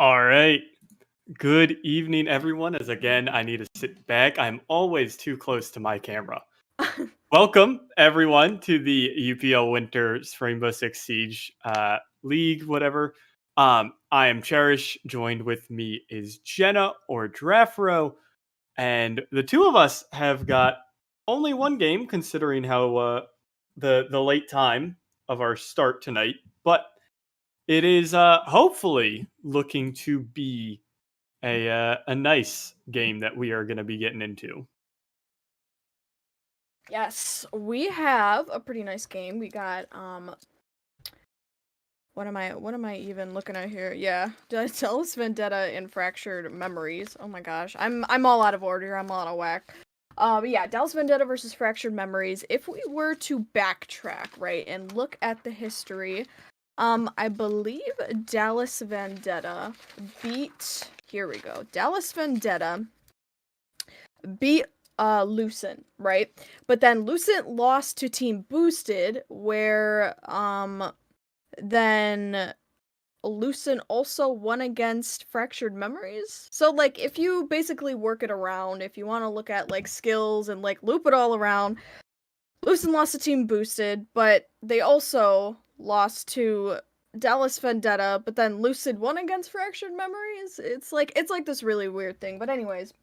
All right. Good evening, everyone. As again, I need to sit back. I'm always too close to my camera. Welcome, everyone, to the UPL Winter's Rainbow Six Siege League, whatever. I am Cherish. Joined with me is Jenna or Drafro, and the two of us have got only one game, considering how the late time of our start tonight. But it is hopefully looking to be a nice game that we are going to be getting into. Yes, we have a pretty nice game. We got what am I even looking at here? Yeah, Dallas Vendetta and Fractured Memories. Oh my gosh. I'm all out of order. I'm all out of whack. But yeah, Dallas Vendetta versus Fractured Memories. If we were to backtrack, right, and look at the history, I believe Dallas Vendetta beat, here we go. Dallas Vendetta beat Lucent, right? But then Lucent lost to Team Boosted, where then Lucent also won against Fractured Memories. So like if you basically work it around, if you want to look at like skills and like loop it all around, Lucent lost to Team Boosted, but they also lost to Dallas Vendetta, but then Lucid won against Fractured Memories. It's like this really weird thing. But anyways,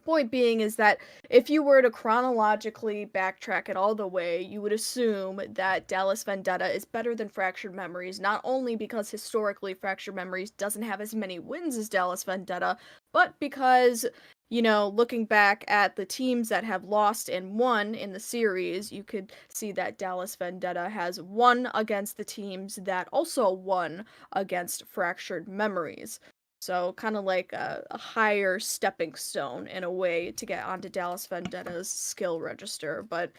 point being is that if you were to chronologically backtrack it all the way, you would assume that Dallas Vendetta is better than Fractured Memories, not only because historically Fractured Memories doesn't have as many wins as Dallas Vendetta, but because, you know, looking back at the teams that have lost and won in the series, you could see that Dallas Vendetta has won against the teams that also won against Fractured Memories. So kind of like a higher stepping stone in a way to get onto Dallas Vendetta's skill register. But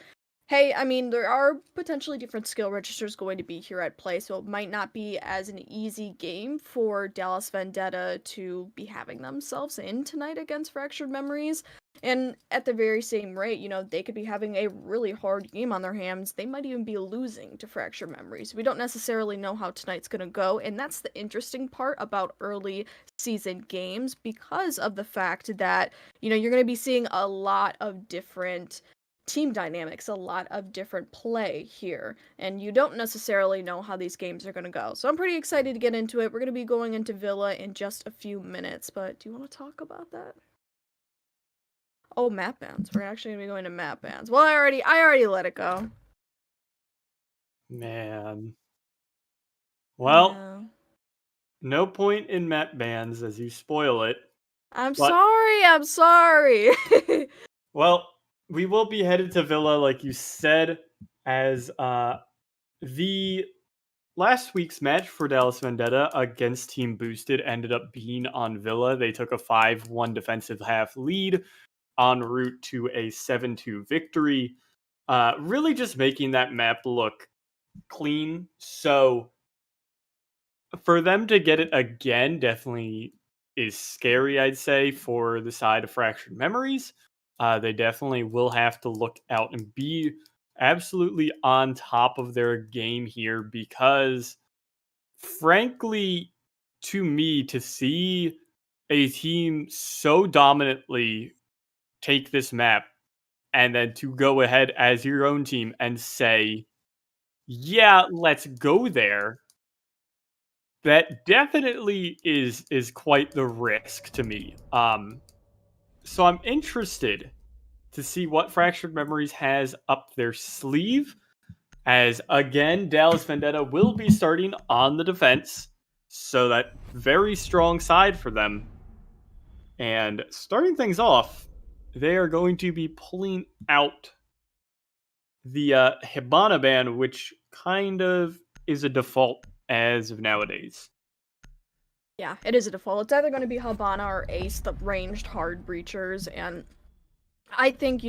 hey, I mean, there are potentially different skill registers going to be here at play, so it might not be as an easy game for Dallas Vendetta to be having themselves in tonight against Fractured Memories. And at the very same rate, you know, they could be having a really hard game on their hands. They might even be losing to Fractured Memories. We don't necessarily know how tonight's going to go, and that's the interesting part about early season games because of the fact that, you know, you're going to be seeing a lot of different team dynamics, a lot of different play here, and you don't necessarily know how these games are going to go. So I'm pretty excited to get into it. We're going to be going into Villa in just a few minutes, but do you want to talk about that? Oh, map bans. We're actually going to be going to map bans. Well, I already let it go. Man. Well, Yeah. no point in map bans as you spoil it. I'm But, sorry. well, we will be headed to Villa, like you said, as the last week's match for Dallas Vendetta against Team Boosted ended up being on Villa. They took a 5-1 defensive half lead en route to a 7-2 victory. Really just making that map look clean. So for them to get it again definitely is scary, I'd say, for the side of Fractured Memories. They definitely will have to look out and be absolutely on top of their game here because, frankly, to me, to see a team so dominantly take this map and then to go ahead as your own team and say, yeah, let's go there, that definitely is quite the risk to me. So I'm interested to see what Fractured Memories has up their sleeve. As again, Dallas Vendetta will be starting on the defense, so that very strong side for them. And starting things off, they are going to be pulling out the Hibana ban, which kind of is a default as of nowadays. Yeah, it is a default. It's either going to be Habana or Ace, the ranged hard breachers, and I think,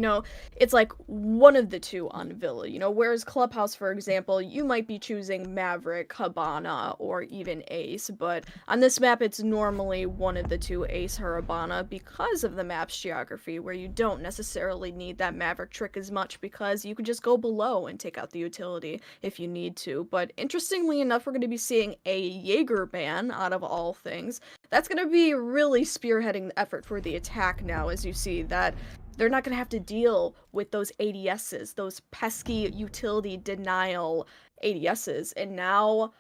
it's like one of the two on Villa, whereas Clubhouse, for example, you might be choosing Maverick, Habana, or even Ace, but on this map, it's normally one of the two, Ace or Habana, because of the map's geography, where you don't necessarily need that Maverick trick as much, because you can just go below and take out the utility if you need to. But interestingly enough, we're going to be seeing a Jaeger ban, out of all things. That's going to be really spearheading the effort for the attack now, as you see that they're not going to have to deal with those ADSs, those pesky utility denial ADSs. And now,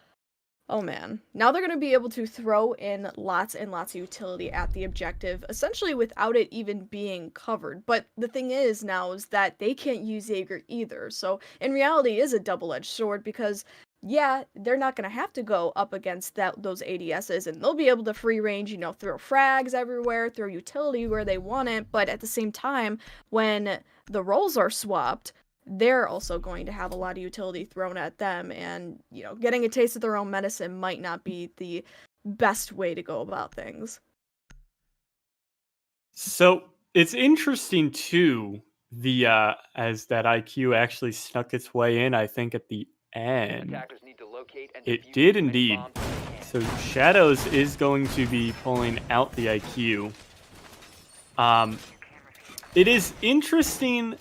oh man, now they're going to be able to throw in lots and lots of utility at the objective, essentially without it even being covered. But the thing is now is that they can't use Jaeger either. So in reality, it is a double-edged sword because yeah, they're not going to have to go up against those ADSs, and they'll be able to free range, throw frags everywhere, throw utility where they want it, but at the same time, when the roles are swapped, they're also going to have a lot of utility thrown at them, and, getting a taste of their own medicine might not be the best way to go about things. So, it's interesting, too, as that IQ actually snuck its way in, I think, at the end. It did indeed. So Shadows is going to be pulling out the IQ. It is interesting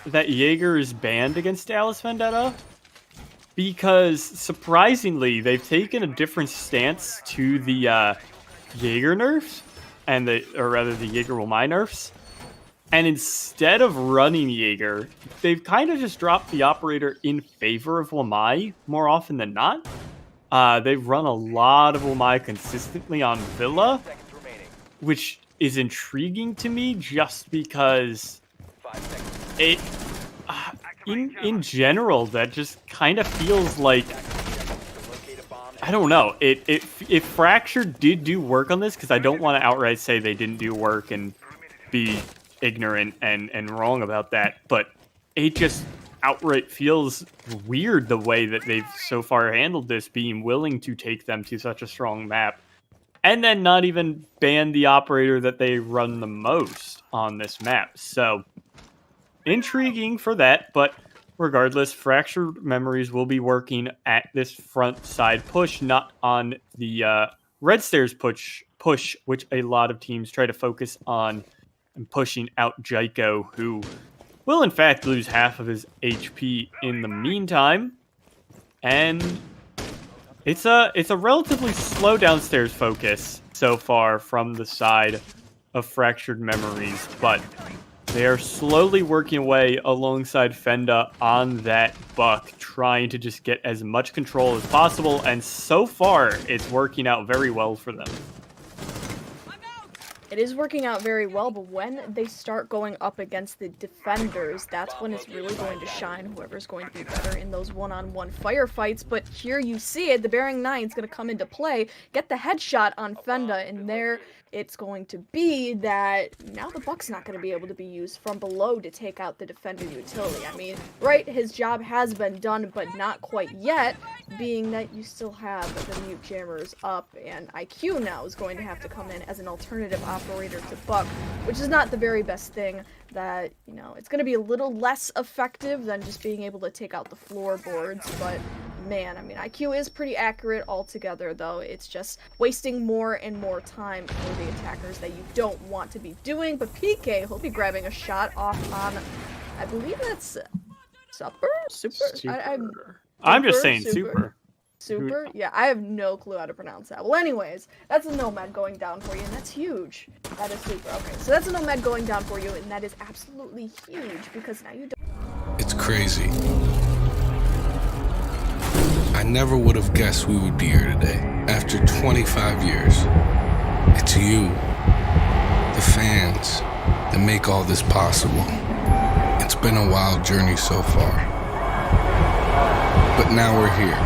that Jaeger is banned against Dallas Vendetta, because surprisingly they've taken a different stance to the Jaeger nerfs, or rather the Jaeger will my nerfs. And instead of running Jaeger, they've kind of just dropped the operator in favor of Wamai more often than not. They've run a lot of Wamai consistently on Villa, which is intriguing to me just because it, in general, that just kind of feels like, I don't know, if Fracture did do work on this, because I don't want to outright say they didn't do work and be ignorant and wrong about that, but it just outright feels weird the way that they've so far handled this, being willing to take them to such a strong map and then not even ban the operator that they run the most on this map. So intriguing for that, but regardless, Fractured Memories will be working at this front side push, not on the red stairs push, which a lot of teams try to focus on, and pushing out Jaiko, who will in fact lose half of his HP in the meantime. And it's a relatively slow downstairs focus so far from the side of Fractured Memories, but they are slowly working away alongside Fenda on that buck, trying to just get as much control as possible, and so far it's working out very well for them. It is working out very well, but when they start going up against the defenders, that's when it's really going to shine, whoever's going to be better in those one-on-one firefights. But here you see it, the Bearing 9 is going to come into play, get the headshot on Fenda, and there it's going to be that now the buck's not going to be able to be used from below to take out the defender utility. I mean, right, his job has been done, but not quite yet, being that you still have the mute jammers up, and IQ now is going to have to come in as an alternative operator to Buck, which is not the very best thing. That, it's going to be a little less effective than just being able to take out the floorboards, but man, I mean, IQ is pretty accurate altogether, though. It's just wasting more and more time for the attackers that you don't want to be doing. But PK, he'll be grabbing a shot off on, I believe that's Super? I'm just saying Super. Super? Yeah, I have no clue how to pronounce that. Well, anyways, that's a Nomad going down for you, and that's huge. That is Super. Okay, so that's a Nomad going down for you, and that is absolutely huge, because now you don't... It's crazy. I never would have guessed we would be here today. After 25 years. It's you, the fans, that make all this possible. It's been a wild journey so far. But now we're here.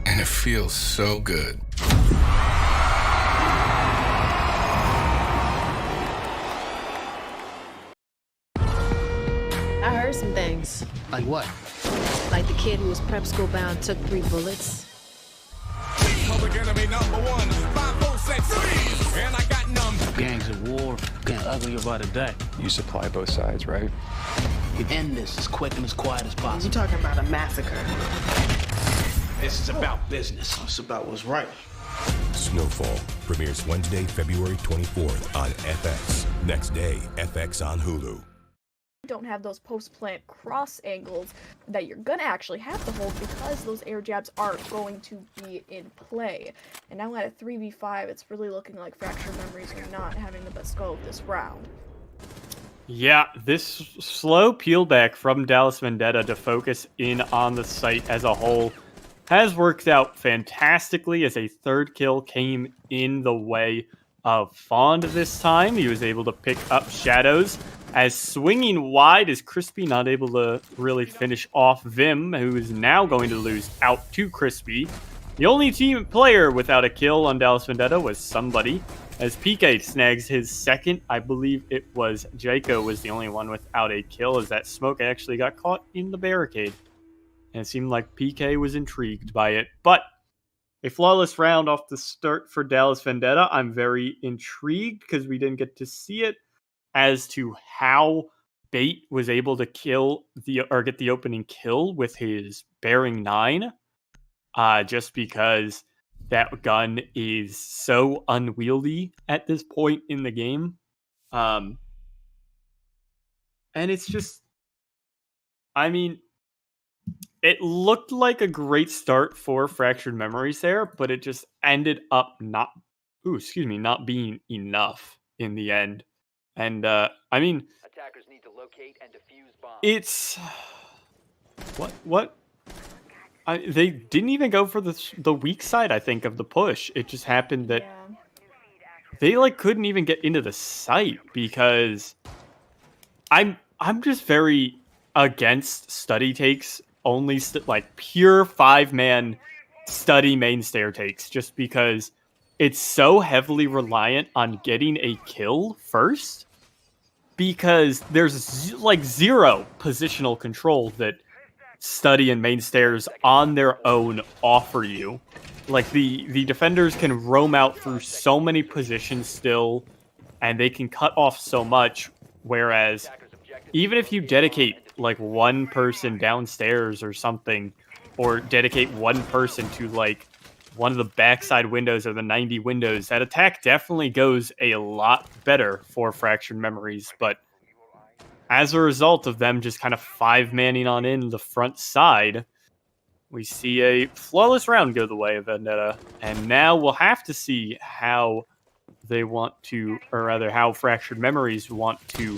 And it feels so good. I heard some things. Like what? Like the kid who was prep school bound took 3 bullets. Public enemy #1, 5, 4, 6, freeze! And I got numb. gangs at war, getting uglier by the day. You supply both sides, right? You end this as quick and as quiet as possible. You're talking about a massacre. This is about business. It's about what's right. Snowfall premieres Wednesday, February 24th on FX. Next day, FX on Hulu. Don't have those post-plant cross angles that you're gonna actually have to hold because those air jabs aren't going to be in play. And now at a 3v5, it's really looking like Fractured Memories are not having the best go of this round. Yeah, this slow peel back from Dallas Vendetta to focus in on the site as a whole has worked out fantastically as a third kill came in the way of Fond this time. He was able to pick up Shadows as swinging wide is Crispy not able to really finish off Vim, who is now going to lose out to Crispy. The only team player without a kill on Dallas Vendetta was somebody, as PK snags his second. I believe it was Jaco was the only one without a kill, as that smoke actually got caught in the barricade. And it seemed like PK was intrigued by it. But a flawless round off the start for Dallas Vendetta. I'm very intrigued because we didn't get to see it as to how Bait was able to get the opening kill with his Bearing 9. Just because that gun is so unwieldy at this point in the game. And it's just, I mean, it looked like a great start for Fractured Memories there, but it just ended up not being enough in the end. And, I mean, attackers need to locate and defuse bombs. it's, what? They didn't even go for the weak side, I think, of the push. It just happened that they couldn't even get into the site because I'm just very against study takes, only pure 5-man study main stair takes, just because it's so heavily reliant on getting a kill first, because there's zero positional control that study and main stairs on their own offer you. The defenders can roam out through so many positions still, and they can cut off so much, whereas even if you dedicate one person downstairs or something, or dedicate one person to one of the backside windows or the 90 windows, that attack definitely goes a lot better for Fractured Memories. But as a result of them just kind of 5-manning on in the front side, we see a flawless round go the way of Vendetta. And now we'll have to see how they want to, or rather how Fractured Memories want to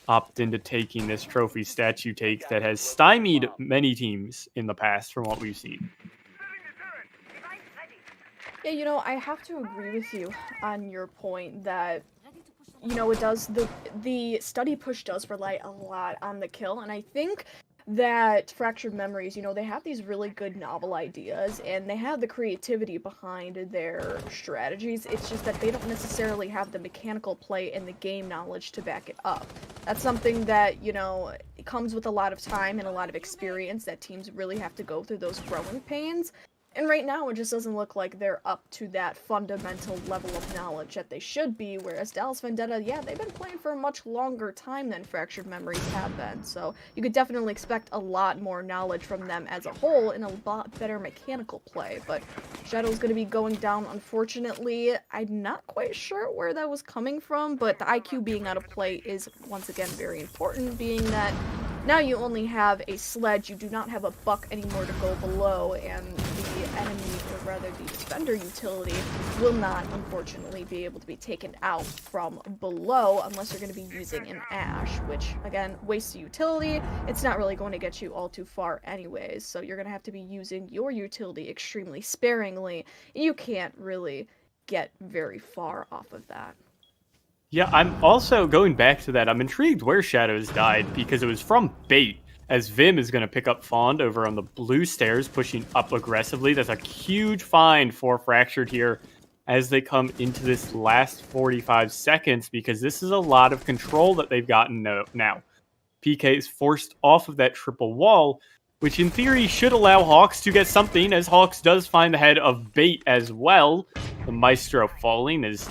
opt into taking this trophy statue take that has stymied many teams in the past from what we've seen. Yeah, I have to agree with you on your point that, it does, the study push does rely a lot on the kill, and I think that Fractured Memories, they have these really good novel ideas, and they have the creativity behind their strategies. It's just that they don't necessarily have the mechanical play and the game knowledge to back it up. That's something that, it comes with a lot of time and a lot of experience that teams really have to go through those growing pains. And right now, it just doesn't look like they're up to that fundamental level of knowledge that they should be, whereas Dallas Vendetta, yeah, they've been playing for a much longer time than Fractured Memories have been, so you could definitely expect a lot more knowledge from them as a whole and a lot better mechanical play, but Shadow's going to be going down, unfortunately. I'm not quite sure where that was coming from, but the IQ being out of play is, once again, very important, being that now you only have a sledge, you do not have a buck anymore to go below, and the enemy, or rather the defender utility, will not, unfortunately, be able to be taken out from below unless you're going to be using an Ash, which, again, wastes the utility. It's not really going to get you all too far anyways, so you're going to have to be using your utility extremely sparingly, and you can't really get very far off of that. Yeah, I'm also going back to that. I'm intrigued where Shadows died because it was from Bait, as Vim is going to pick up Fond over on the blue stairs, pushing up aggressively. That's a huge find for Fractured here as they come into this last 45 seconds, because this is a lot of control that they've gotten now. PK is forced off of that triple wall, which in theory should allow Hawks to get something, as Hawks does find the head of Bait as well. The Maestro falling as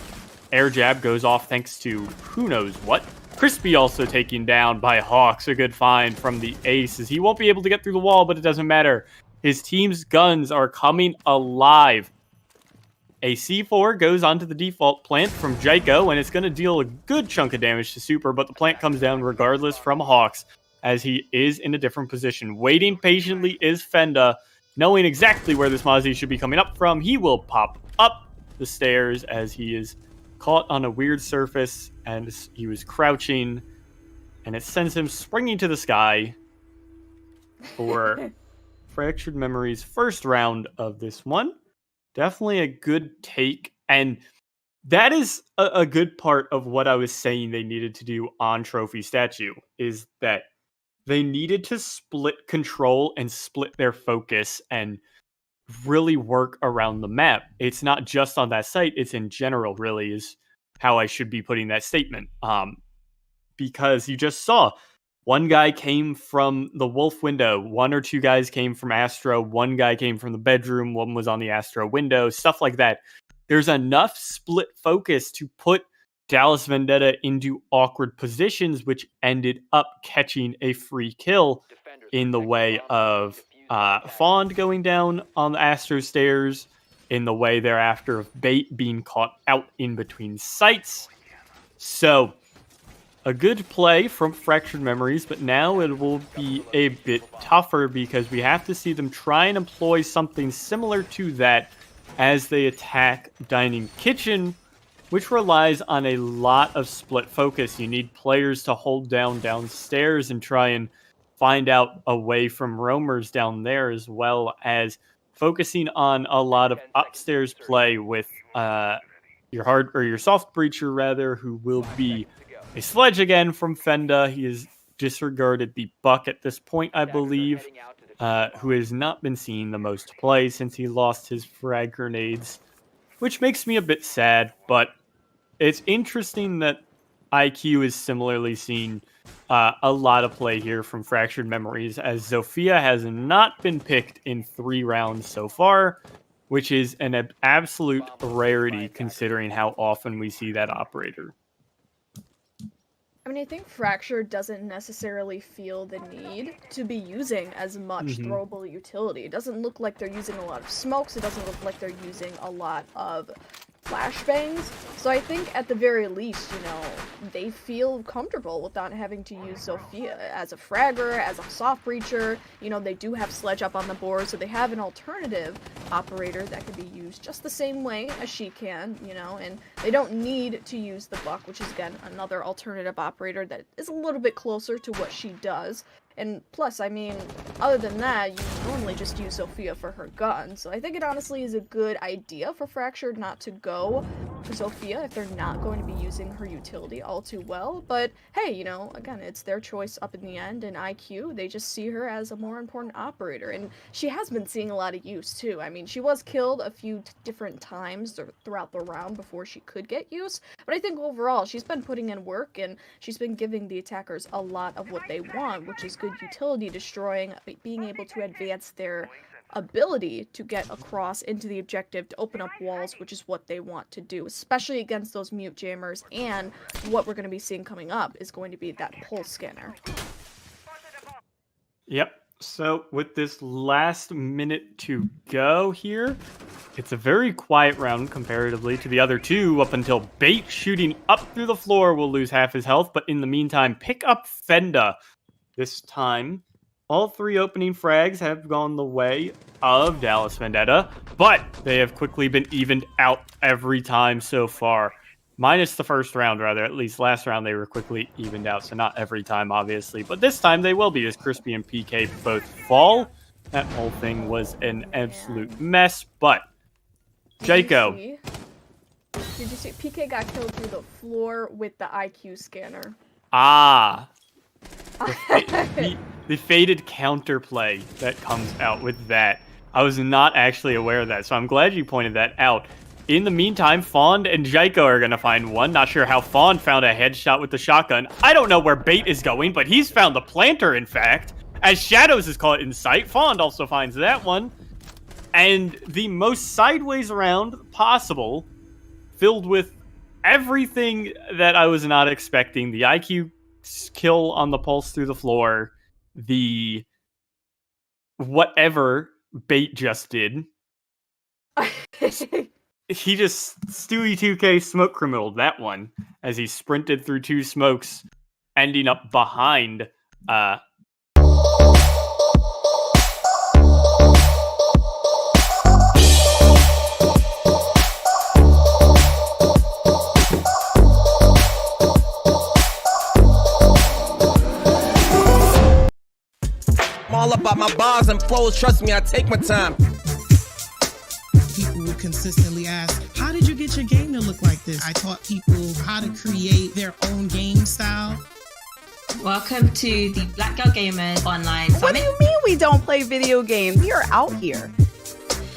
air jab goes off thanks to who knows what. Crispy also taken down by Hawks. A good find from the ace, as he won't be able to get through the wall, but it doesn't matter. His team's guns are coming alive. A C4 goes onto the default plant from Jaiko, and it's going to deal a good chunk of damage to Super, but the plant comes down regardless from Hawks, as he is in a different position. Waiting patiently is Fenda, knowing exactly where this Mozzie should be coming up from. He will pop up the stairs as he is caught on a weird surface, and he was crouching, and it sends him springing to the sky for Fractured Memories' first round of this one. Definitely a good take, and that is a good part of what I was saying they needed to do on Trophy Statue, is that they needed to split control and split their focus and really work around the map. It's not just on that site, it's in general, really, is how I should be putting that statement. Because you just saw one guy came from the Wolf window, one or two guys came from Astro, one guy came from the bedroom, one was on the Astro window, stuff like that. There's enough split focus to put Dallas Vendetta into awkward positions, which ended up catching a free kill in the way of Fond going down on the Astro stairs, in the way thereafter of Bait being caught out in between sites. So, a good play from Fractured Memories, but now it will be a bit tougher because we have to see them try and employ something similar to that as they attack Dining Kitchen, which relies on a lot of split focus. You need players to hold down downstairs and try and find out away from roamers down there, as well as focusing on a lot of upstairs play with your soft breacher, rather, who will be a sledge again from Fenda. He has disregarded the Buck at this point, I believe, who has not been seeing the most play since he lost his frag grenades, which makes me a bit sad, but it's interesting that IQ is similarly seeing a lot of play here from Fractured Memories, as Zofia has not been picked in 3 rounds so far, which is an absolute rarity considering how often we see that operator. I mean, I think Fracture doesn't necessarily feel the need to be using as much throwable utility. It doesn't look like they're using a lot of smokes. It doesn't look like they're using a lot of flashbangs. So I think at the very least, they feel comfortable with not having to use Sophia as a fragger, as a soft breacher. They do have Sledge up on the board, so they have an alternative operator that can be used just the same way as she can, and they don't need to use the Buck, which is, again, another alternative operator that is a little bit closer to what she does. And plus, I mean, other than that, you normally just use Sophia for her gun. So I think it honestly is a good idea for Fractured not to go for Sophia if they're not going to be using her utility all too well. But hey, again, it's their choice up in the end. And IQ, they just see her as a more important operator. And she has been seeing a lot of use too. I mean, she was killed a few different times throughout the round before she could get use. But I think overall, she's been putting in work and she's been giving the attackers a lot of what they want, which is good utility destroying, being able to advance their ability to get across into the objective to open up walls, which is what they want to do, especially against those mute jammers. And what we're going to be seeing coming up is going to be that pulse scanner. Yep. So with this last minute to go here, it's a very quiet round comparatively to the other two, up until Bait shooting up through the floor will lose half his health, but in the meantime, pick up Fenda. This time, all 3 opening frags have gone the way of Dallas Vendetta, but they have quickly been evened out every time so far. Minus the first round, rather. At least last round they were quickly evened out, so not every time, obviously. But this time they will be, as Crispy and PK both fall. That whole thing was an absolute mess, but Jaiko. Did you see PK got killed through the floor with the IQ scanner? Ah. The faded counterplay that comes out with that. I was not actually aware of that, so I'm glad you pointed that out. In the meantime, Fond and Jaiko are going to find one. Not sure how Fond found a headshot with the shotgun. I don't know where Bait is going, but he's found the planter, in fact. As Shadows is caught in sight, Fond also finds that one. And the most sideways round possible, filled with everything that I was not expecting. The IQ kill on the pulse through the floor. The whatever Bait just did. He just Stewie 2K smoke criminal that one as he sprinted through two smokes, ending up behind I'm all about my bars and flows, trust me, I take my time. People would consistently ask, how did you get your game to look like this? I taught people how to create their own game style. Welcome to the Black Girl Gamers Online Summit. What do you mean we don't play video games? We are out here.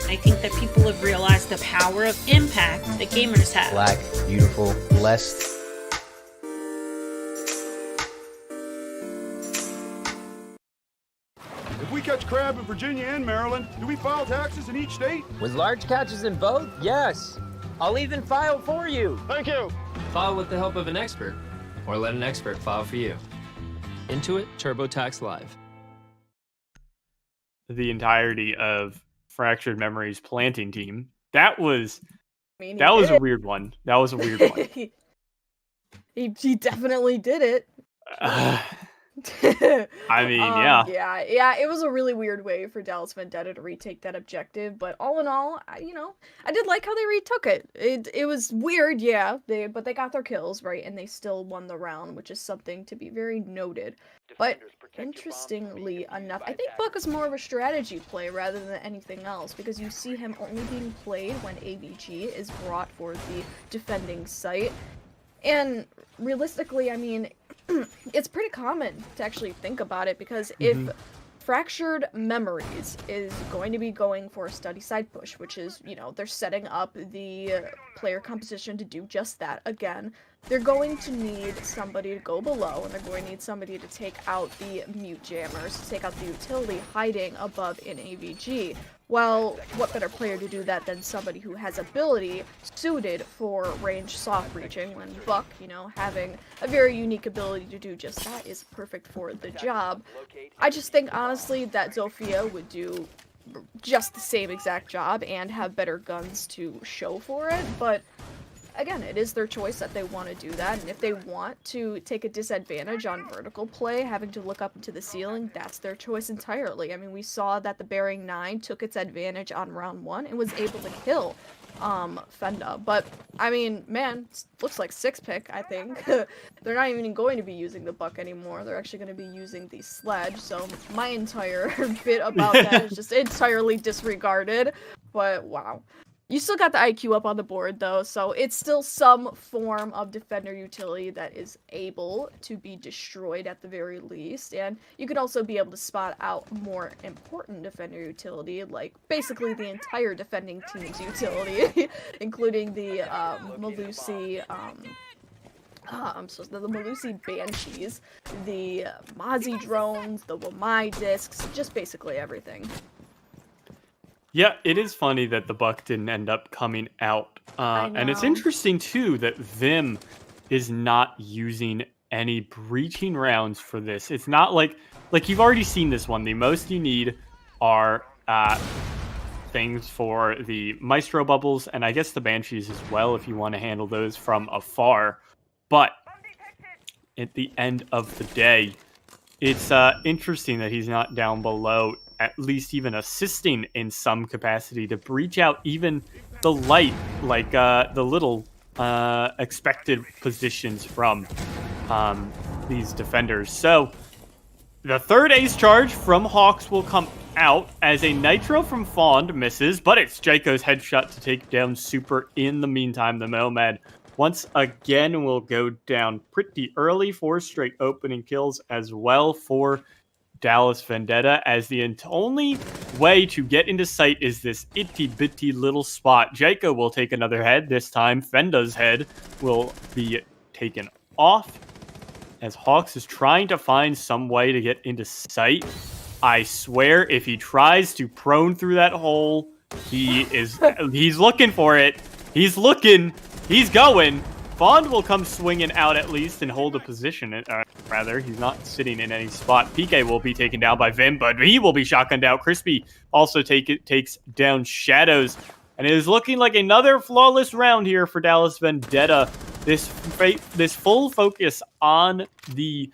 I think that people have realized the power of impact that gamers have. Black, beautiful, blessed. If we catch crab in Virginia and Maryland, do we file taxes in each state? With large catches in both? Yes. I'll even file for you. Thank you. File with the help of an expert, or let an expert file for you. Intuit TurboTax Live. The entirety of Fractured Memories planting team. That was a weird one. That was a weird one. he definitely did it. I mean, yeah, it was a really weird way for Dallas Vendetta to retake that objective, but all in all, I did like how they retook it. It was weird, yeah, but they got their kills, right, and they still won the round, which is something to be very noted. But interestingly enough, I think Buck is more of a strategy play rather than anything else, because you see him only being played when AVG is brought for the defending site. And realistically, I mean, it's pretty common to actually think about it, because if Fractured Memories is going to be going for a study side push, which is, they're setting up the player composition to do just that again, they're going to need somebody to go below, and they're going to need somebody to take out the mute jammers, to take out the utility hiding above in AVG. Well, what better player to do that than somebody who has ability suited for range soft reaching, when Buck, having a very unique ability to do just that is perfect for the job. I just think, honestly, that Zofia would do just the same exact job and have better guns to show for it, but again, it is their choice that they want to do that, and if they want to take a disadvantage on vertical play, having to look up into the ceiling, that's their choice entirely. I mean, we saw that the Bearing 9 took its advantage on round 1 and was able to kill Fenda, but, I mean, man, looks like 6-pick, I think. They're not even going to be using the Buck anymore, they're actually going to be using the Sledge, so my entire bit about that is just entirely disregarded, but wow. You still got the IQ up on the board, though, so it's still some form of defender utility that is able to be destroyed at the very least, and you could also be able to spot out more important defender utility, like basically the entire defending team's utility, including the Malusi, the Malusi Banshees, the Mozzie drones, the Wamai discs, just basically everything. Yeah, it is funny that the Buck didn't end up coming out. And it's interesting, too, that Vim is not using any breaching rounds for this. It's not like you've already seen this one. The most you need are things for the Maestro bubbles, and I guess the Banshees as well, if you want to handle those from afar. But at the end of the day, it's interesting that he's not down below, at least even assisting in some capacity to breach out even the light, like the little expected positions from these defenders. So the third ace charge from Hawks will come out as a Nitro from Fond misses, but it's Jaco's headshot to take down Super in the meantime. The Nomad once again will go down pretty early. 4 straight opening kills as well for Dallas Vendetta, as the only way to get into sight is this itty-bitty little spot. Jaco will take another head. This time, Fenda's head will be taken off, as Hawks is trying to find some way to get into sight. I swear, if he tries to prone through that hole, he's looking for it. He's looking. He's going. Fond will come swinging out at least and hold a position. Rather, he's not sitting in any spot. PK will be taken down by Vim, but he will be shotgunned out. Crispy also takes down Shadows. And it is looking like another flawless round here for Dallas Vendetta. This full focus on the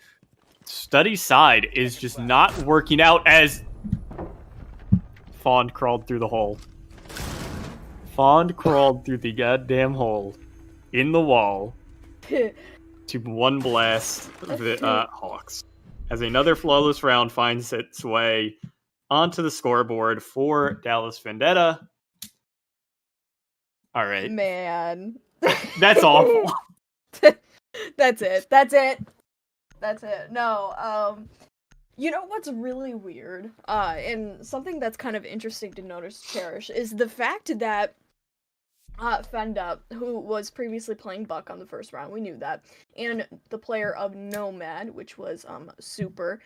study side is just not working out as Fond crawled through the hole. Fond crawled through the goddamn hole in the wall to one blast the Hawks. As another flawless round finds its way onto the scoreboard for Dallas Vendetta. All right. Man. That's awful. That's it. No, you know what's really weird, and something that's kind of interesting to notice, Cherish, is the fact that Fenda, who was previously playing Buck on the first round, we knew that, and the player of Nomad, which was Super,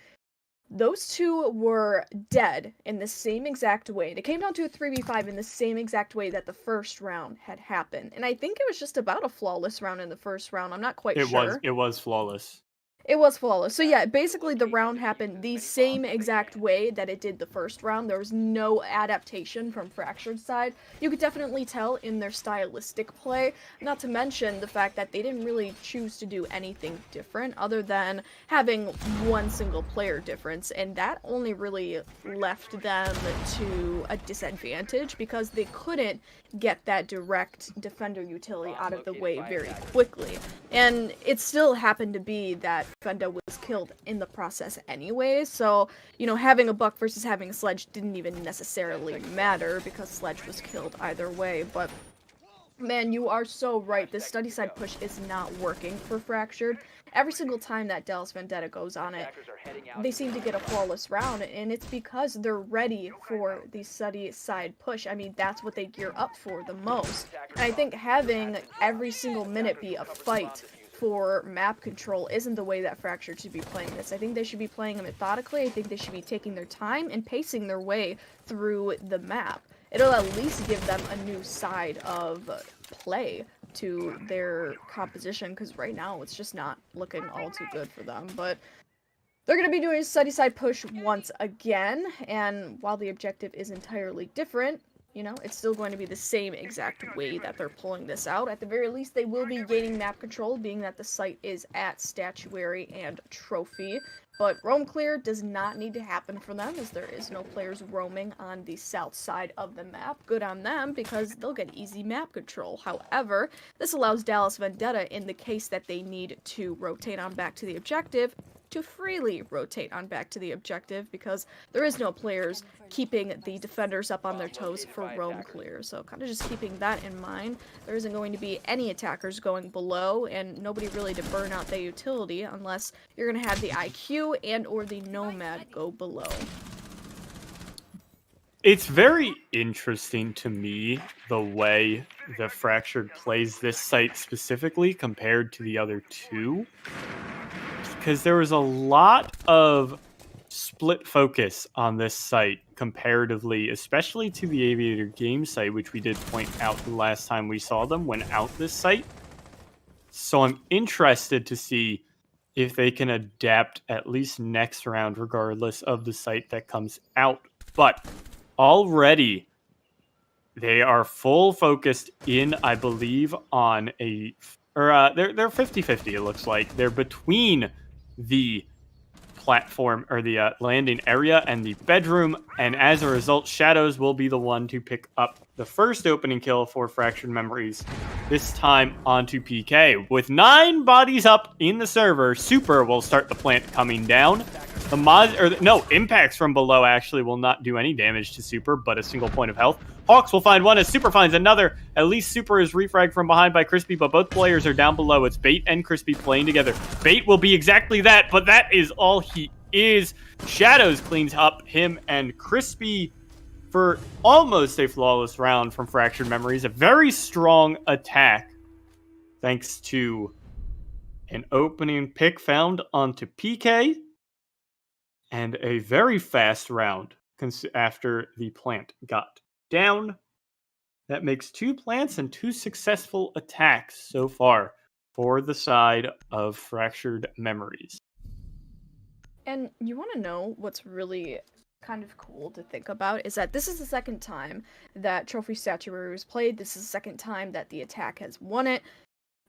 those two were dead in the same exact way. They came down to a 3v5 in the same exact way that the first round had happened. And I think it was just about a flawless round in the first round. I'm not quite sure. It was flawless. It was flawless. So yeah, basically the round happened the same exact way that it did the first round. There was no adaptation from Fractured's side. You could definitely tell in their stylistic play, not to mention the fact that they didn't really choose to do anything different other than having one single player difference, and that only really left them to a disadvantage because they couldn't get that direct defender utility out of the way very quickly. And it still happened to be that Fenda was killed in the process anyway, so, you know, having a Buck versus having a Sledge didn't even necessarily matter because Sledge was killed either way. But man, you are so right, this study side push is not working for Fractured. Every single time that Dallas Vendetta goes on it, they seem to get a flawless round, and it's because they're ready for the study side push. I mean, that's what they gear up for the most. And I think having every single minute be a fight for map control isn't the way that Fractured should be playing this. I think they should be playing it methodically. I think they should be taking their time and pacing their way through the map. It'll at least give them a new side of play to their composition, because right now it's just not looking all too good for them. But they're going to be doing a study side push once again, and while the objective is entirely different, you know, it's still going to be the same exact way that they're pulling this out. At the very least, they will be gaining map control, being that the site is at Statuary and Trophy. But roam clear does not need to happen for them, as there is no players roaming on the south side of the map. Good on them, because they'll get easy map control. However, this allows Dallas Vendetta, in the case that they need to rotate on back to the objective, to freely rotate on back to the objective, because there is no players keeping the defenders up on their toes for roam clear. So kind of just keeping that in mind. There isn't going to be any attackers going below, and nobody really to burn out their utility unless you're going to have the IQ and or the Nomad go below. It's very interesting to me the way the Fractured plays this site specifically compared to the other two, because there was a lot of split focus on this site comparatively, especially to the Aviator game site, which we did point out the last time we saw them when out this site. So I'm interested to see if they can adapt at least next round, regardless of the site that comes out. But already they are full focused in, I believe, on a... they're 50-50, it looks like. They're between the platform, or the landing area, and the bedroom, and as a result, Shadows will be the one to pick up the first opening kill for Fractured Memories, this time onto PK. With 9 bodies up in the server, Super will start the plant coming down. The impacts from below actually will not do any damage to Super, but a single point of health. Hawks will find one as Super finds another. At least Super is refragged from behind by Crispy, but both players are down below. It's Bait and Crispy playing together. Bait will be exactly that, but that is all he is. Shadows cleans up him and Crispy for almost a flawless round from Fractured Memories. A very strong attack, thanks to an opening pick found onto PK, and a very fast round after the plant got down. That makes 2 plants and 2 successful attacks so far for the side of Fractured Memories. And you want to know what's really kind of cool to think about is that this is the second time that Trophy Statuary was played. This is the second time that the attack has won it.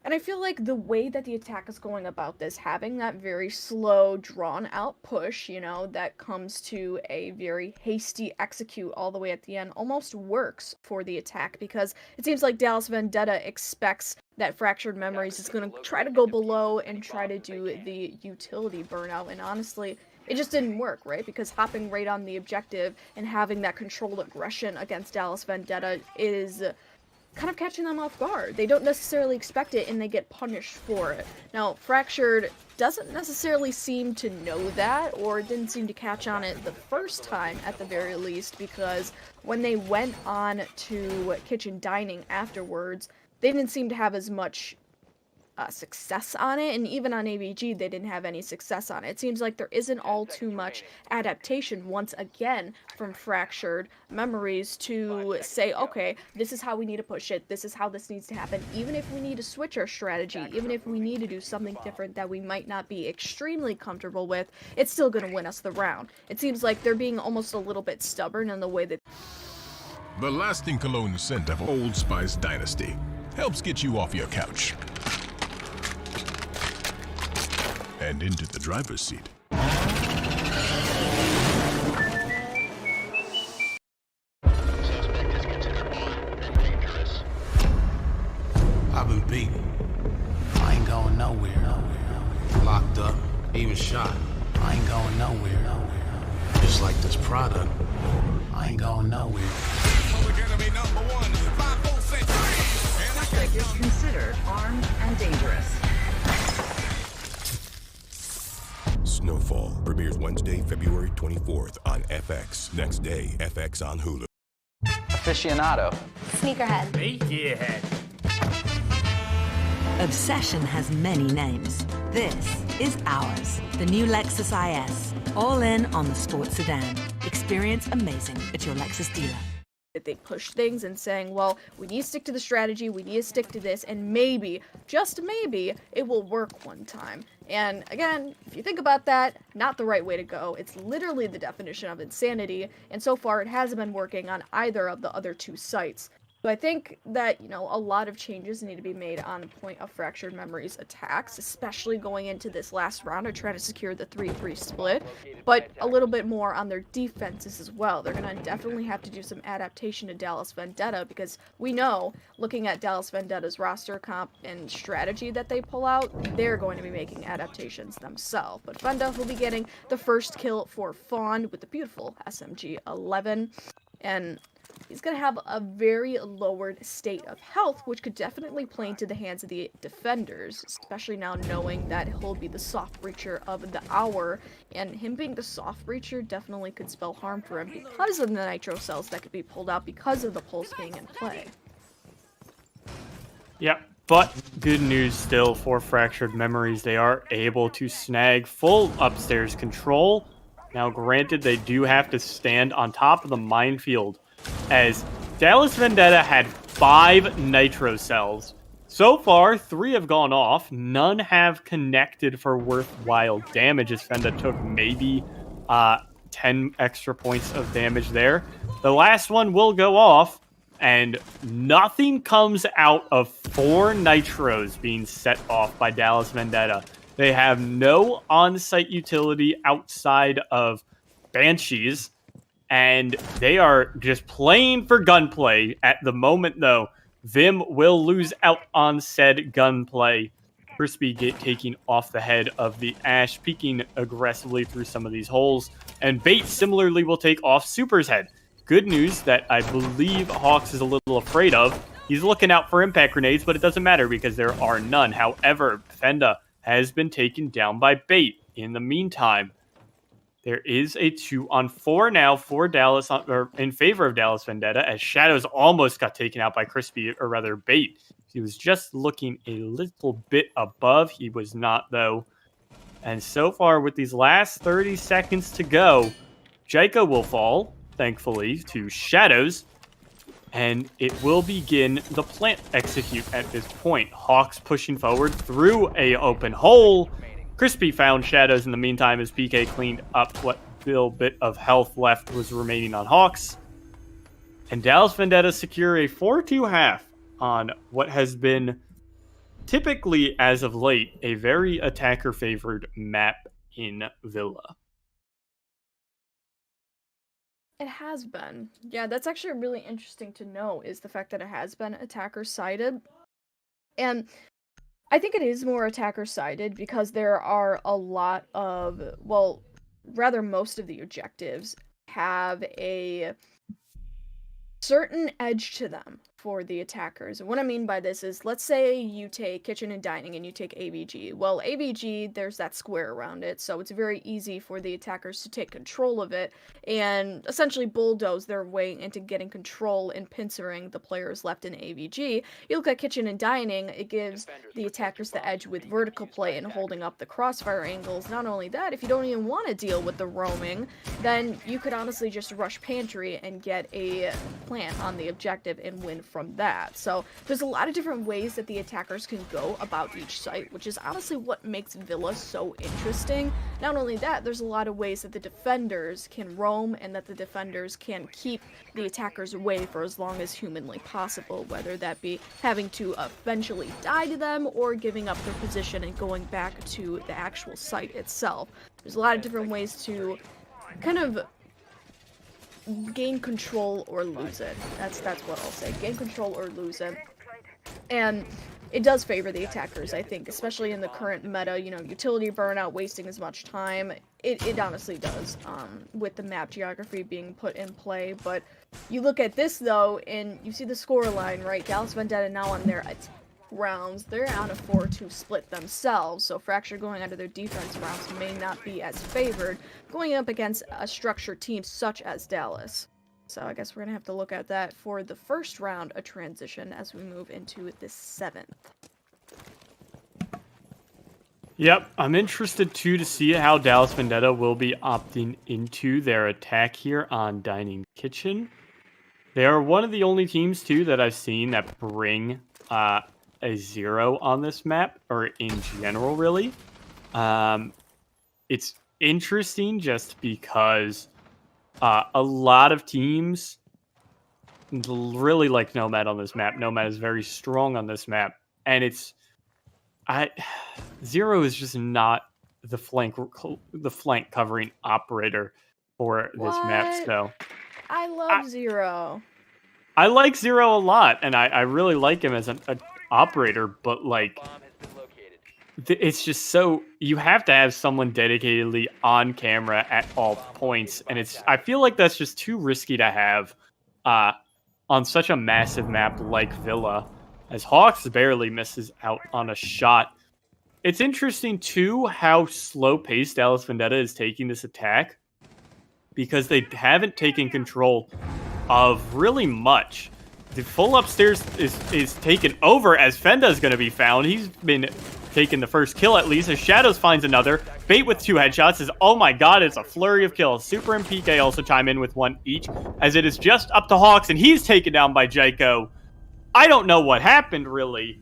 And I feel like the way that the attack is going about this, having that very slow, drawn-out push, you know, that comes to a very hasty execute all the way at the end, almost works for the attack, because it seems like Dallas Vendetta expects that Fractured Memories is going to try to go below and try to do the utility burnout, and honestly, it just didn't work, right? Because hopping right on the objective and having that controlled aggression against Dallas Vendetta is kind of catching them off guard. They don't necessarily expect it, and they get punished for it. Now, Fractured doesn't necessarily seem to know that, or didn't seem to catch on it the first time, at the very least, because when they went on to Kitchen Dining afterwards, they didn't seem to have as much success on it, and even on AVG they didn't have any success on it. It seems like there isn't all too much adaptation once again from Fractured Memories to say, okay, this is how we need to push it, this is how this needs to happen, even if we need to switch our strategy, even if we need to do something different that we might not be extremely comfortable with, it's still going to win us the round. It seems like they're being almost a little bit stubborn in the way that the lasting cologne scent of Old Spice Dynasty helps get you off your couch and into the driver's seat. I've been beaten. I ain't going nowhere. Locked up, even shot. I ain't going nowhere. Just like this product, I ain't going nowhere. Suspect is considered armed and dangerous. Snowfall premieres Wednesday, February 24th on FX. Next day, FX on Hulu. Aficionado. Sneakerhead. Sneakerhead. Obsession has many names. This is ours. The new Lexus IS. All in on the sports sedan. Experience amazing at your Lexus dealer. They push things and saying, well, we need to stick to the strategy, we need to stick to this, and maybe, just maybe, it will work one time. And again, if you think about that, not the right way to go. It's literally the definition of insanity, and so far it hasn't been working on either of the other two sites. So I think that, you know, a lot of changes need to be made on the point of Fractured Memories attacks, especially going into this last round to try to secure the 3-3 split, but a little bit more on their defenses as well. They're going to definitely have to do some adaptation to Dallas Vendetta, because we know, looking at Dallas Vendetta's roster comp and strategy that they pull out, they're going to be making adaptations themselves. But Fenda will be getting the first kill for Fawn with the beautiful SMG-11, and he's going to have a very lowered state of health, which could definitely play into the hands of the defenders, especially now knowing that he'll be the soft breacher of the hour, and him being the soft breacher definitely could spell harm for him because of the nitro cells that could be pulled out because of the pulse being in play. Yep, but good news still for Fractured Memories. They are able to snag full upstairs control. Now, granted, they do have to stand on top of the minefield, as Dallas Vendetta had 5 nitro cells. So far, 3 have gone off. None have connected for worthwhile damage, as Fenda took maybe 10 extra points of damage there. The last one will go off, and nothing comes out of 4 nitros being set off by Dallas Vendetta. They have no on-site utility outside of Banshees, and they are just playing for gunplay. At the moment, though, Vim will lose out on said gunplay. Crispy taking off the head of the Ash, peeking aggressively through some of these holes, and Bait similarly will take off Super's head. Good news that I believe Hawks is a little afraid of. He's looking out for impact grenades, but it doesn't matter because there are none. However, Fenda has been taken down by Bait. In the meantime, there is a 2-on-4 now for Dallas, or in favor of Dallas Vendetta, as Shadows almost got taken out by Crispy, or rather Bait. He was just looking a little bit above. He was not, though. And so far, with these last 30 seconds to go, Jaiko will fall, thankfully, to Shadows. And it will begin the plant execute at this point. Hawks pushing forward through a open hole. Crispy found shadows in the meantime as PK cleaned up what little bit of health left was remaining on Hawks. And Dallas Vendetta secure a 4-2 half on what has been typically, as of late, a very attacker-favored map in Villa. It has been. Yeah, that's actually really interesting to know, is the fact that it has been attacker-sided. And I think it is more attacker-sided because there are a lot of, well, rather most of the objectives have a certain edge to them for the attackers. And what I mean by this is, let's say you take kitchen and dining and you take AVG. Well, AVG, there's that square around it, so it's very easy for the attackers to take control of it and essentially bulldoze their way into getting control and pincering the players left in AVG. You look at kitchen and dining, it gives the attackers the edge with vertical play and holding up the crossfire angles. Not only that, if you don't even want to deal with the roaming, then you could honestly just rush pantry and get a plant on the objective and win from that. So there's a lot of different ways that the attackers can go about each site, which is honestly what makes Villa so interesting. Not only that, there's a lot of ways that the defenders can roam and that the defenders can keep the attackers away for as long as humanly possible, whether that be having to eventually die to them or giving up their position and going back to the actual site itself. There's a lot of different ways to kind of gain control or lose it. That's what I'll say. Gain control or lose it. And it does favor the attackers, I think, especially in the current meta, you know, utility burnout, wasting as much time. It honestly does, with the map geography being put in play. But you look at this, though, and you see the score line, right? Dallas Vendetta now on their rounds, they're on a 4-2 split themselves, so Fracture going under their defense rounds may not be as favored going up against a structured team such as Dallas. So I guess we're gonna have to look at that for the first round of transition as we move into the 7th. Yep, I'm interested too to see how Dallas Vendetta will be opting into their attack here on Dining Kitchen. They are one of the only teams too that I've seen that bring a 0 on this map, or in general, really. It's interesting just because a lot of teams really like Nomad on this map. Nomad is very strong on this map, and Zero is just not the flank covering operator for this map. So I love Zero. I like Zero a lot, and I really like him as an operator, but like it's just so you have to have someone dedicatedly on camera at all points, and I feel like that's just too risky to have on such a massive map like Villa, as Hawks barely misses out on a shot. It's interesting too how slow-paced Dallas Vendetta is taking this attack, because they haven't taken control of really much. The full upstairs is taken over as Fenda is going to be found. He's been taking the first kill at least, as Shadows finds another. Bait with 2 headshots is, oh my god, it's a flurry of kills. Super and PK also chime in with 1 each, as it is just up to Hawks, and he's taken down by Jaiko. I don't know what happened, really,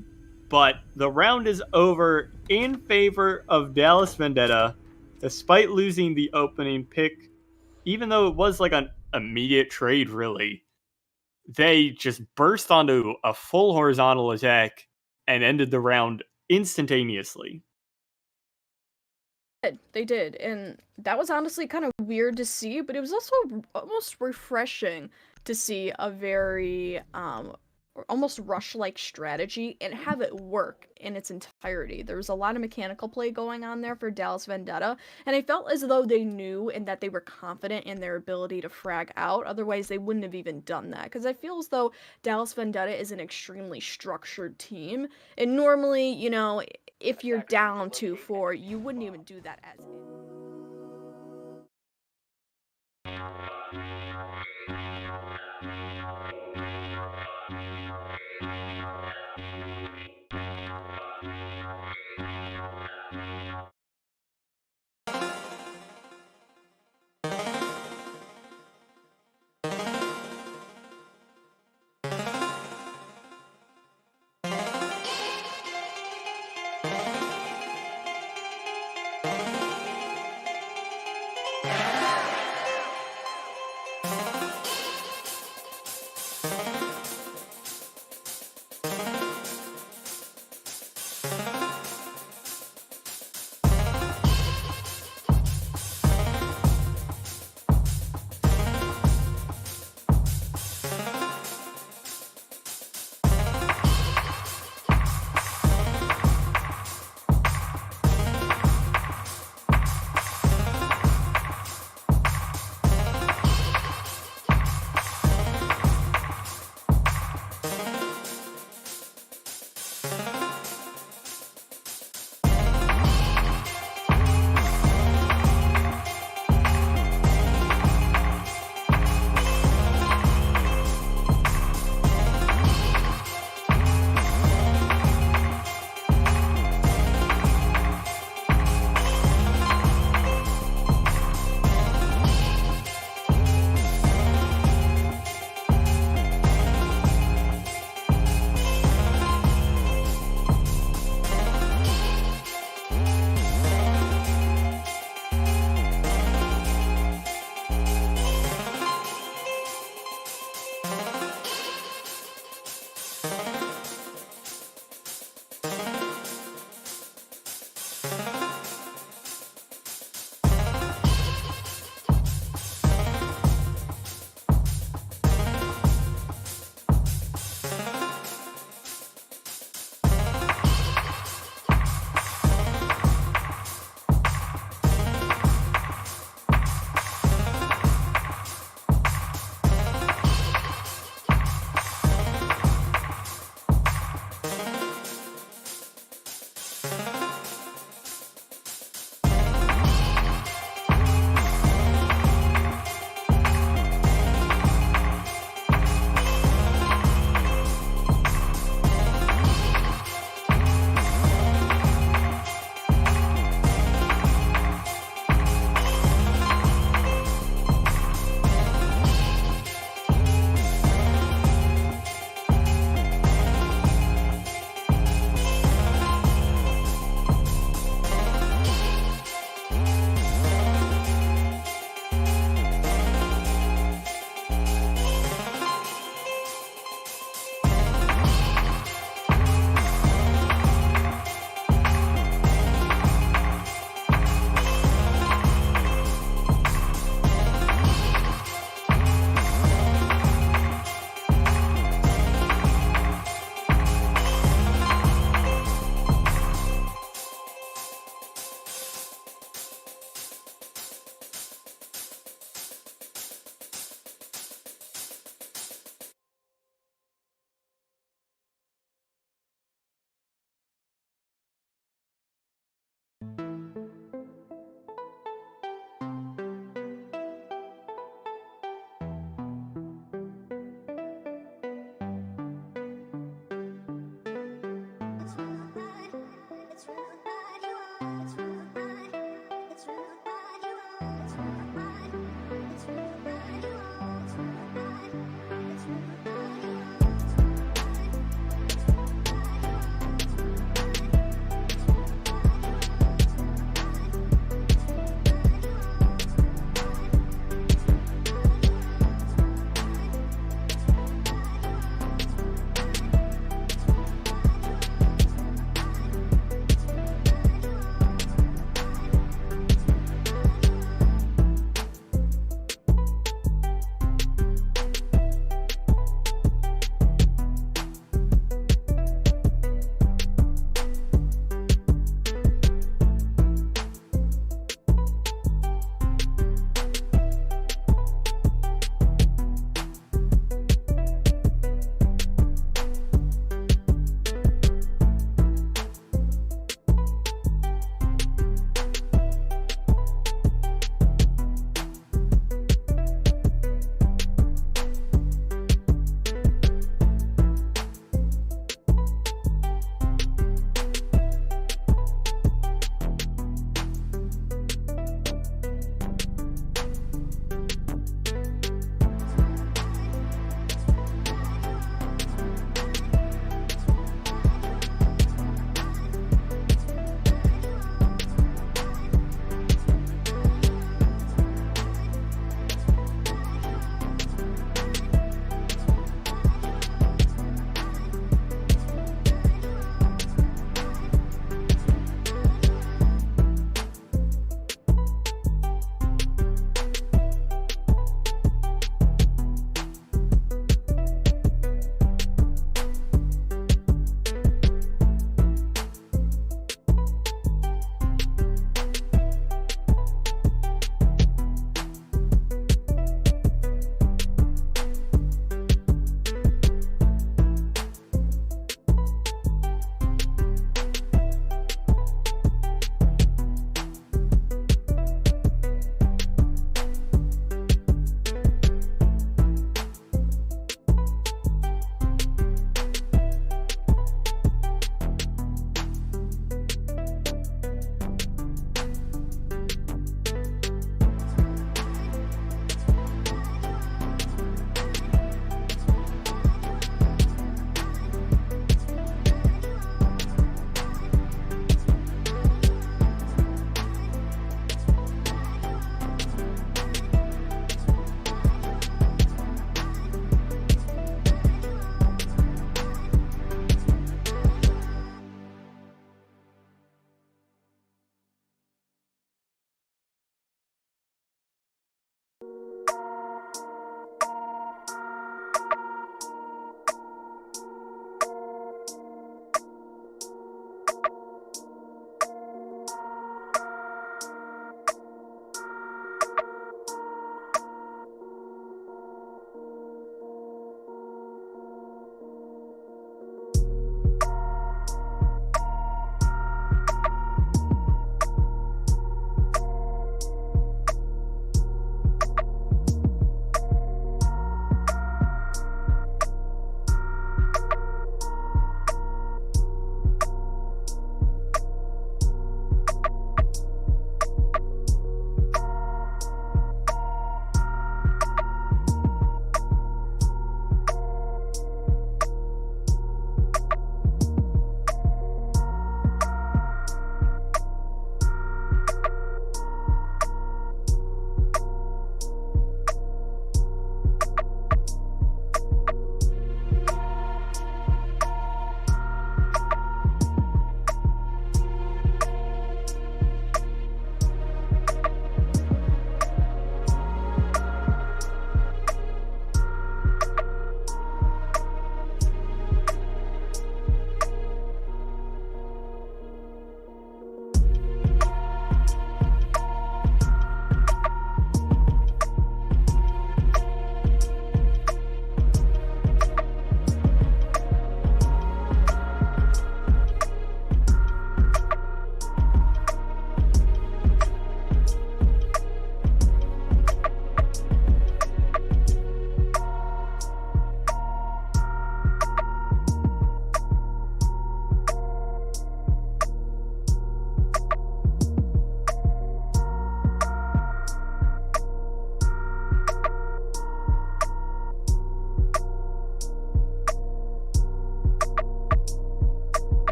but the round is over in favor of Dallas Vendetta, despite losing the opening pick. Even though it was like an immediate trade, really, they just burst onto a full horizontal attack and ended the round instantaneously. They did, and that was honestly kind of weird to see, but it was also almost refreshing to see a very almost rush-like strategy and have it work in its entirety. There was a lot of mechanical play going on there for Dallas Vendetta, and I felt as though they knew and that they were confident in their ability to frag out. Otherwise, they wouldn't have even done that, because I feel as though Dallas Vendetta is an extremely structured team, and normally, you know, if you're down 2-4, you wouldn't even do that as it.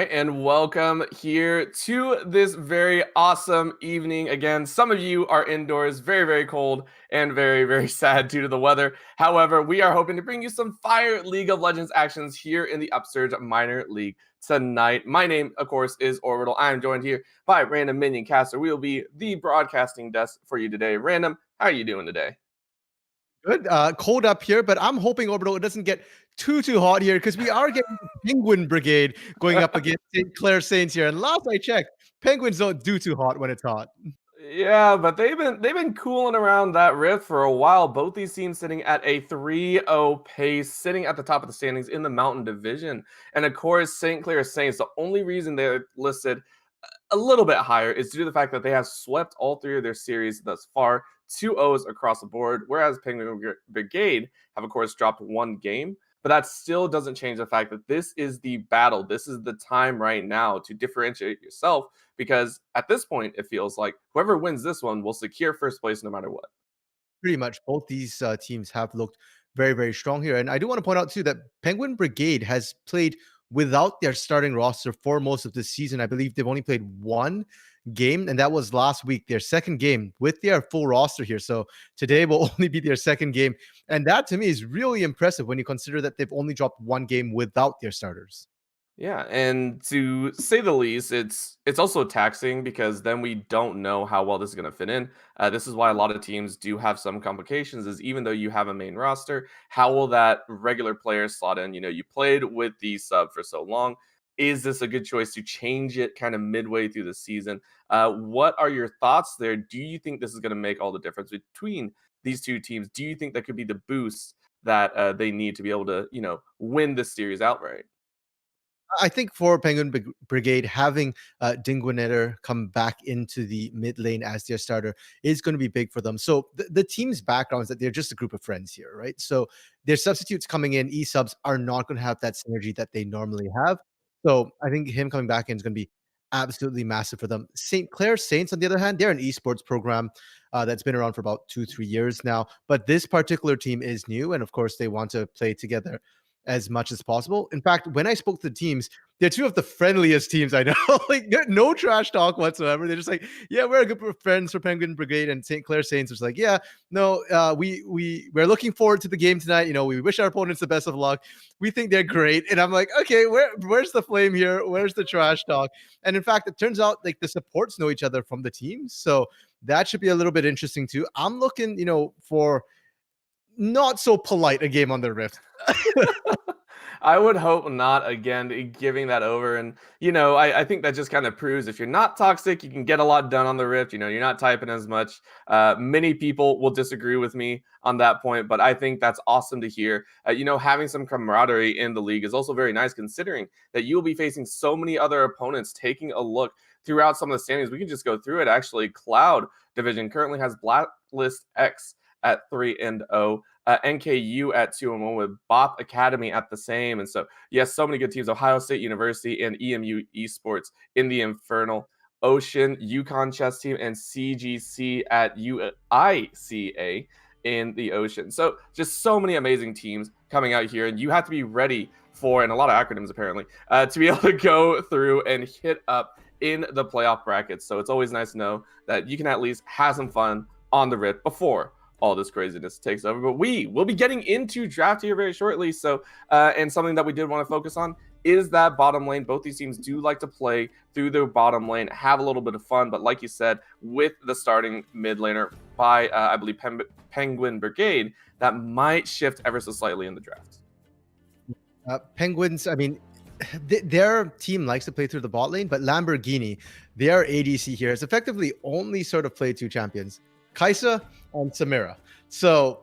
and welcome here to this very awesome evening. Again, some of you are indoors, very, very cold and very, very sad due to the weather. However, we are hoping to bring you some fire League of Legends actions here in the Upsurge Minor League tonight. My name, of course, is Orbital. I am joined here by Random Minion Caster. We will be the broadcasting desk for you today. Random, how are you doing today? Good. Cold up here, but I'm hoping, Orbital, it doesn't get too hot here because we are getting the Penguin Brigade going up against St. Clair Saints here. And last I checked, Penguins don't do too hot when it's hot. Yeah, but they've been cooling around that rift for a while. Both these teams sitting at a 3-0 pace, sitting at the top of the standings in the Mountain Division. And of course, St. Clair Saints, the only reason they're listed a little bit higher is due to the fact that they have swept all three of their series thus far, 2-0s across the board, whereas Penguin Brigade have, of course, dropped one game. But that still doesn't change the fact that this is the battle. This is the time right now to differentiate yourself, because at this point, it feels like whoever wins this one will secure first place no matter what. Pretty much both these teams have looked very, very strong here. And I do want to point out, too, that Penguin Brigade has played without their starting roster for most of the season. I believe they've only played one game, and that was last week, their second game with their full roster here. So today will only be their second game. And that to me is really impressive when you consider that they've only dropped one game without their starters. Yeah, and to say the least, it's also taxing because then we don't know how well this is going to fit in. This is why a lot of teams do have some complications, is even though you have a main roster, how will that regular player slot in? You know, you played with the sub for so long. Is this a good choice to change it kind of midway through the season? What are your thoughts there? Do you think this is going to make all the difference between these two teams? Do you think that could be the boost that they need to be able to, win this series outright? I think for Penguin Brigade, having Dingwinetter come back into the mid lane as their starter is going to be big for them. So the team's background is that they're just a group of friends here, right? So their substitutes coming in, E-subs, are not going to have that synergy that they normally have. So I think him coming back in is going to be absolutely massive for them. St. Clair Saints, on the other hand, they're an esports program that's been around for about 2-3 years now. But this particular team is new, and of course, they want to play together as much as possible. In fact, when I spoke to the teams, they're two of the friendliest teams I know. Like, no trash talk whatsoever. They're just like, yeah, we're a group of friends for Penguin Brigade, and St. Clair Saints was like, yeah, no, we're looking forward to the game tonight. You know, we wish our opponents the best of luck. We think they're great. And I'm like, okay, where's the flame here? Where's the trash talk? And in fact, it turns out like the supports know each other from the teams, so that should be a little bit interesting too. I'm looking, for not so polite a game on the Rift. I would hope not, again, giving that over. And, I think that just kind of proves if you're not toxic, you can get a lot done on the Rift. You're not typing as much. Many people will disagree with me on that point, but I think that's awesome to hear. Having some camaraderie in the league is also very nice, considering that you'll be facing so many other opponents. Taking a look throughout some of the standings, we can just go through it. Actually, Cloud Division currently has Blacklist X at 3-0. NKU at 2-1 with Bop Academy at the same. And so, yes, so many good teams. Ohio State University and EMU Esports in the Infernal. Ocean, Yukon Chess Team, and CGC at UICA in the Ocean. So just so many amazing teams coming out here. And you have to be ready for, and a lot of acronyms apparently, to be able to go through and hit up in the playoff brackets. So it's always nice to know that you can at least have some fun on the Rift before all this craziness takes over. But we will be getting into draft here very shortly. So, and something that we did want to focus on is that bottom lane. Both these teams do like to play through their bottom lane, have a little bit of fun. But like you said, with the starting mid laner by, I believe, Penguin Brigade, that might shift ever so slightly in the draft. Penguins, I mean, their team likes to play through the bot lane, but Lamborghini, their ADC here, has effectively only sort of played two champions, Kaisa and Samira. So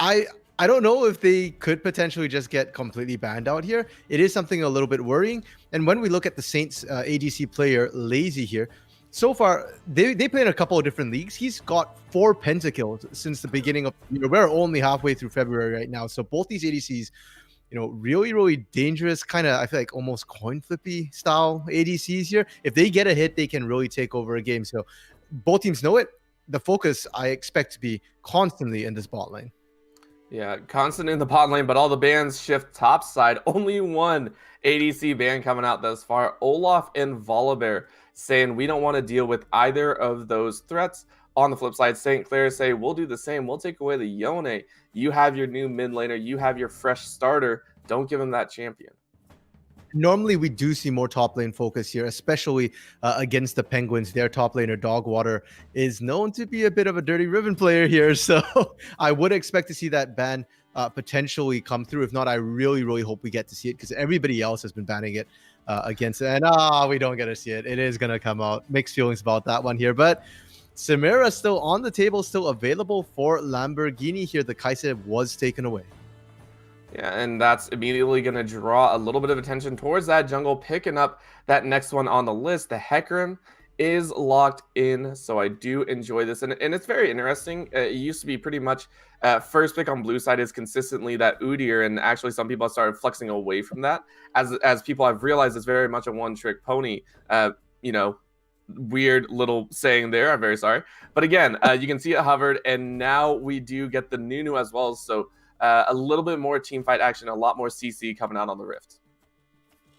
I don't know if they could potentially just get completely banned out here. It is something a little bit worrying. And when we look at the Saints ADC player, Lazy here, so far, they play in a couple of different leagues. He's got 4 pentakills since the beginning of the year. We're only halfway through February right now. So both these ADCs, really, really dangerous, kind of, I feel like almost coin flippy style ADCs here. If they get a hit, they can really take over a game. So both teams know it. The focus I expect to be constantly in this bot lane. Yeah, constant in the bot lane, but all the bans shift top side. Only one ADC ban coming out thus far. Olaf and Volibear saying we don't want to deal with either of those threats. On the flip side, St. Clair say we'll do the same. We'll take away the Yone. You have your new mid laner. You have your fresh starter. Don't give him that champion. Normally, we do see more top lane focus here, especially against the Penguins. Their top laner, Dogwater, is known to be a bit of a dirty ribbon player here. So I would expect to see that ban potentially come through. If not, I really, really hope we get to see it because everybody else has been banning it against it. And we don't get to see it. It is going to come out. Mixed feelings about that one here. But Samira still on the table, still available for Lamborghini here. The Kaiser was taken away. Yeah, and that's immediately going to draw a little bit of attention towards that jungle, picking up that next one on the list. The Hecarim is locked in, so I do enjoy this. And it's very interesting. It used to be pretty much first pick on blue side is consistently that Udyr, and actually some people have started flexing away from that as people have realized it's very much a one-trick pony. You know, weird little saying there. I'm very sorry. But again, you can see it hovered, and now we do get the Nunu as well. So a little bit more team fight action, a lot more CC coming out on the Rift.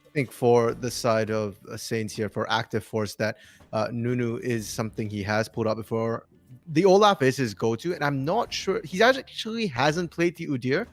I think for the side of Saints here, for active force, that Nunu is something he has pulled out before. The Olaf is his go-to, and I'm not sure he actually hasn't played the Udyr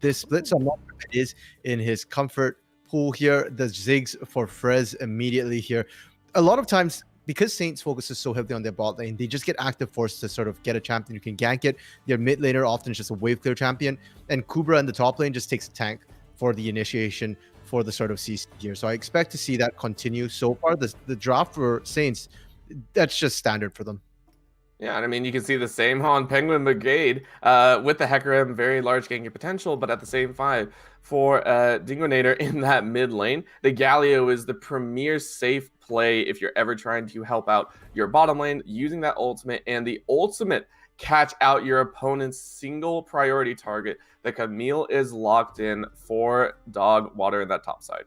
this split, so I'm not sure if it is in his comfort pool here. The Ziggs for Frez immediately here. A lot of times, because Saints focuses so heavily on their bot lane, they just get active force to sort of get a champion who can gank it. Their mid laner often is just a wave clear champion, and Kubra in the top lane just takes a tank for the initiation for the sort of CC here. So I expect to see that continue. So far, the draft for Saints, that's just standard for them. Yeah, and I mean, you can see the same on Penguin Brigade with the Hecarim, very large ganking potential, but at the same time, for Dingonator in that mid lane, the Galio is the premier safe play if you're ever trying to help out your bottom lane using that ultimate, and the ultimate catch out your opponent's single priority target. The Camille is locked in for Dogwater in that top side.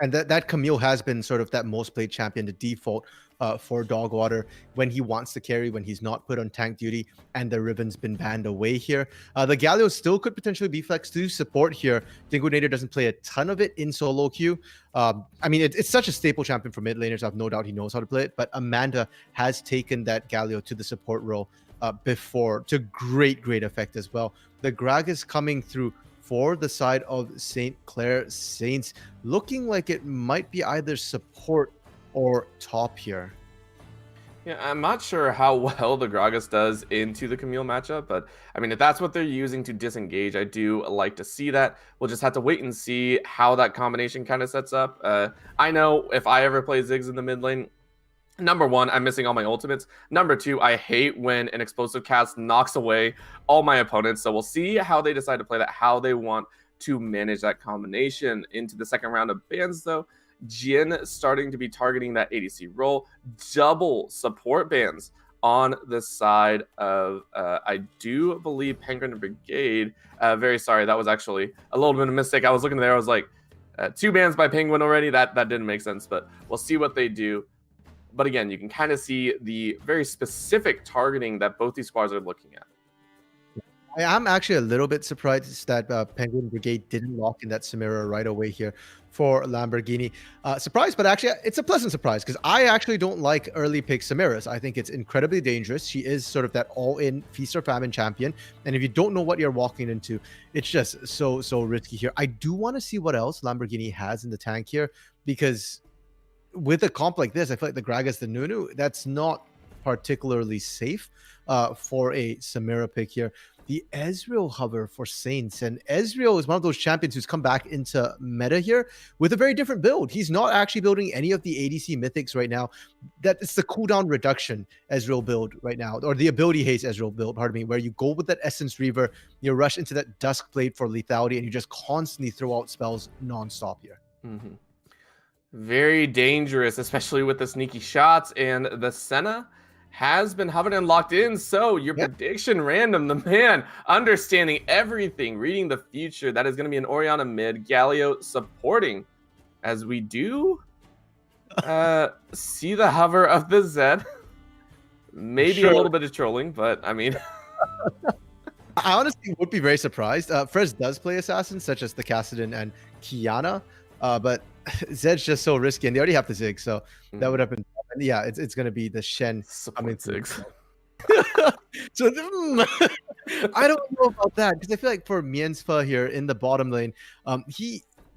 And that Camille has been sort of that most played champion, the default for Dogwater when he wants to carry, when he's not put on tank duty, and the Ribbon's been banned away here. The Galio still could potentially be flexed to support here. Dingonator doesn't play a ton of it in solo queue. I mean, it's such a staple champion for mid laners. I have no doubt he knows how to play it, but Amanda has taken that Galio to the support role before to great effect as well. The Grag is coming through for the side of St. Clair Saints, looking like it might be either support or top here. Yeah, I'm not sure how well the Gragas does into the Camille matchup, but I mean, if that's what they're using to disengage, I do like to see that. We'll just have to wait and see how that combination kind of sets up. I know if I ever play Ziggs in the mid lane, number one, I'm missing all my ultimates. Number two, I hate when an explosive cast knocks away all my opponents. So we'll see how they decide to play that, how they want to manage that combination. Into the second round of bans, though, Jin starting to be targeting that ADC role. Double support bans on the side of, I do believe, Penguin Brigade. Very sorry, that was actually a little bit of a mistake. I was looking there, I was like, 2 bans by Penguin already. That didn't make sense, but we'll see what they do. But again, you can kind of see the very specific targeting that both these squads are looking at. I am actually a little bit surprised that Penguin Brigade didn't lock in that Samira right away here for Lamborghini. Surprised, but actually it's a pleasant surprise because I actually don't like early pick Samiras. I think it's incredibly dangerous. She is sort of that all-in feast or famine champion. And if you don't know what you're walking into, it's just so risky here. I do want to see what else Lamborghini has in the tank here, because with a comp like this, I feel like the Gragas, the Nunu, that's not particularly safe for a Samira pick here. The Ezreal hover for Saints, and Ezreal is one of those champions who's come back into meta here with a very different build. He's not actually building any of the ADC mythics right now. That it's the cooldown reduction Ezreal build right now, or the ability haste Ezreal build, pardon me, where you go with that Essence Reaver, you rush into that Duskblade for lethality, and you just constantly throw out spells nonstop here. Mm-hmm. Very dangerous, especially with the sneaky shots, and the Senna has been hovering and locked in. So your prediction, Random, the man understanding everything, reading the future. That is going to be an Orianna mid, Galio supporting, as we do see the hover of the Zed. Maybe a little bit of trolling, but I mean, I honestly would be very surprised. Frez does play assassins such as the Kassadin and Kiana, but Zed's just so risky, and they already have the Zig, so that would have been. And yeah, it's going to be the Shen coming through. So I don't know about that because I feel like for Miensfa here in the bottom lane,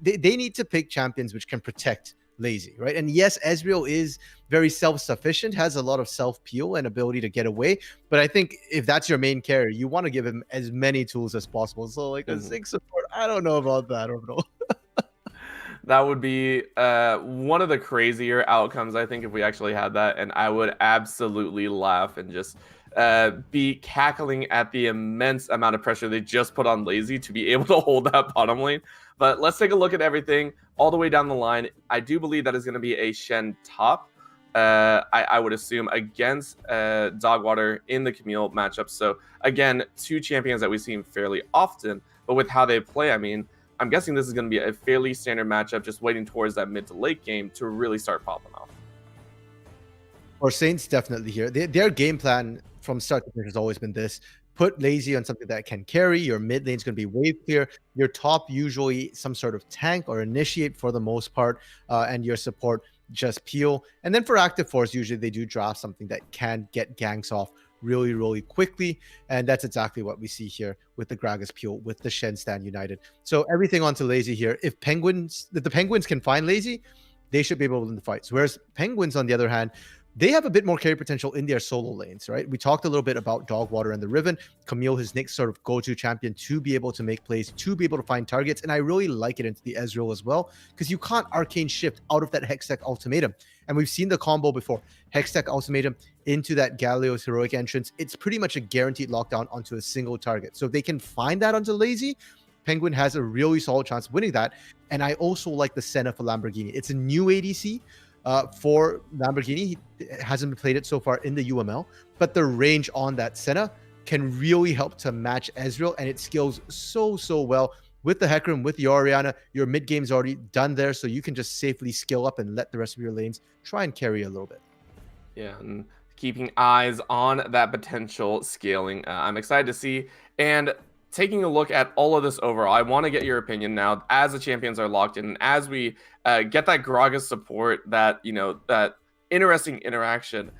they need to pick champions which can protect Lazy, right? And yes, Ezreal is very self-sufficient, has a lot of self-peel and ability to get away. But I think if that's your main carrier, you want to give him as many tools as possible. So like a Zig support, I don't know about that overall. That would be one of the crazier outcomes, I think, if we actually had that. And I would absolutely laugh and just be cackling at the immense amount of pressure they just put on Lazy to be able to hold that bottom lane. But let's take a look at everything all the way down the line. I do believe that is going to be a Shen top, I would assume, against Dogwater in the Camille matchup. So again, two champions that we've seen fairly often, but with how they play, I mean, I'm guessing this is going to be a fairly standard matchup, just waiting towards that mid to late game to really start popping off. Or Saints definitely here. Their game plan from start to finish has always been this. Put Lazy on something that can carry. Your mid lane's going to be wave clear. Your top usually some sort of tank or initiate for the most part. And your support just peel. And then for active force, usually they do draft something that can get ganks off really, really quickly. And that's exactly what we see here with the Gragas peel, with the Shen stand united. So everything onto Lazy here. If the Penguins can find Lazy, they should be able to win the fights. Whereas Penguins, on the other hand, they have a bit more carry potential in their solo lanes, right? We talked a little bit about Dogwater and the Riven. Camille, his next sort of go-to champion to be able to make plays, to be able to find targets. And I really like it into the Ezreal as well, because you can't arcane shift out of that Hextech ultimatum. And we've seen the combo before. Hextech ultimatum into that Galio's heroic entrance. It's pretty much a guaranteed lockdown onto a single target. So if they can find that onto Lazy, Penguin has a really solid chance of winning that. And I also like the Senna for Lamborghini. It's a new ADC. For Lamborghini, he hasn't played it so far in the UML, but the range on that Senna can really help to match Ezreal, and it scales so well with the Hecarim, with your Orianna. Your mid game's already done there, so you can just safely scale up and let the rest of your lanes try and carry a little bit. Yeah, and keeping eyes on that potential scaling, I'm excited to see. And taking a look at all of this overall, I want to get your opinion now as the champions are locked in, as we get that Gragas support, that, you know, that interesting interaction.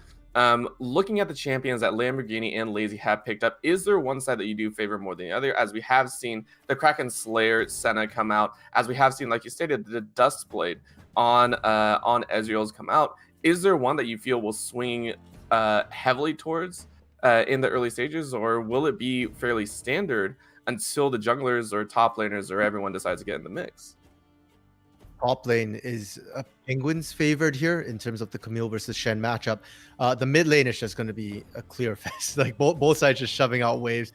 Looking at the champions that Lamborghini and Lazy have picked up, is there one side that you do favor more than the other? As we have seen the Kraken Slayer Senna come out, as we have seen, like you stated, the Dustblade on Ezreal's come out. Is there one that you feel will swing heavily towards in the early stages, or will it be fairly standard until the junglers or top laners or everyone decides to get in the mix? Top lane is Penguins favored here in terms of the Camille versus Shen matchup. The mid lane is just going to be a clear fest. Like both sides just shoving out waves.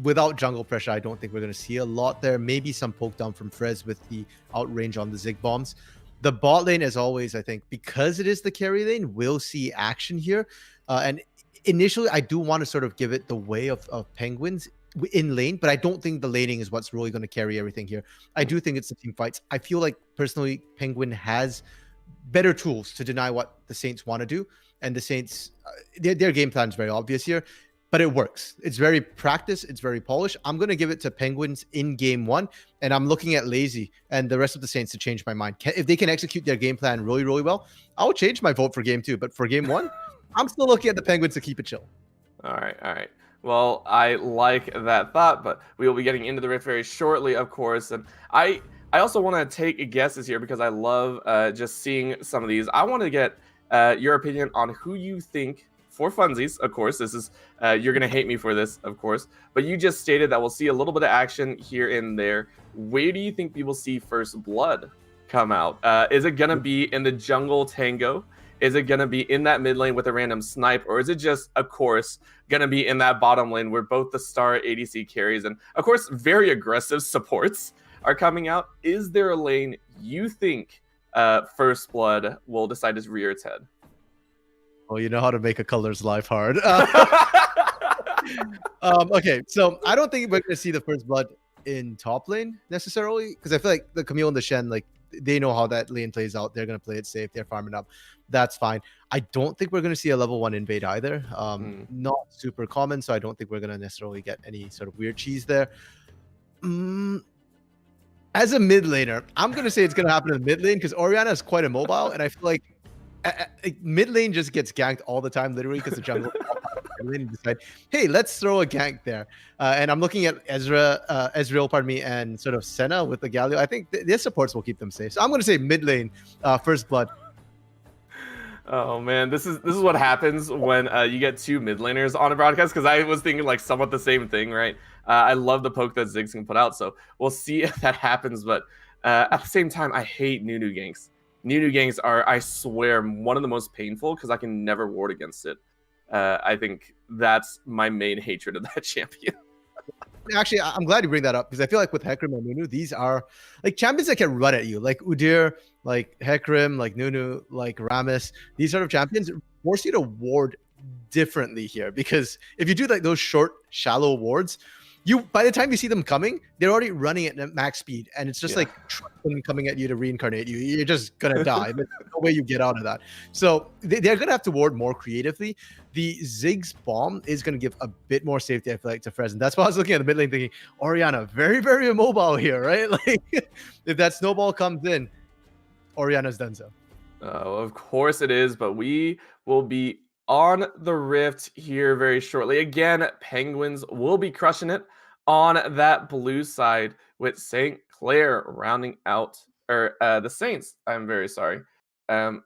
Without jungle pressure, I don't think we're going to see a lot there. Maybe some poke down from Frez with the outrange on the Zig bombs. The bot lane, as always, I think, because it is the carry lane, will see action here. And initially, I do want to sort of give it the way of Penguins in lane, but I don't think the laning is what's really going to carry everything here. I do think it's the team fights. I feel like, personally, Penguin has better tools to deny what the Saints want to do. And the Saints, their game plan is very obvious here, but it works. It's very practiced. It's very polished. I'm going to give it to Penguins in game one, and I'm looking at Lazy and the rest of the Saints to change my mind. If they can execute their game plan really, really well, I'll change my vote for game two. But for game one, I'm still looking at the Penguins to keep it chill. All right. Well, I like that thought, but we will be getting into the rift very shortly, of course. And I also want to take guesses here because I love just seeing some of these. I want to get your opinion on who you think, for funsies, of course. This is you're gonna hate me for this, of course, but you just stated that we'll see a little bit of action here and there. Where do you think we will see first blood come out? Is it gonna be in the jungle tango? Is it going to be in that mid lane with a random snipe? Or is it just, of course, going to be in that bottom lane where both the star ADC carries and, of course, very aggressive supports are coming out? Is there a lane you think First Blood will decide to rear its head? Well, you know how to make a color's life hard. Okay, so I don't think we're going to see the First Blood in top lane necessarily, because I feel like the Camille and the Shen, like, they know how that lane plays out. They're going to play it safe. They're farming up. That's fine. I don't think we're going to see a level 1 invade either. Not super common, so I don't think we're going to necessarily get any sort of weird cheese there. As a mid laner, I'm going to say it's going to happen in the mid lane because Orianna is quite immobile, and I feel like mid lane just gets ganked all the time, literally, because the jungle decide, hey, let's throw a gank there. And I'm looking at Ezreal, pardon me, and sort of Senna with the Galio. I think their supports will keep them safe. So I'm going to say mid lane, first blood. Oh man, this is what happens when you get 2 mid laners on a broadcast, because I was thinking like somewhat the same thing, right? I love the poke that Ziggs can put out, so we'll see if that happens. But at the same time, I hate Nunu ganks. Nunu ganks are, I swear, one of the most painful because I can never ward against it. I think that's my main hatred of that champion. Actually, I'm glad you bring that up because I feel like with Hecarim and Nunu, these are like champions that can run at you, like Udyr, like Hecarim, like Nunu, like Rammus. These sort of champions force you to ward differently here, because if you do like those short, shallow wards, by the time you see them coming, they're already running at max speed, and it's just like coming at you to reincarnate you. You're just gonna die. There's no way you get out of that. So they're gonna have to ward more creatively. The Ziggs bomb is gonna give a bit more safety, I feel like, to Frez. That's why I was looking at the mid lane thinking, Orianna, very, very immobile here, right? Like if that snowball comes in, Orianna's done so. Of course it is, but we will be on the Rift here very shortly. Again, Penguins will be crushing it on that blue side with St. Clair rounding out, or the Saints, I'm very sorry, coming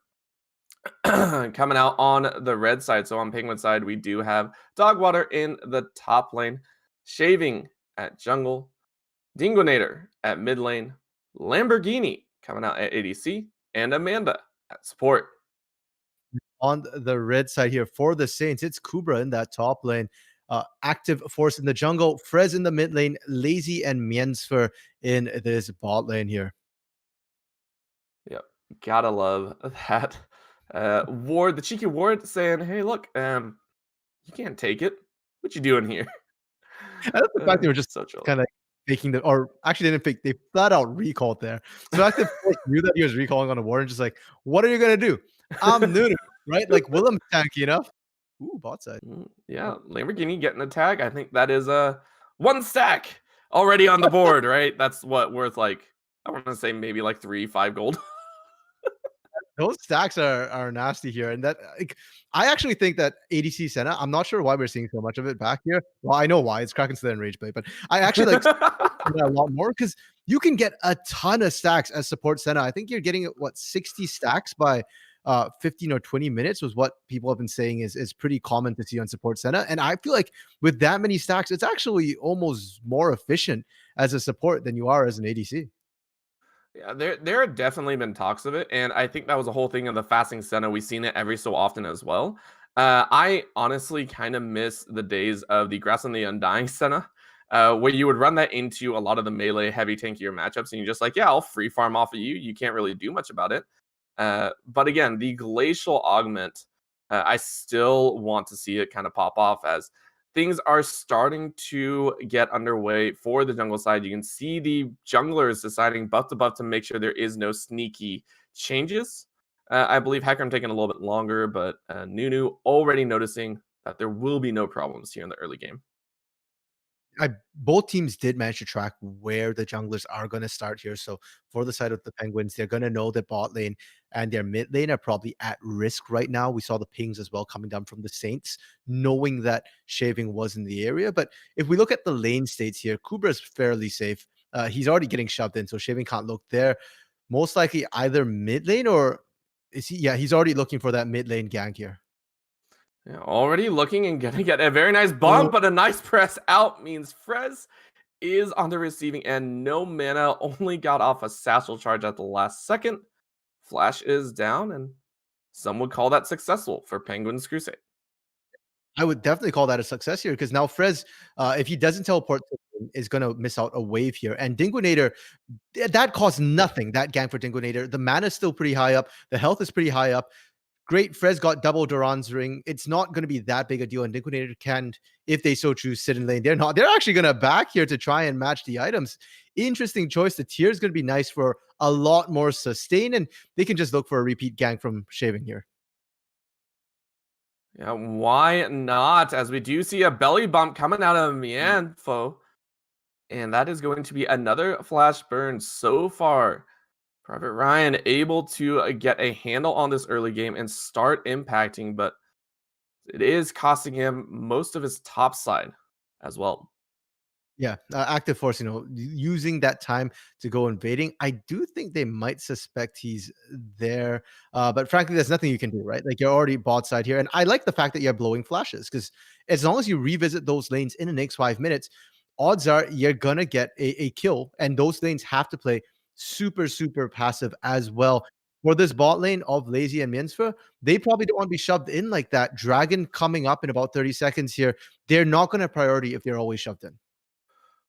out on the red side. So on Penguin side, we do have Dogwater in the top lane, Shaving at jungle, Dingonator at mid lane, Lamborghini coming out at ADC, and Amanda at support. On the red side here for the Saints, it's Kubra in that top lane. Active Force in the jungle, Frez in the mid lane, Lazy and Miensfer in this bot lane here. Yep, gotta love that. Ward, the cheeky Ward saying, hey, look, you can't take it. What you doing here? I love the fact they were just so kind of making the, or actually they didn't pick, they flat out recalled there. So Active Force knew that he was recalling on a Ward and just like, what are you gonna do? I'm new, right? Like Willem tanky enough. Ooh, bot side. Yeah, Lamborghini getting a tag. I think that is a 1 stack already on the board, right? That's what, worth like, I want to say maybe like 3-5 gold. Those stacks are nasty here, and that like, I actually think that ADC Senna, I'm not sure why we're seeing so much of it back here. Well, I know why, it's Kraken Slay and Rageblade, but I actually like a lot more because you can get a ton of stacks as support Senna. I think you're getting what 60 stacks by 15 or 20 minutes was what people have been saying is pretty common to see on support Senna. And I feel like with that many stacks, it's actually almost more efficient as a support than you are as an ADC. Yeah, there have definitely been talks of it, and I think that was a whole thing of the fasting Senna. We've seen it every so often as well. I honestly kind of miss the days of the Grass and the Undying Senna, where you would run that into a lot of the melee heavy tankier matchups, and you're just like, yeah, I'll free farm off of you. You can't really do much about it. But again, the Glacial Augment, I still want to see it kind of pop off as things are starting to get underway for the jungle side. You can see the junglers deciding buff to buff to make sure there is no sneaky changes. I believe Hecarim taking a little bit longer, but Nunu already noticing that there will be no problems here in the early game. Both teams did manage to track where the junglers are going to start here. So for the side of the Penguins, they're going to know that bot lane and their mid lane are probably at risk right now. We saw the pings as well coming down from the Saints, knowing that Shaving was in the area. But if we look at the lane states here, Kubra is fairly safe. He's already getting shoved in, so Shaving can't look there. Most likely either mid lane or is he? Yeah, he's already looking for that mid lane gank here. Yeah, already looking and gonna get a very nice bump, but a nice press out means Frez is on the receiving end. No mana, only got off a satchel charge at the last second. Flash is down, and some would call that successful for Penguins Crusade. I would definitely call that a success here because now Frez, if he doesn't teleport, is going to miss out a wave here. And Dingonator, that costs nothing, that gank for Dingonator. The mana is still pretty high up. The health is pretty high up. great. Frez got double Duran's ring. It's not going to be that big a deal. And Liquidator can, if they so choose, sit in lane. They're not. They're actually going to back here to try and match the items. Interesting choice. The tier is going to be nice for a lot more sustain, and they can just look for a repeat gank from Shaving here. Yeah, why not? As we do see a belly bump coming out of Mianfo. And that is going to be another flash burn so far. Private Ryan able to get a handle on this early game and start impacting, but it is costing him most of his top side as well. Yeah, active force, using that time to go invading. I do think they might suspect he's there, but frankly, there's nothing you can do, right? Like, you're already bot side here, and I like the fact that you're blowing flashes, because as long as you revisit those lanes in the next 5 minutes, odds are you're gonna get a kill, and those lanes have to play super, super passive as well. For this bot lane of Lazy and Minsfa, they probably don't want to be shoved in like that. Dragon coming up in about 30 seconds here. They're not going to priority if they're always shoved in.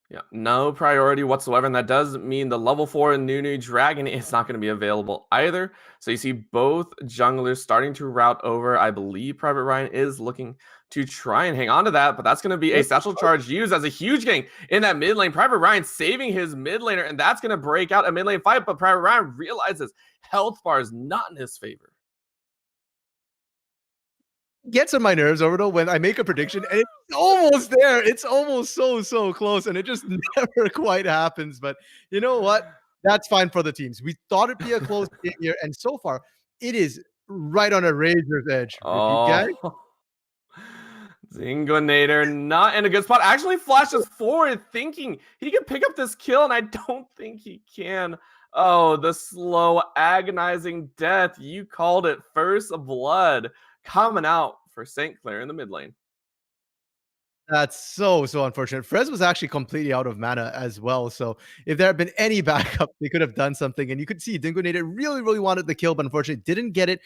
Yeah, no priority whatsoever. And that does mean the level 4 Nunu Dragon is not going to be available either. So you see both junglers starting to route over. I believe Private Ryan is looking to try and hang on to that, but that's going to be a satchel charge used as a huge gank in that mid lane. Private Ryan saving his mid laner, and that's going to break out a mid lane fight, but Private Ryan realizes health bar is not in his favor. Gets on my nerves, Orbital, when I make a prediction and it's almost there. It's almost so close, and it just never quite happens. But you know what? That's fine for the teams. We thought it'd be a close game here, and so far it is right on a razor's edge. Repeat, guys. Zingonator not in a good spot. Actually flashes forward thinking he can pick up this kill, and I don't think he can. Oh, the slow, agonizing death. You called it. First blood coming out for St. Clair in the mid lane. That's so unfortunate. Frez was actually completely out of mana as well. So if there had been any backup, they could have done something. And you could see Dingonator really wanted the kill, but unfortunately didn't get it.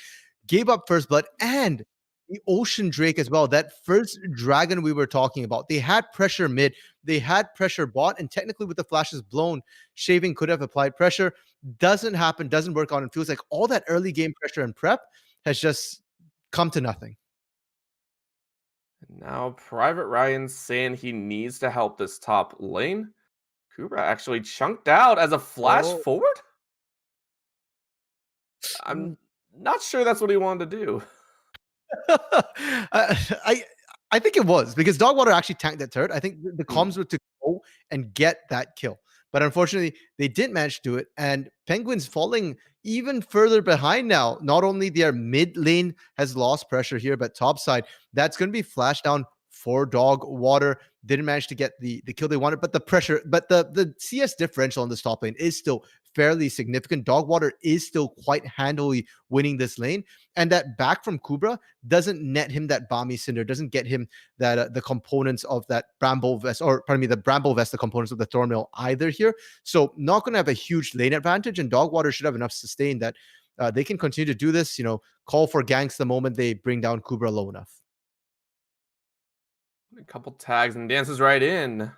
Gave up first blood and the Ocean Drake as well. That first dragon we were talking about. They had pressure mid. They had pressure bot. And technically with the flashes blown, Shaving could have applied pressure. Doesn't happen. Doesn't work out. And feels like all that early game pressure and prep has just come to nothing. Now Private Ryan saying he needs to help this top lane. Kubra actually chunked out as a flash forward. I'm not sure that's what he wanted to do. I think it was, because Dogwater actually tanked that turret. I think the comms were to go and get that kill. But unfortunately, they didn't manage to do it. And Penguins falling even further behind now. Not only their mid lane has lost pressure here, but top side, that's going to be flashed down for Dogwater. Didn't manage to get the kill they wanted, but the pressure, but the CS differential on this top lane is still fairly significant. Dogwater is still quite handily winning this lane. And that back from Kubra doesn't net him that Balmy Cinder, doesn't get him that the components of that Bramble Vest, or pardon me, the Bramble Vest, the components of the Thornmail either here. So not going to have a huge lane advantage, and Dogwater should have enough sustain that they can continue to do this, call for ganks the moment they bring down Kubra low enough. A couple tags and dances right in.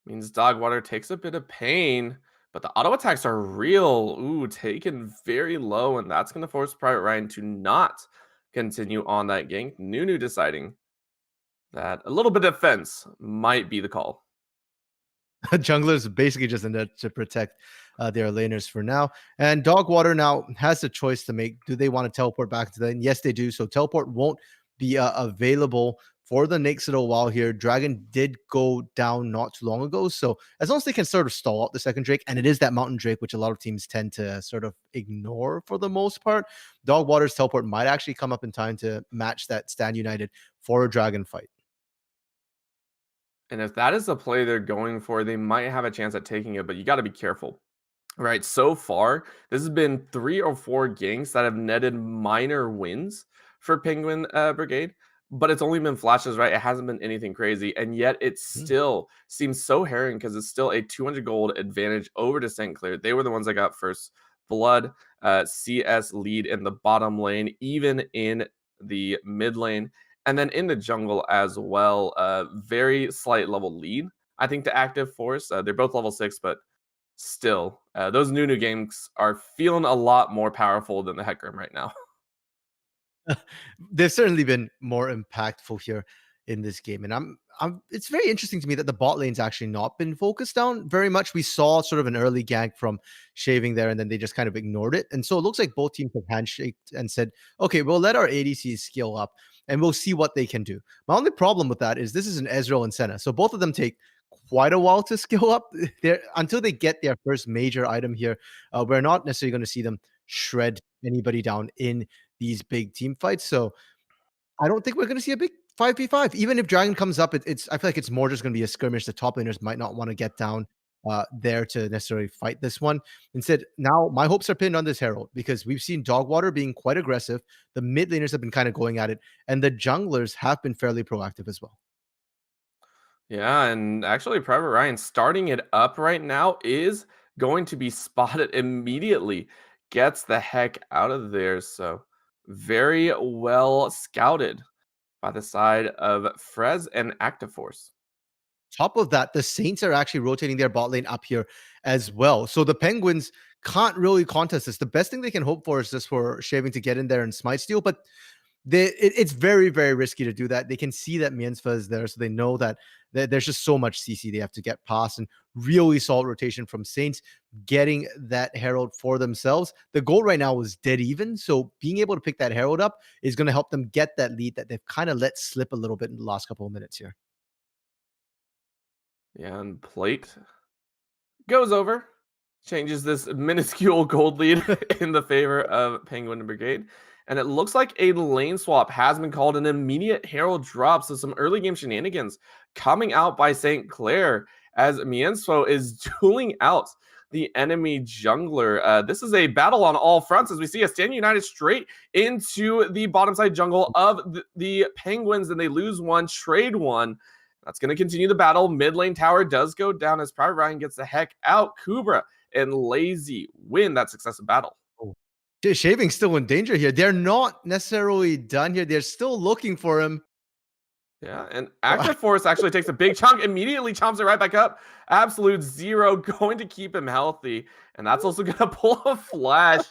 Means Dogwater takes a bit of pain, but the auto attacks are real. Ooh, taken very low, and that's going to force Private Ryan to not continue on that gank. Nunu deciding that a little bit of defense might be the call. Junglers basically just in there to protect their laners for now. And Dogwater now has a choice to make. Do they want to teleport back to the lane? Yes, they do. So teleport won't be available for the next little while here. Dragon did go down not too long ago. So as long as they can sort of stall out the second Drake, and it is that Mountain Drake, which a lot of teams tend to sort of ignore for the most part, Dogwater's teleport might actually come up in time to match that Stand United for a Dragon fight. And if that is the play they're going for, they might have a chance at taking it, but you got to be careful. Right, so far, this has been 3 or 4 ganks that have netted minor wins for Penguin Brigade, but it's only been flashes, right? It hasn't been anything crazy, and yet it still seems so herring because it's still a 200 gold advantage over to St. Clair. They were the ones that got first blood. CS lead in the bottom lane, even in the mid lane, and then in the jungle as well. Very slight level lead, I think, to Active Force. They're both level 6, but still, those Nunu games are feeling a lot more powerful than the Hecarim right now. They've certainly been more impactful here in this game, and it's very interesting to me that the bot lane's actually not been focused down very much. We saw sort of an early gank from Shaving there, and then they just kind of ignored it. And so it looks like both teams have handshaked and said, okay, we'll let our ADCs skill up and we'll see what they can do. My only problem with that is this is an Ezreal and Senna. So both of them take quite a while to skill up there until they get their first major item here. We're not necessarily going to see them shred anybody down in these big team fights. So I don't think we're going to see a big 5v5. Even if Dragon comes up, it's I feel like it's more just going to be a skirmish. The top laners might not want to get down there to necessarily fight this one. Instead, now my hopes are pinned on this Herald because we've seen Dogwater being quite aggressive. The mid laners have been kind of going at it, and the junglers have been fairly proactive as well. Yeah, and actually, Private Ryan starting it up right now is going to be spotted immediately. Gets the heck out of there. So, very well scouted by the side of Frez and Active Force. Top of that, the Saints are actually rotating their bot lane up here as well. So the Penguins can't really contest this. The best thing they can hope for is just for Shaving to get in there and smite steal, but it's very, very risky to do that. They can see that Miensfa is there, so they know that there's just so much CC they have to get past, and really solid rotation from Saints getting that Herald for themselves. The goal right now was dead even, so being able to pick that Herald up is going to help them get that lead that they've kind of let slip a little bit in the last couple of minutes here. Yeah, and Plate goes over, changes this minuscule gold lead in the favor of Penguin and Brigade. And it looks like a lane swap has been called, an immediate Herald drop. So some early game shenanigans coming out by St. Clair as Miensfo is dueling out the enemy jungler. This is a battle on all fronts as we see a Stand United straight into the bottom side jungle of the Penguins, and they lose one, trade one. That's going to continue the battle. Mid lane tower does go down as Private Ryan gets the heck out. Kubra and Lazy win that successive battle. Shaving's still in danger here. They're not necessarily done here. They're still looking for him. Yeah, and Active Force actually takes a big chunk, immediately chomps it right back up. Absolute zero, going to keep him healthy. And that's also going to pull a flash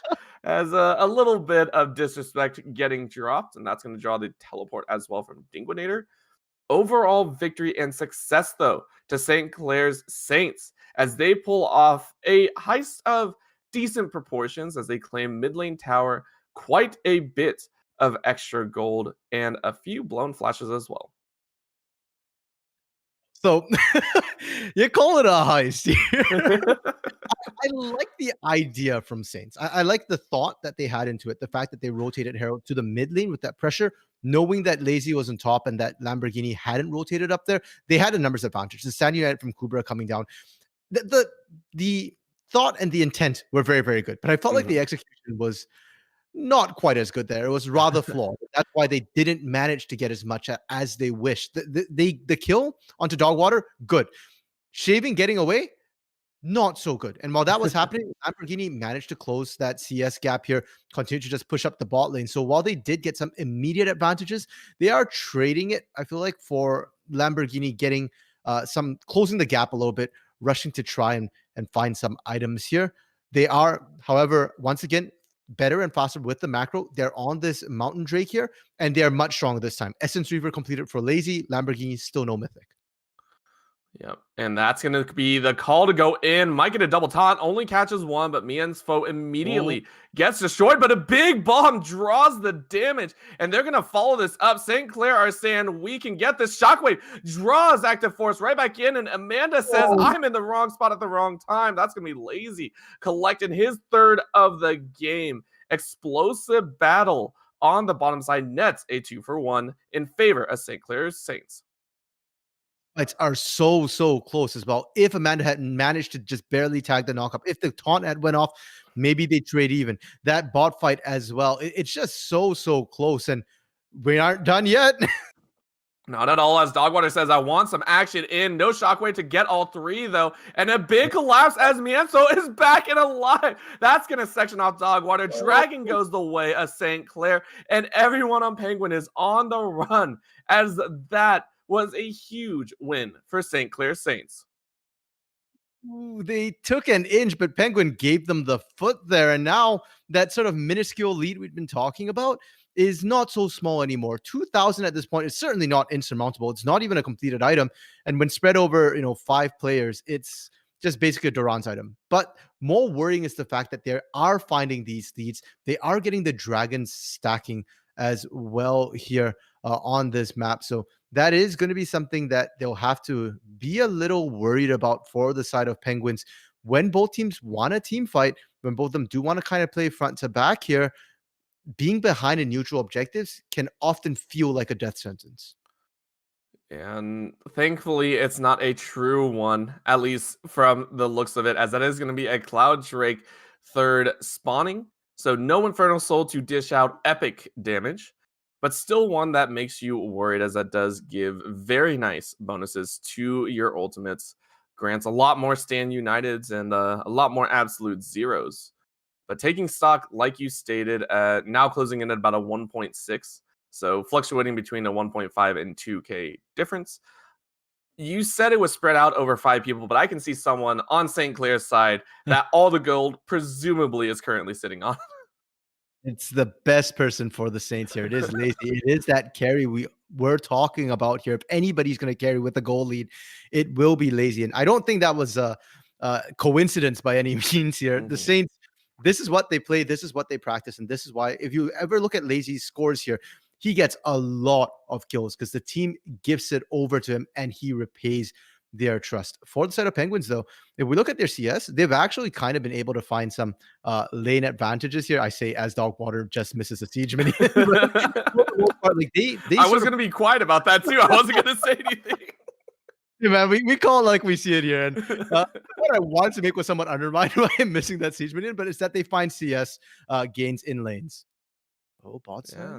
as a little bit of disrespect getting dropped. And that's going to draw the teleport as well from Dinguinator. Overall victory and success, though, to St. Clair's Saints as they pull off a heist of decent proportions as they claim mid lane tower, quite a bit of extra gold, and a few blown flashes as well. So you call it a heist here. I like the idea from Saints. I like the thought that they had into it. The fact that they rotated Herald to the mid lane with that pressure, knowing that Lazy was on top and that Lamborghini hadn't rotated up there, they had a numbers advantage. The Stand United from Kubra coming down. The thought and the intent were very, very good. But I felt like the execution was not quite as good there. It was rather flawed. That's why they didn't manage to get as much as they wished. The kill onto Dogwater, good. Shaving getting away, not so good. And while that was happening, Lamborghini managed to close that CS gap here, continue to just push up the bot lane. So while they did get some immediate advantages, they are trading it, I feel like, for Lamborghini getting some closing the gap a little bit, rushing to try and find some items here. They are, however, once again, better and faster with the macro. They're on this Mountain Drake here, and they are much stronger this time. Essence Reaver completed for Lazy. Lamborghini still no mythic. Yep, and that's going to be the call to go in. Might get a double taunt, only catches one, but Miensfo immediately gets destroyed, but a big bomb draws the damage, and they're going to follow this up. St. Clair are saying, we can get this. Shockwave draws Active Force right back in, and Amanda says, I'm in the wrong spot at the wrong time. That's going to be Lazy, collecting his third of the game. Explosive battle on the bottom side, nets a 2-for-1 in favor of St. Clair's Saints. Fights are so close as well. If Amanda had managed to just barely tag the knockup, if the taunt had went off, maybe they trade even. That bot fight as well. It's just so close, and we aren't done yet. Not at all, as Dogwater says, I want some action in. No Shockwave to get all three, though. And a big collapse as Miensfo is back and alive. That's going to section off Dogwater. Dragon goes the way of St. Clair, and everyone on Penguin is on the run, as that was a huge win for St. Clair Saints. Ooh, they took an inch, but Penguin gave them the foot there. And now that sort of minuscule lead we've been talking about is not so small anymore. 2,000 at this point is certainly not insurmountable. It's not even a completed item. And when spread over, 5 players, it's just basically a Duran's item. But more worrying is the fact that they are finding these leads. They are getting the dragons stacking as well here on this map. So that is going to be something that they'll have to be a little worried about for the side of Penguins when both teams want a team fight, when both of them do want to kind of play front to back here. Being behind in neutral objectives can often feel like a death sentence. And thankfully, it's not a true one, at least from the looks of it, as that is going to be a Cloud Drake third spawning. So no Infernal Soul to dish out epic damage, but still one that makes you worried, as that does give very nice bonuses to your ultimates. Grants a lot more Stand Uniteds and a lot more absolute zeros. But taking stock, like you stated, now closing in at about a 1.6. So fluctuating between a 1.5 and 2K difference. You said it was spread out over 5 people, but I can see someone on St. Clair's side that all the gold presumably is currently sitting on. It's the best person for the Saints here. It is Lazy. It is that carry we're talking about here. If anybody's going to carry with a goal lead, it will be Lazy. And I don't think that was a coincidence by any means here. The Saints, this is what they play. This is what they practice. And this is why, if you ever look at Lazy's scores here, he gets a lot of kills because the team gifts it over to him and he repays their trust. For the side of Penguins, though, if we look at their CS, they've actually kind of been able to find some lane advantages here. I say as Dogwater just misses a siege minion. Like I was going to be quiet about that too. I wasn't going to say anything. Yeah, man, we call it like we see it here. And what I wanted to make was somewhat undermined by him missing that siege minion, but it's that they find CS gains in lanes. Oh, bots. Yeah.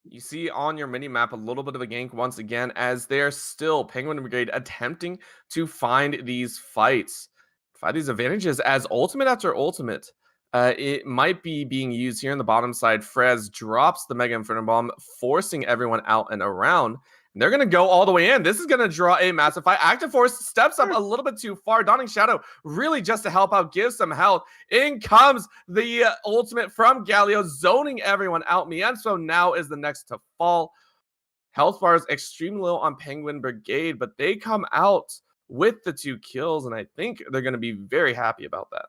You see on your mini map a little bit of a gank once again, as they're still Penguin Brigade attempting to find these fights, find these advantages as ultimate after ultimate. It might be being used here in the bottom side. Frez drops the Mega Inferno Bomb, forcing everyone out and around. And they're going to go all the way in. This is going to draw a massive fight. Active Force steps up a little bit too far. Dawning Shadow really just to help out, give some health. In comes the ultimate from Galio, zoning everyone out. Mienso now is the next to fall. Health bar is extremely low on Penguin Brigade, but they come out with the 2 kills, and I think they're going to be very happy about that.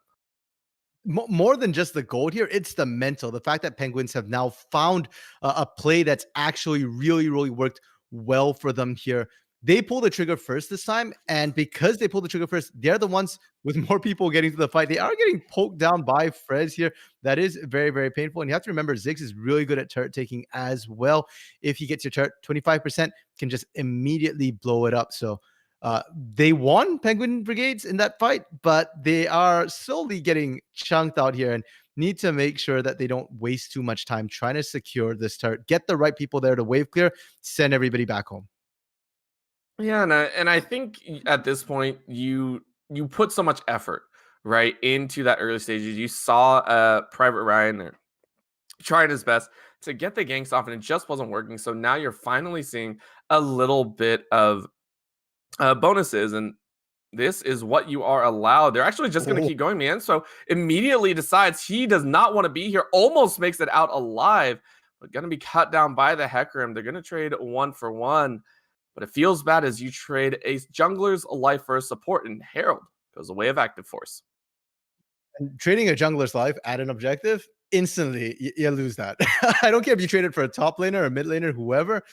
More than just the gold here, it's the mental. The fact that Penguins have now found a play that's actually really, really worked well for them here. They pull the trigger first this time, and because they pull the trigger first, they're the ones with more people getting to the fight. They are getting poked down by Frez here. That is very, very painful. And you have to remember, Ziggs is really good at turret taking as well. If he gets your turret, 25% can just immediately blow it up. So they won Penguin Brigades in that fight, but they are slowly getting chunked out here and need to make sure that they don't waste too much time trying to secure this turret, get the right people there to wave clear, send everybody back home. Yeah, and I think at this point you put so much effort right into that early stages. You saw Private Ryan there trying his best to get the ganks off, and it just wasn't working. So now you're finally seeing a little bit of bonuses, and this is what you are allowed. They're actually just going to keep going, man. So immediately decides he does not want to be here, almost makes it out alive, but going to be cut down by the Hecarim. They're going to trade 1 for 1, but it feels bad as you trade a jungler's life for a support, and Herald goes the way of Active Force. And trading a jungler's life at an objective, instantly you lose that. I don't care if you trade it for a top laner or a mid laner, whoever.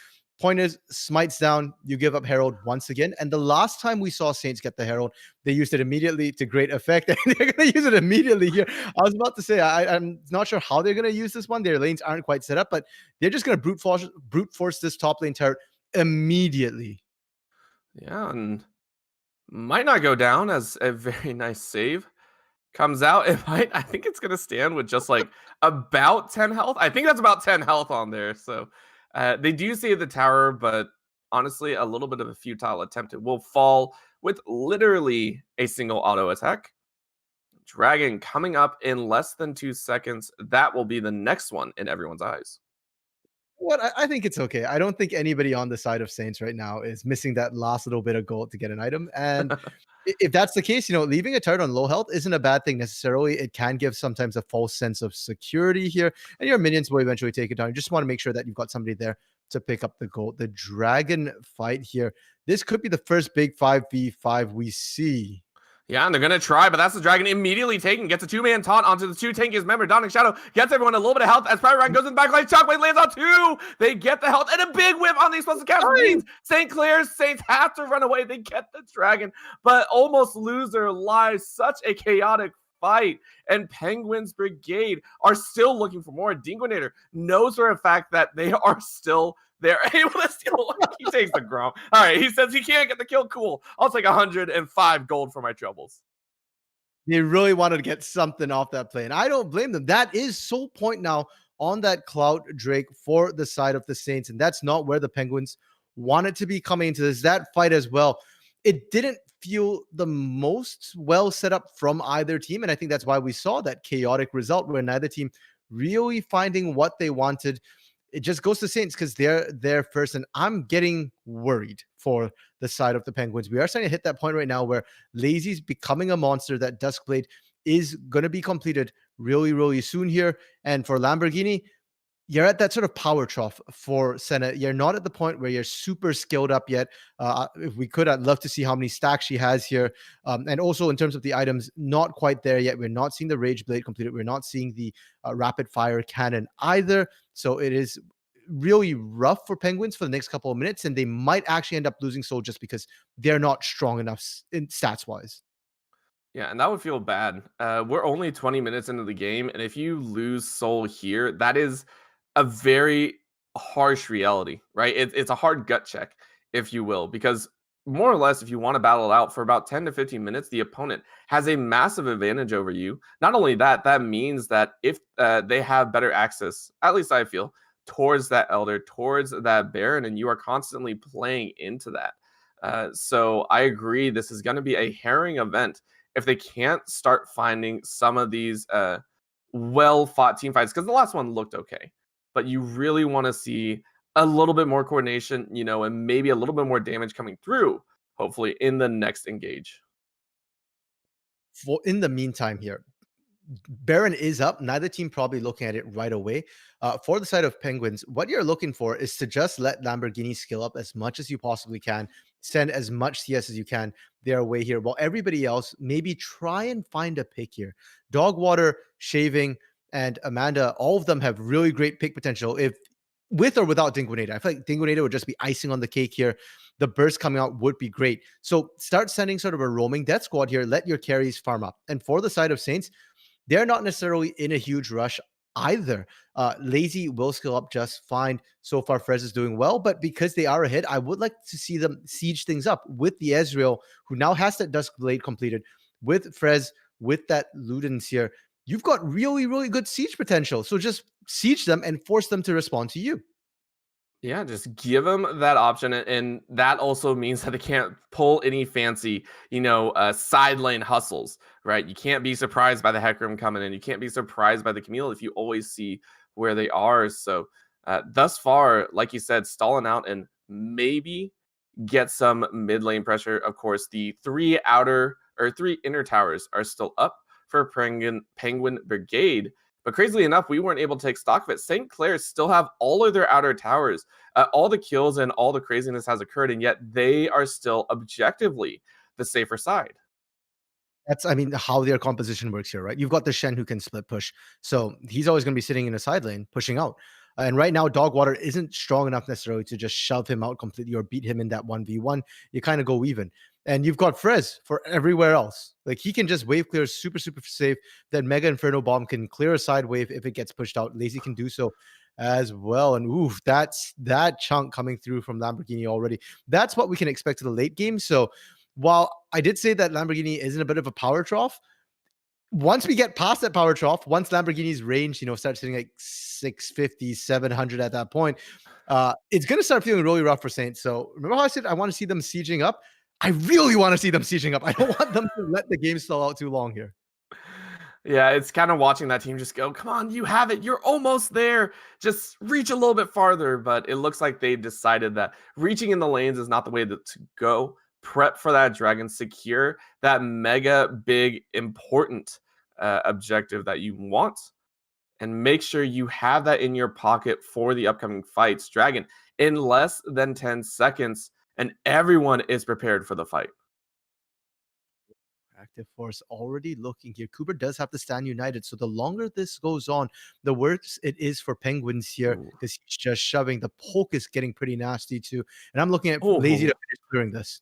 Point is, smites down, you give up Herald once again. And the last time we saw Saints get the Herald, they used it immediately to great effect. And they're going to use it immediately here. I was about to say, I'm not sure how they're going to use this one. Their lanes aren't quite set up, but they're just going to brute force this top lane turret immediately. Yeah, and might not go down as a very nice save. Comes out, I think it's going to stand with just like about 10 health. I think that's about 10 health on there. So they do save the tower, but honestly, a little bit of a futile attempt. It will fall with literally a single auto attack. Dragon coming up in less than 2 seconds. That will be the next one in everyone's eyes. What I think it's okay. I don't think anybody on the side of Saints right now is missing that last little bit of gold to get an item. And if that's the case, leaving a turret on low health isn't a bad thing necessarily. It can give sometimes a false sense of security here, and your minions will eventually take it down. You just want to make sure that you've got somebody there to pick up the gold. The dragon fight here. This could be the first big 5v5 we see. Yeah, and they're going to try, but that's the dragon immediately taken. Gets a two-man taunt onto the two tankiest member. Dawning Shadow gets everyone a little bit of health as Private Ryan goes in the backline. Shockwave lands on two. They get the health and a big whip on the explosive counter. Means St. Clair's Saints have to run away. They get the dragon, but almost lose their lives. Such a chaotic fight. And Penguins Brigade are still looking for more. Dinguinator knows for a fact that they are still they're able to steal. He takes the Grom. All right, he says he can't get the kill. Cool. I'll take 105 gold for my troubles. They really wanted to get something off that play, and I don't blame them. That is sole point now on that Cloud Drake for the side of the Saints, and that's not where the Penguins wanted to be coming into this. That fight as well, it didn't feel the most well set up from either team, and I think that's why we saw that chaotic result where neither team really finding what they wanted. It just goes to Saints because they're there first, and I'm getting worried for the side of the Penguins. We are starting to hit that point right now where Lazy's becoming a monster. That Duskblade is going to be completed really, really soon here. And for Lamborghini, you're at that sort of power trough for Senna. You're not at the point where you're super skilled up yet. If we could, I'd love to see how many stacks she has here. And also in terms of the items, not quite there yet. We're not seeing the Rage Blade completed. We're not seeing the rapid fire cannon either. So it is really rough for Penguins for the next couple of minutes. And they might actually end up losing Soul just because they're not strong enough in stats wise. Yeah, and that would feel bad. We're only 20 minutes into the game. And if you lose Soul here, that is a very harsh reality, right? It's a hard gut check, if you will, because more or less, if you want to battle it out for about 10 to 15 minutes, the opponent has a massive advantage over you. Not only that, that means that if they have better access, at least I feel, towards that Elder, towards that Baron, and you are constantly playing into that. So I agree, this is going to be a herring event if they can't start finding some of these well-fought team fights, because the last one looked okay. But you really want to see a little bit more coordination, and maybe a little bit more damage coming through, hopefully, in the next engage. In the meantime here, Baron is up. Neither team probably looking at it right away. For the side of Penguins, what you're looking for is to just let Lamborghini skill up as much as you possibly can. Send as much CS as you can their way here, while everybody else maybe try and find a pick here. Dogwater, Shaving, and Amanda, all of them have really great pick potential if with or without Dinguinator. I feel like Dinguinator would just be icing on the cake here. The burst coming out would be great. So start sending sort of a roaming death squad here. Let your carries farm up. And for the side of Saints, they're not necessarily in a huge rush either. Lazy will skill up just fine. So far, Frez is doing well, but because they are ahead, I would like to see them siege things up with the Ezreal, who now has that Dusk Blade completed, with Frez, with that Ludens here. You've got really, really good siege potential. So just siege them and force them to respond to you. Yeah, just give them that option. And that also means that they can't pull any fancy, side lane hustles, right? You can't be surprised by the Hecarim coming in. You can't be surprised by the Camille if you always see where they are. So thus far, like you said, stalling out and maybe get some mid lane pressure. Of course, the three inner towers are still up for Penguin Brigade. But crazily enough, we weren't able to take stock of it. St. Clair's still have all of their outer towers. All the kills and all the craziness has occurred, and yet they are still objectively the safer side. That's, how their composition works here, right? You've got the Shen who can split push. So he's always going to be sitting in a side lane, pushing out. And right now, Dogwater isn't strong enough necessarily to just shove him out completely or beat him in that 1v1. You kind of go even. And you've got Frez for everywhere else. Like, he can just wave clear super, super safe. Then Mega Inferno Bomb can clear a side wave if it gets pushed out. Lazy can do so as well. And oof, that's that chunk coming through from Lamborghini already. That's what we can expect to the late game. So while I did say that Lamborghini is in a bit of a power trough, once we get past that power trough, once Lamborghini's range, starts hitting like 650, 700 at that point, it's going to start feeling really rough for Saints. So remember how I said I want to see them sieging up? I really want to see them sieging up. I don't want them to let the game stall out too long here. Yeah, it's kind of watching that team just go, come on, you have it. You're almost there. Just reach a little bit farther. But it looks like they've decided that reaching in the lanes is not the way to go. Prep for that dragon, secure that mega big important objective that you want, and make sure you have that in your pocket for the upcoming fights. Dragon in less than 10 seconds, and everyone is prepared for the fight. Active Force already looking here. Cooper does have to stand united. So the longer this goes on, the worse it is for Penguins here because he's just shoving. The poke is getting pretty nasty too. And I'm looking at Lazy to finish clearing this.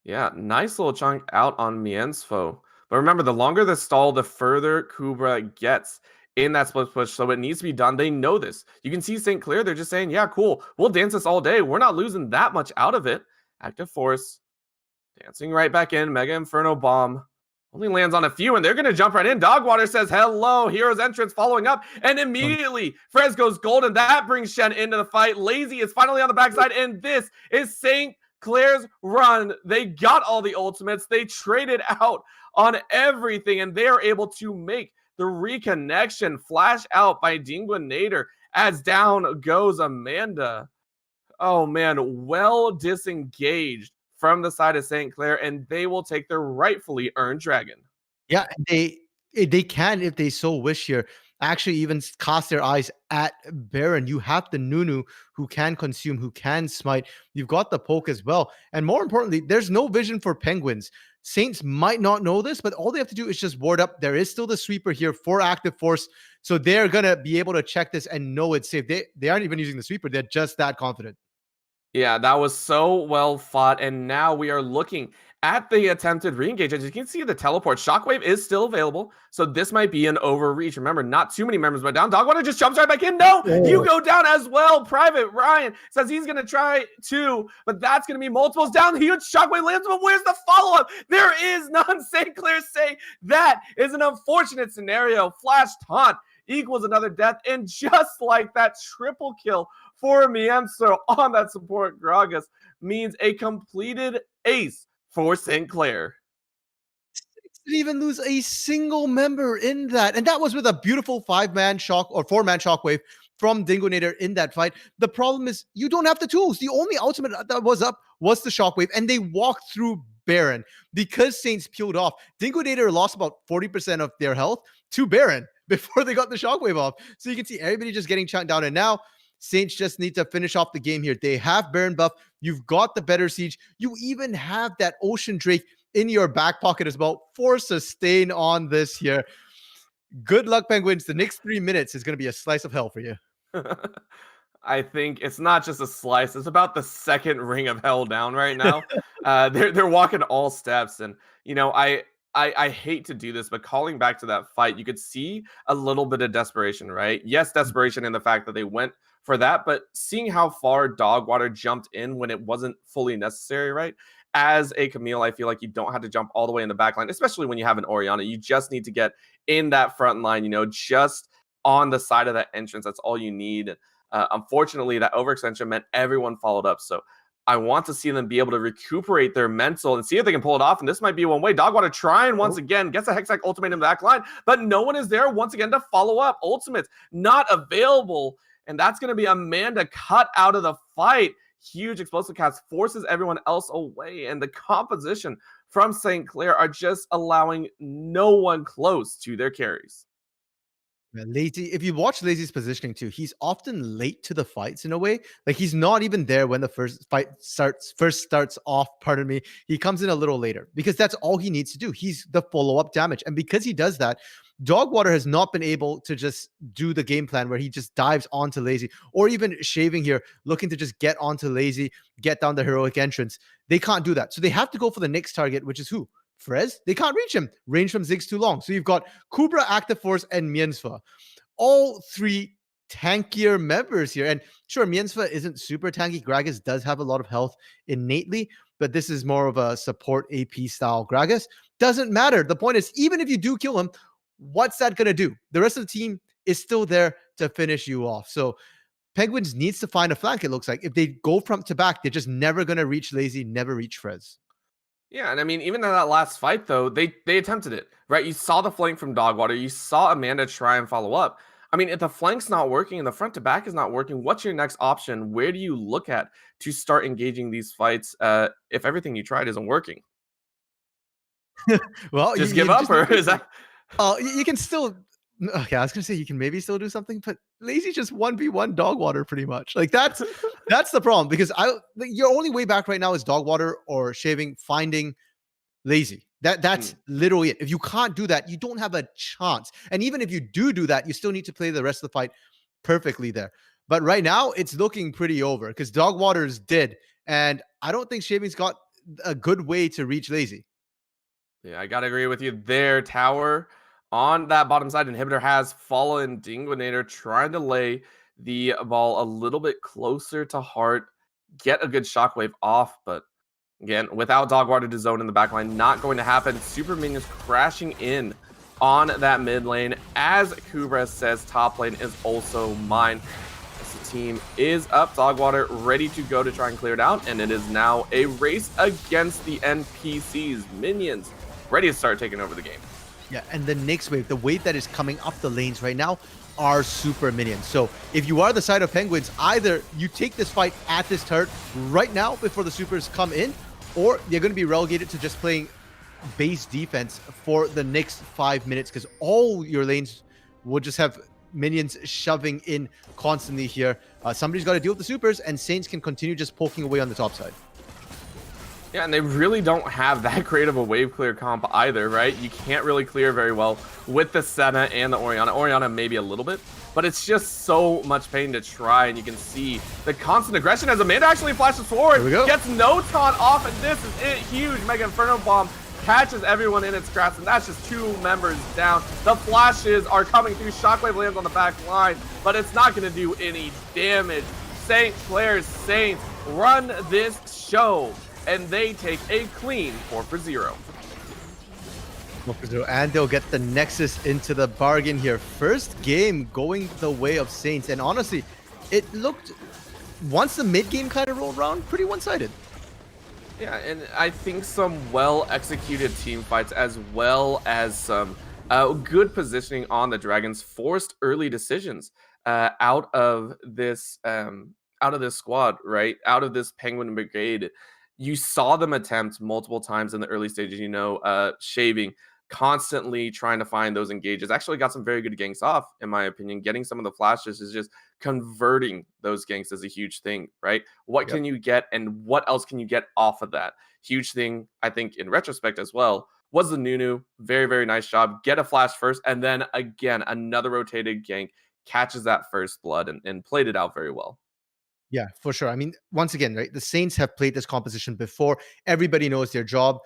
Yeah, nice little chunk out on Miensfo. But remember, the longer the stall, the further Kubra gets in that split push. So it needs to be done. They know this. You can see St. Clair. They're just saying, yeah, cool. We'll dance this all day. We're not losing that much out of it. Active Force dancing right back in. Mega Inferno Bomb only lands on a few, and they're going to jump right in. Dogwater says, hello. Hero's entrance following up. And immediately, Frez goes golden. That brings Shen into the fight. Lazy is finally on the backside, and this is St. Clair's run. They got all the ultimates. They traded out on everything, and they are able to make the reconnection. Flash out by Dinguinator as down goes Amanda. Oh, man, well disengaged from the side of St. Clair, and they will take their rightfully earned dragon. Yeah, they can, if they so wish here, actually even cast their eyes at Baron. You have the Nunu who can consume, who can smite. You've got the poke as well. And more importantly, there's no vision for Penguins. Saints might not know this, but all they have to do is just ward up. There is still the sweeper here for Active Force. So they're going to be able to check this and know it's safe. They aren't even using the sweeper. They're just that confident. Yeah, that was so well fought. And now we are looking at the attempted re-engage. As you can see, the teleport shockwave is still available. So this might be an overreach. Remember, not too many members went down. Dogwater just jumps right back in. No, you go down as well. Private Ryan says he's going to try too, but that's going to be multiples down. Huge shockwave lands, but where's the follow-up? There is none. St. Clair say that is an unfortunate scenario. Flash taunt equals another death. And just like that, triple kill for Mienzo on that support Gragas means a completed ace for St. Clair. Didn't even lose a single member in that. And that was with a beautiful 5-man shock or 4-man shockwave from Dinguinator in that fight. The problem is you don't have the tools. The only ultimate that was up was the shockwave, and they walked through Baron because Saints peeled off. Dinguinator lost about 40% of their health to Baron before they got the shockwave off. So you can see everybody just getting chunked down. And now Saints just need to finish off the game here. They have Baron buff. You've got the better siege. You even have that Ocean Drake in your back pocket as well for sustain on this here. Good luck, Penguins. The next 3 minutes is going to be a slice of hell for you. I think it's not just a slice. It's about the second ring of hell down right now. They're walking all steps. And, you know, I hate to do this, but calling back to that fight, you could see a little bit of desperation, right? Yes, desperation in the fact that they went for that, but seeing how far Dogwater jumped in when it wasn't fully necessary, right? As a Camille, I feel like you don't have to jump all the way in the back line, especially when you have an Oriana. You just need to get in that front line, you know, just on the side of that entrance. That's all you need. Unfortunately, that overextension meant everyone followed up. So I want to see them be able to recuperate their mental and see if they can pull it off. And this might be one way. Dogwater trying once again, gets a Hextech ultimate in the back line, but no one is there once again to follow up. Ultimates not available. And that's going to be Amanda cut out of the fight. Huge explosive cast forces everyone else away. And the composition from St. Clair are just allowing no one close to their carries. Lazy, if you watch Lazy's positioning too, he's often late to the fights in a way. Like he's not even there when the first fight starts off. Pardon me. He comes in a little later because that's all he needs to do. He's the follow-up damage. And because he does that, Dogwater has not been able to just do the game plan where he just dives onto Lazy, or even Shaving here looking to just get onto Lazy, get down the heroic entrance. They can't do that. So they have to go for the next target, which is who? Frez. They can't reach him. Range from Zig's too long. So you've got Kubra, Active Force, and Miensfa. All three tankier members here. And sure, Miensfa isn't super tanky. Gragas does have a lot of health innately, but this is more of a support AP style Gragas. Doesn't matter. The point is, even if you do kill him, what's that going to do? The rest of the team is still there to finish you off. So Penguins needs to find a flank, it looks like. If they go front to back, they're just never going to reach Lazy, never reach Frez. Yeah, and I mean, even in that last fight, though, they attempted it, right? You saw the flank from Dogwater. You saw Amanda try and follow up. I mean, if the flank's not working and the front to back is not working, what's your next option? Where do you look at to start engaging these fights if everything you tried isn't working? Well, Just give up, or is that? Oh, you can still. Okay, I was gonna say you can maybe still do something, but Lazy just 1v1 Dogwater pretty much. Like that's the problem because your only way back right now is Dogwater or shaving, finding Lazy. That's literally it. If you can't do that, you don't have a chance. And even if you do that, you still need to play the rest of the fight perfectly there. But right now, it's looking pretty over because Dogwater's dead, and I don't think Shaving's got a good way to reach Lazy. Yeah, I gotta agree with you there. Tower on that bottom side, inhibitor has fallen. Dinguinator trying to lay the ball a little bit closer to heart, get a good shockwave off, but again, without Dogwater to zone in the backline, not going to happen. Super minions crashing in on that mid lane. As Kubra says, top lane is also mine. As the team is up, Dogwater ready to go to try and clear it out, and it is now a race against the NPCs. Minions ready to start taking over the game. Yeah, and the next wave, the wave that is coming up the lanes right now are super minions. So if you are the side of Penguins, either you take this fight at this turret right now before the supers come in, or you're going to be relegated to just playing base defense for the next 5 minutes because all your lanes will just have minions shoving in constantly here. Somebody's got to deal with the supers, and Saints can continue just poking away on the top side. Yeah, and they really don't have that great of a wave clear comp either, right? You can't really clear very well with the Senna and the Orianna. Orianna maybe a little bit, but it's just so much pain to try, and you can see the constant aggression as Amanda actually flashes forward, gets no taunt off, and this is it. Huge Mega Inferno Bomb catches everyone in its grasp, and that's just 2 members down. The flashes are coming through. Shockwave lands on the back line, but it's not going to do any damage. St. Clair's Saints run this show, and they take a clean 4-0. 4-0, and they'll get the Nexus into the bargain here. First game going the way of Saints, and honestly, it looked, once the mid game kind of rolled around, pretty one-sided. Yeah, and I think some well-executed team fights as well as some good positioning on the Dragons forced early decisions out of this squad, right? Out of this Penguin Brigade. You saw them attempt multiple times in the early stages, Shaving, constantly trying to find those engages. Actually got some very good ganks off, in my opinion. Getting some of the flashes is just converting those ganks is a huge thing, right? What can you get, and what else can you get off of that? Huge thing, I think, in retrospect as well, was the Nunu. Very, very nice job. Get a flash first, and then again, another rotated gank, catches that first blood and played it out very well. Yeah, for sure. I mean, once again, right, the Saints have played this composition before. Everybody knows their job.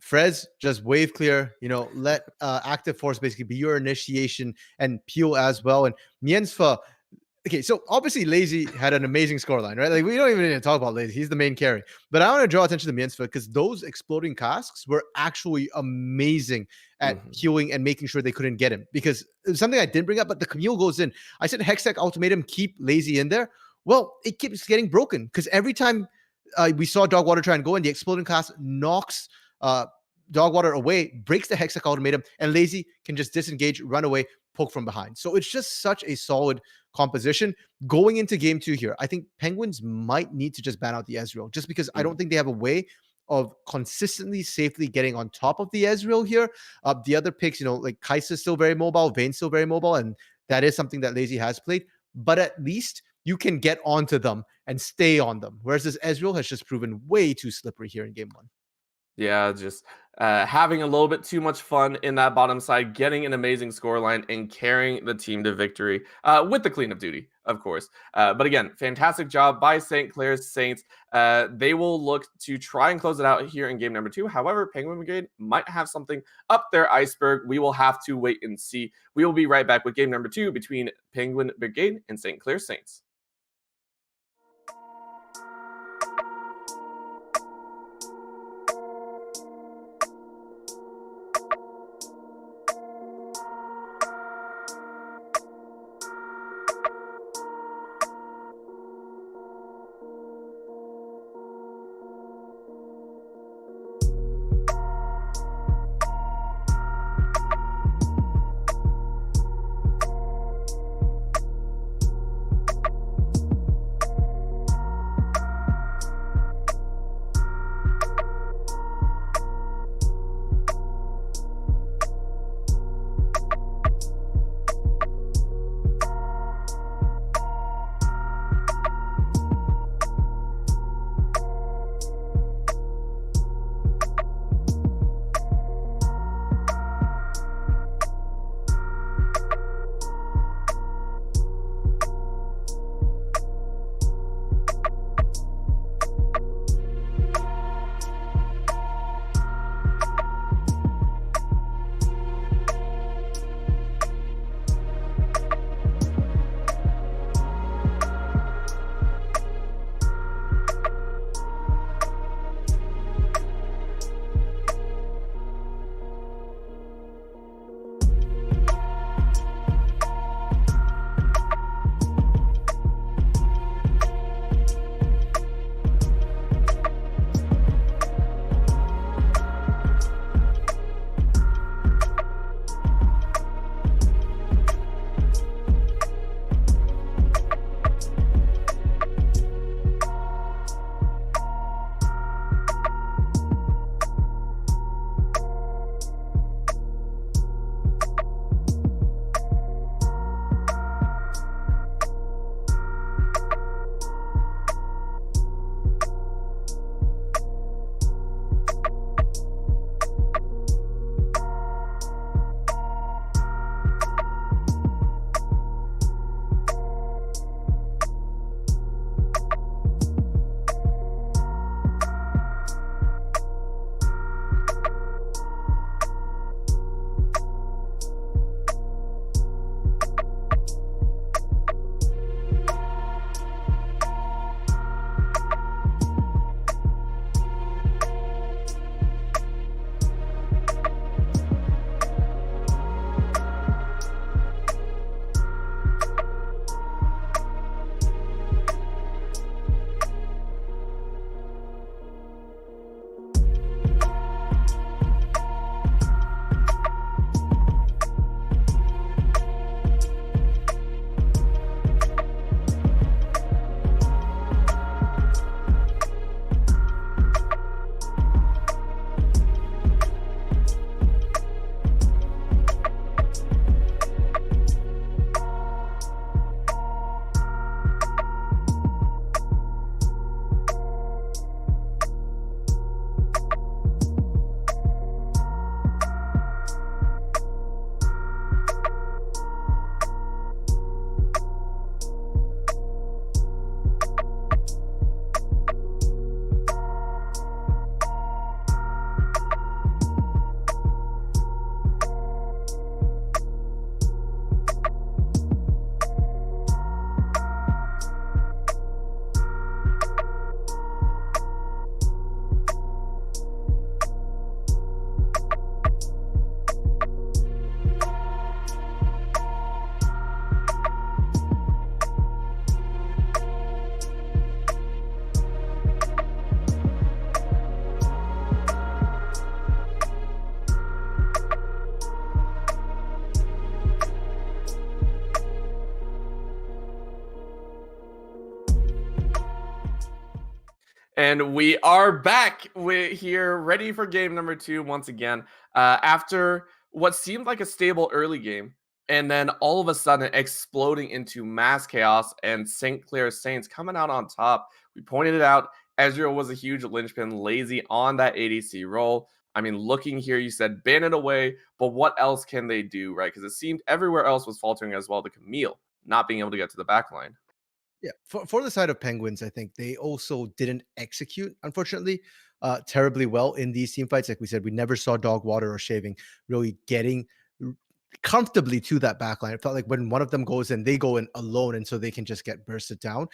Frez, just wave clear, let active force basically be your initiation, and peel as well. And Miensfa, okay, so obviously Lazy had an amazing scoreline, right? Like, we don't even need to talk about Lazy. He's the main carry. But I want to draw attention to Miensfa because those exploding casks were actually amazing at healing and making sure they couldn't get him. Because it was something I didn't bring up, but the Camille goes in. I said Hextech ultimatum, keep Lazy in there. Well, it keeps getting broken because every time we saw Dogwater try and go in, the exploding cast knocks Dogwater away, breaks the Hextech ultimatum, and Lazy can just disengage, run away, poke from behind. So it's just such a solid composition. Going into game 2 here, I think Penguins might need to just ban out the Ezreal, just because I don't think they have a way of consistently safely getting on top of the Ezreal here. The other picks, like Kai'Sa's still very mobile, Vayne's still very mobile, and that is something that Lazy has played. But at least you can get onto them and stay on them. Whereas this Ezreal has just proven way too slippery here in game 1. Yeah, just having a little bit too much fun in that bottom side, getting an amazing scoreline, and carrying the team to victory with the cleanup duty, of course. But again, fantastic job by St. Clair's Saints. They will look to try and close it out here in game number 2. However, Penguin Brigade might have something up their iceberg. We will have to wait and see. We will be right back with game number 2 between Penguin Brigade and St. Clair's Saints. And we are back here, ready for game number 2 once again. After what seemed like a stable early game, and then all of a sudden exploding into mass chaos and St. Clair Saints coming out on top. We pointed it out. Ezreal was a huge linchpin, lazy on that ADC role. I mean, looking here, you said ban it away, but what else can they do, right? Because it seemed everywhere else was faltering as well. The Camille not being able to get to the back line. Yeah, for the side of Penguins, I think they also didn't execute, unfortunately, terribly well in these team fights. Like we said, we never saw Dog Water or Shaving really getting comfortably to that backline. It felt like when one of them goes in, they go in alone, and so they can just get bursted down.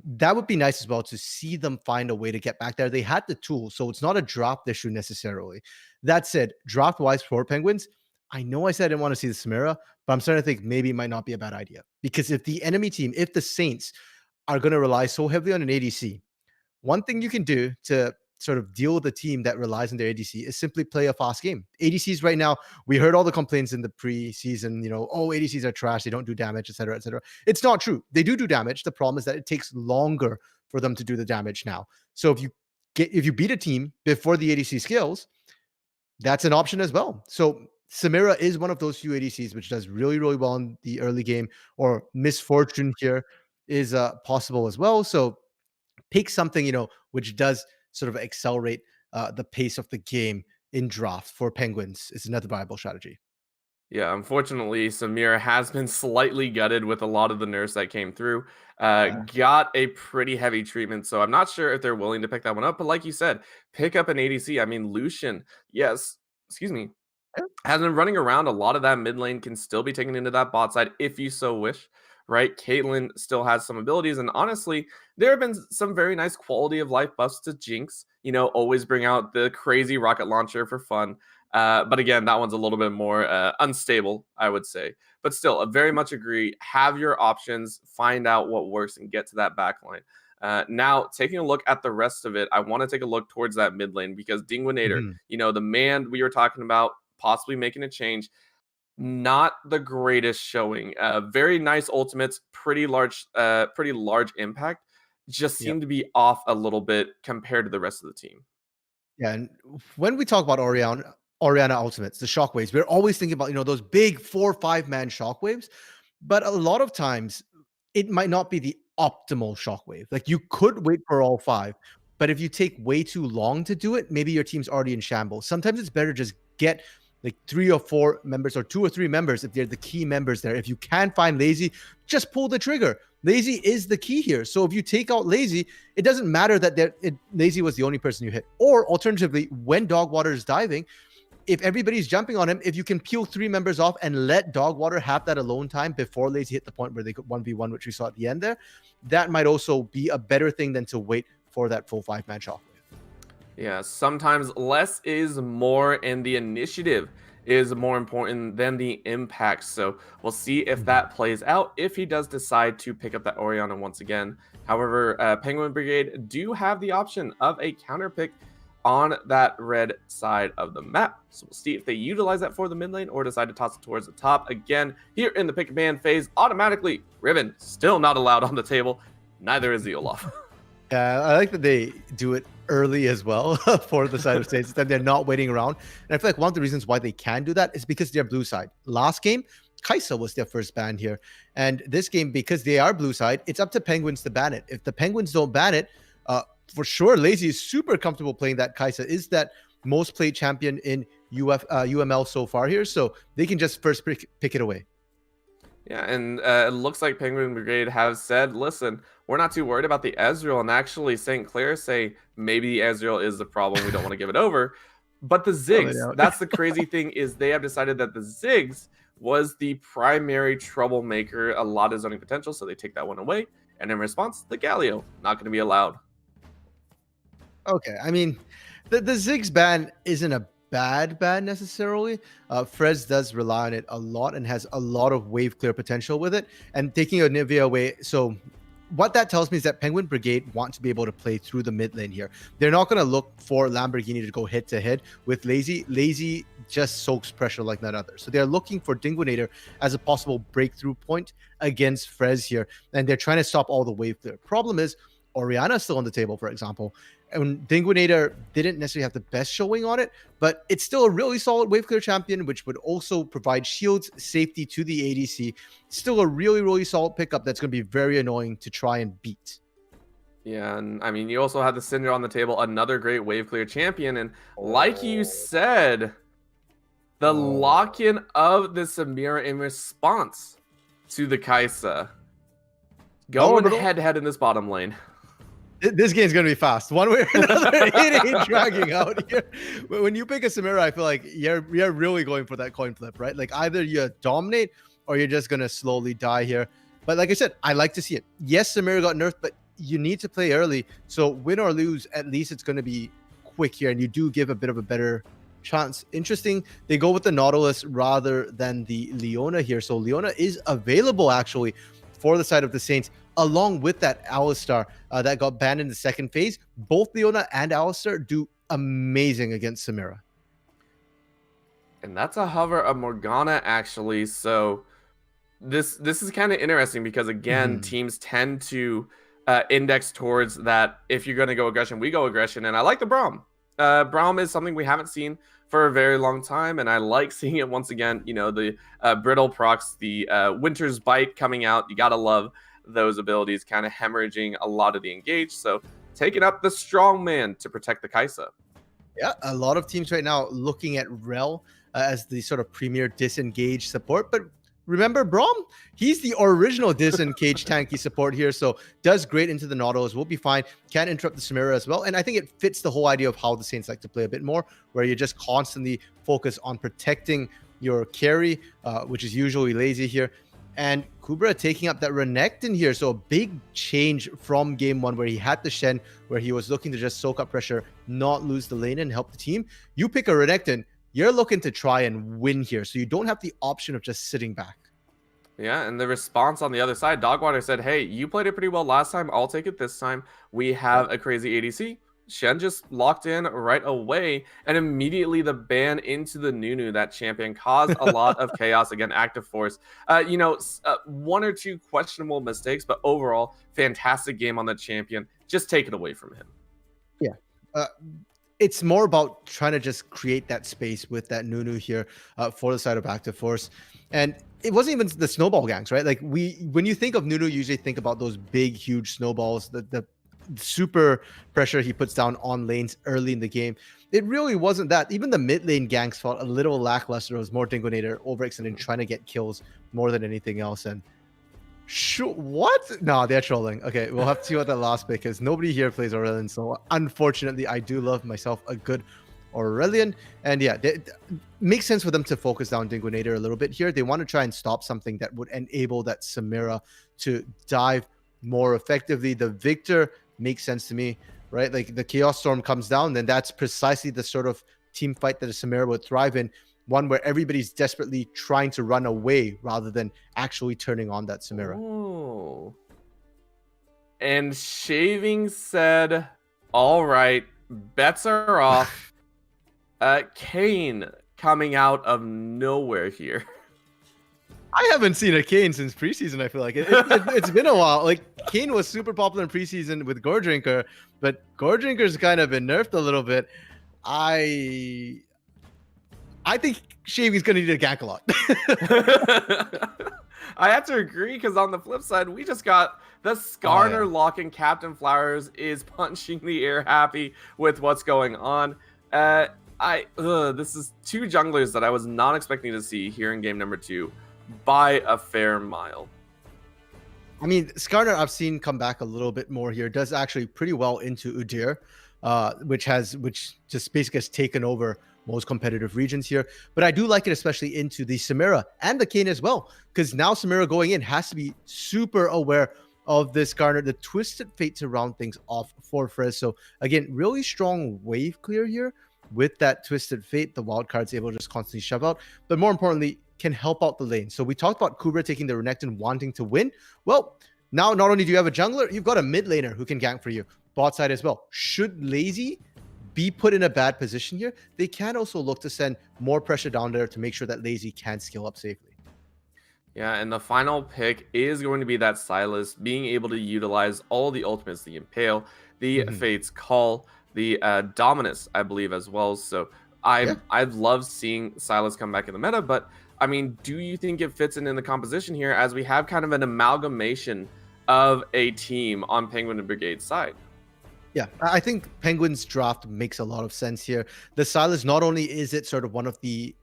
That would be nice as well to see them find a way to get back there. They had the tools, so it's not a draft issue necessarily. That said, draft-wise for Penguins, I know I said I didn't want to see the Samira, but I'm starting to think maybe it might not be a bad idea. Because if the enemy team, if the Saints are going to rely so heavily on an ADC, one thing you can do to sort of deal with a team that relies on their ADC is simply play a fast game. ADCs right now, we heard all the complaints in the preseason, oh, ADCs are trash, they don't do damage, etc., etc. It's not true. They do damage. The problem is that it takes longer for them to do the damage now. So if you beat a team before the ADC scales, that's an option as well. So Samira is one of those few ADCs which does really, really well in the early game, or Misfortune here is possible as well. So pick something, which does sort of accelerate the pace of the game in draft for Penguins. It's another viable strategy. Yeah, unfortunately, Samira has been slightly gutted with a lot of the nerfs that came through. Got a pretty heavy treatment, so I'm not sure if they're willing to pick that one up. But like you said, pick up an ADC. I mean, Lucian, yes, excuse me, has been running around. A lot of that mid lane can still be taken into that bot side if you so wish, right? Caitlyn still has some abilities, and honestly, there have been some very nice quality of life buffs to Jinx. Always bring out the crazy rocket launcher for fun. But again, that one's a little bit more unstable, I would say. But still, I very much agree. Have your options, find out what works, and get to that backline. Now, taking a look at the rest of it, I want to take a look towards that mid lane because Dingwinator, the man we were talking about, possibly making a change, not the greatest showing. Very nice ultimates, pretty large impact. Just seem to be off a little bit compared to the rest of the team. Yeah, and when we talk about Orianna ultimates, the shockwaves, we're always thinking about those big 4 or 5 man shockwaves, but a lot of times it might not be the optimal shockwave. Like you could wait for all 5, but if you take way too long to do it, maybe your team's already in shambles. Sometimes it's better just get like 3 or 4 members, or 2 or 3 members if they're the key members there. If you can find Lazy, just pull the trigger. Lazy is the key here. So if you take out Lazy, it doesn't matter that Lazy was the only person you hit. Or alternatively, when Dogwater is diving, if everybody's jumping on him, if you can peel 3 members off and let Dogwater have that alone time before Lazy hit the point where they could 1v1, which we saw at the end there, that might also be a better thing than to wait for that full 5-man shockwave. Yeah, sometimes less is more, and the initiative is more important than the impact. So we'll see if that plays out, if he does decide to pick up that Orianna once again. However, Penguin Brigade do have the option of a counter pick on that red side of the map. So we'll see if they utilize that for the mid lane or decide to toss it towards the top. Again, here in the pick and ban phase, automatically, Ribbon still not allowed on the table. Neither is the Olaf. Yeah, I like that they do it early as well for the side of States, that they're not waiting around. And I feel like one of the reasons why they can do that is because they're blue side. Last game, Kai'Sa was their first ban here. And this game, because they are blue side, it's up to Penguins to ban it. If the Penguins don't ban it, for sure, Lazy is super comfortable playing that. Kai'Sa is that most played champion in UML so far here. So they can just first pick it away. Yeah, and it looks like Penguin Brigade has said, listen, we're not too worried about the Ezreal. And actually, St. Clair say maybe the Ezreal is the problem. We don't want to give it over. But the Ziggs, that's the crazy thing, is they have decided that the Ziggs was the primary troublemaker, a lot of zoning potential. So they take that one away. And in response, the Galio, not going to be allowed. Okay, I mean, the Ziggs ban isn't a bad ban necessarily. Frez does rely on it a lot and has a lot of wave clear potential with it. And taking a Nivea away, so what that tells me is that Penguin Brigade want to be able to play through the mid lane here. They're not going to look for Lamborghini to go head to head with Lazy. Lazy just soaks pressure like none other. So they're looking for Dingwinator as a possible breakthrough point against Frez here. And they're trying to stop all the wave clear. Problem is, Oriana is still on the table, for example. And Dinguinator didn't necessarily have the best showing on it, but it's still a really solid wave clear champion, which would also provide shields, safety to the ADC. Still a really, really solid pickup that's going to be very annoying to try and beat. Yeah, and I mean, you also had the Cinder on the table, another great wave clear champion. And like you said, the lock-in of the Samira in response to the Kai'Sa. Going head-to-head in this bottom lane. This game's going to be fast. One way or another, it ain't dragging out here. When you pick a Samira, I feel like you're really going for that coin flip, right? Like either you dominate or you're just going to slowly die here. But like I said, I like to see it. Yes, Samira got nerfed, but you need to play early. So win or lose, at least it's going to be quick here. And you do give a bit of a better chance. Interesting. They go with the Nautilus rather than the Leona here. So Leona is available actually for the side of the Saints, along with that Alistar that got banned in the second phase. Both Leona and Alistar do amazing against Samira. And that's a hover of Morgana, actually. So this is kind of interesting because, again, teams tend to index towards that. If you're going to go aggression, we go aggression. And I like the Braum. Braum is something we haven't seen for a very long time, and I like seeing it once again. You know, the brittle procs, the Winter's Bite coming out. You gotta love those abilities, kind of hemorrhaging a lot of the engage. So taking up the strong man to protect the Kai'Sa. Yeah, a lot of teams right now looking at Rel as the sort of premier disengage support, but remember Braum? He's the original disengage tanky support here, so does great into the Nautilus, will be fine, can interrupt the Samira as well, and I think it fits the whole idea of how the Saints like to play a bit more, where you just constantly focus on protecting your carry, which is usually lazy here, and Kubra taking up that Renekton here, so a big change from game one where he had the Shen, where he was looking to just soak up pressure, not lose the lane and help the team. You pick a Renekton, you're looking to try and win here, so you don't have the option of just sitting back. Yeah, and the response on the other side, Dogwater said, hey, you played it pretty well last time. I'll take it this time. We have a crazy ADC. Shen just locked in right away, and immediately the ban into the Nunu, that champion, caused a lot of chaos. Again, active force. One or two questionable mistakes, but overall, fantastic game on the champion. Just take it away from him. Yeah. It's more about trying to just create that space with that Nunu here for the side of active force. And it wasn't even the snowball gangs, right? Like when you think of Nunu, you usually think about those big, huge snowballs, the super pressure he puts down on lanes early in the game. It really wasn't that. Even the mid lane gangs felt a little lackluster. It was more Dinguinator overextending, trying to get kills more than anything else. And what? No, they're trolling. Okay, we'll have to see what that last pick is. Nobody here plays Aurelion, so unfortunately, I do love myself a good Aurelion. And yeah, it makes sense for them to focus down Dinguinator a little bit here. They want to try and stop something that would enable that Samira to dive more effectively. The Victor makes sense to me, right? Like the Chaos Storm comes down, then that's precisely the sort of team fight that a Samira would thrive in. One where everybody's desperately trying to run away rather than actually turning on that Samira. Oh. And Shaving said, all right, bets are off. Kane coming out of nowhere here. I haven't seen a Kane since preseason, I feel like. It's been a while. Like, Kane was super popular in preseason with Gore Drinker, but Gore Drinker's kind of been nerfed a little bit. I think Shaving's going to need a gank a lot. I have to agree, because on the flip side, we just got the Skarner locking. Captain Flowers is punching the air happy with what's going on. This is two junglers that I was not expecting to see here in game number 2 by a fair mile. I mean, Skarner I've seen come back a little bit more here. Does actually pretty well into Udyr, which just basically has taken over most competitive regions here. But I do like it especially into the Samira and the Kane as well, because now Samira going in has to be super aware of this Skarner, the Twisted Fate to round things off for Frizz. So again, really strong wave clear here with that Twisted Fate. The wild card's able to just constantly shove out, but more importantly, can help out the lane. So we talked about Kubra taking the Renekton, wanting to win. Well, now not only do you have a jungler, you've got a mid laner who can gank for you. Bot side as well. Should Lazy be put in a bad position here, they can also look to send more pressure down there to make sure that Lazy can skill up safely. Yeah, and the final pick is going to be that Silas being able to utilize all the ultimates, the Impale, the Fate's Call, the Dominus, I believe, as well. So I've loved seeing Silas come back in the meta, but I mean, do you think it fits in the composition here as we have kind of an amalgamation of a team on Penguin and Brigade's side? Yeah, I think Penguin's draft makes a lot of sense here. The Silas, not only is it sort of one of the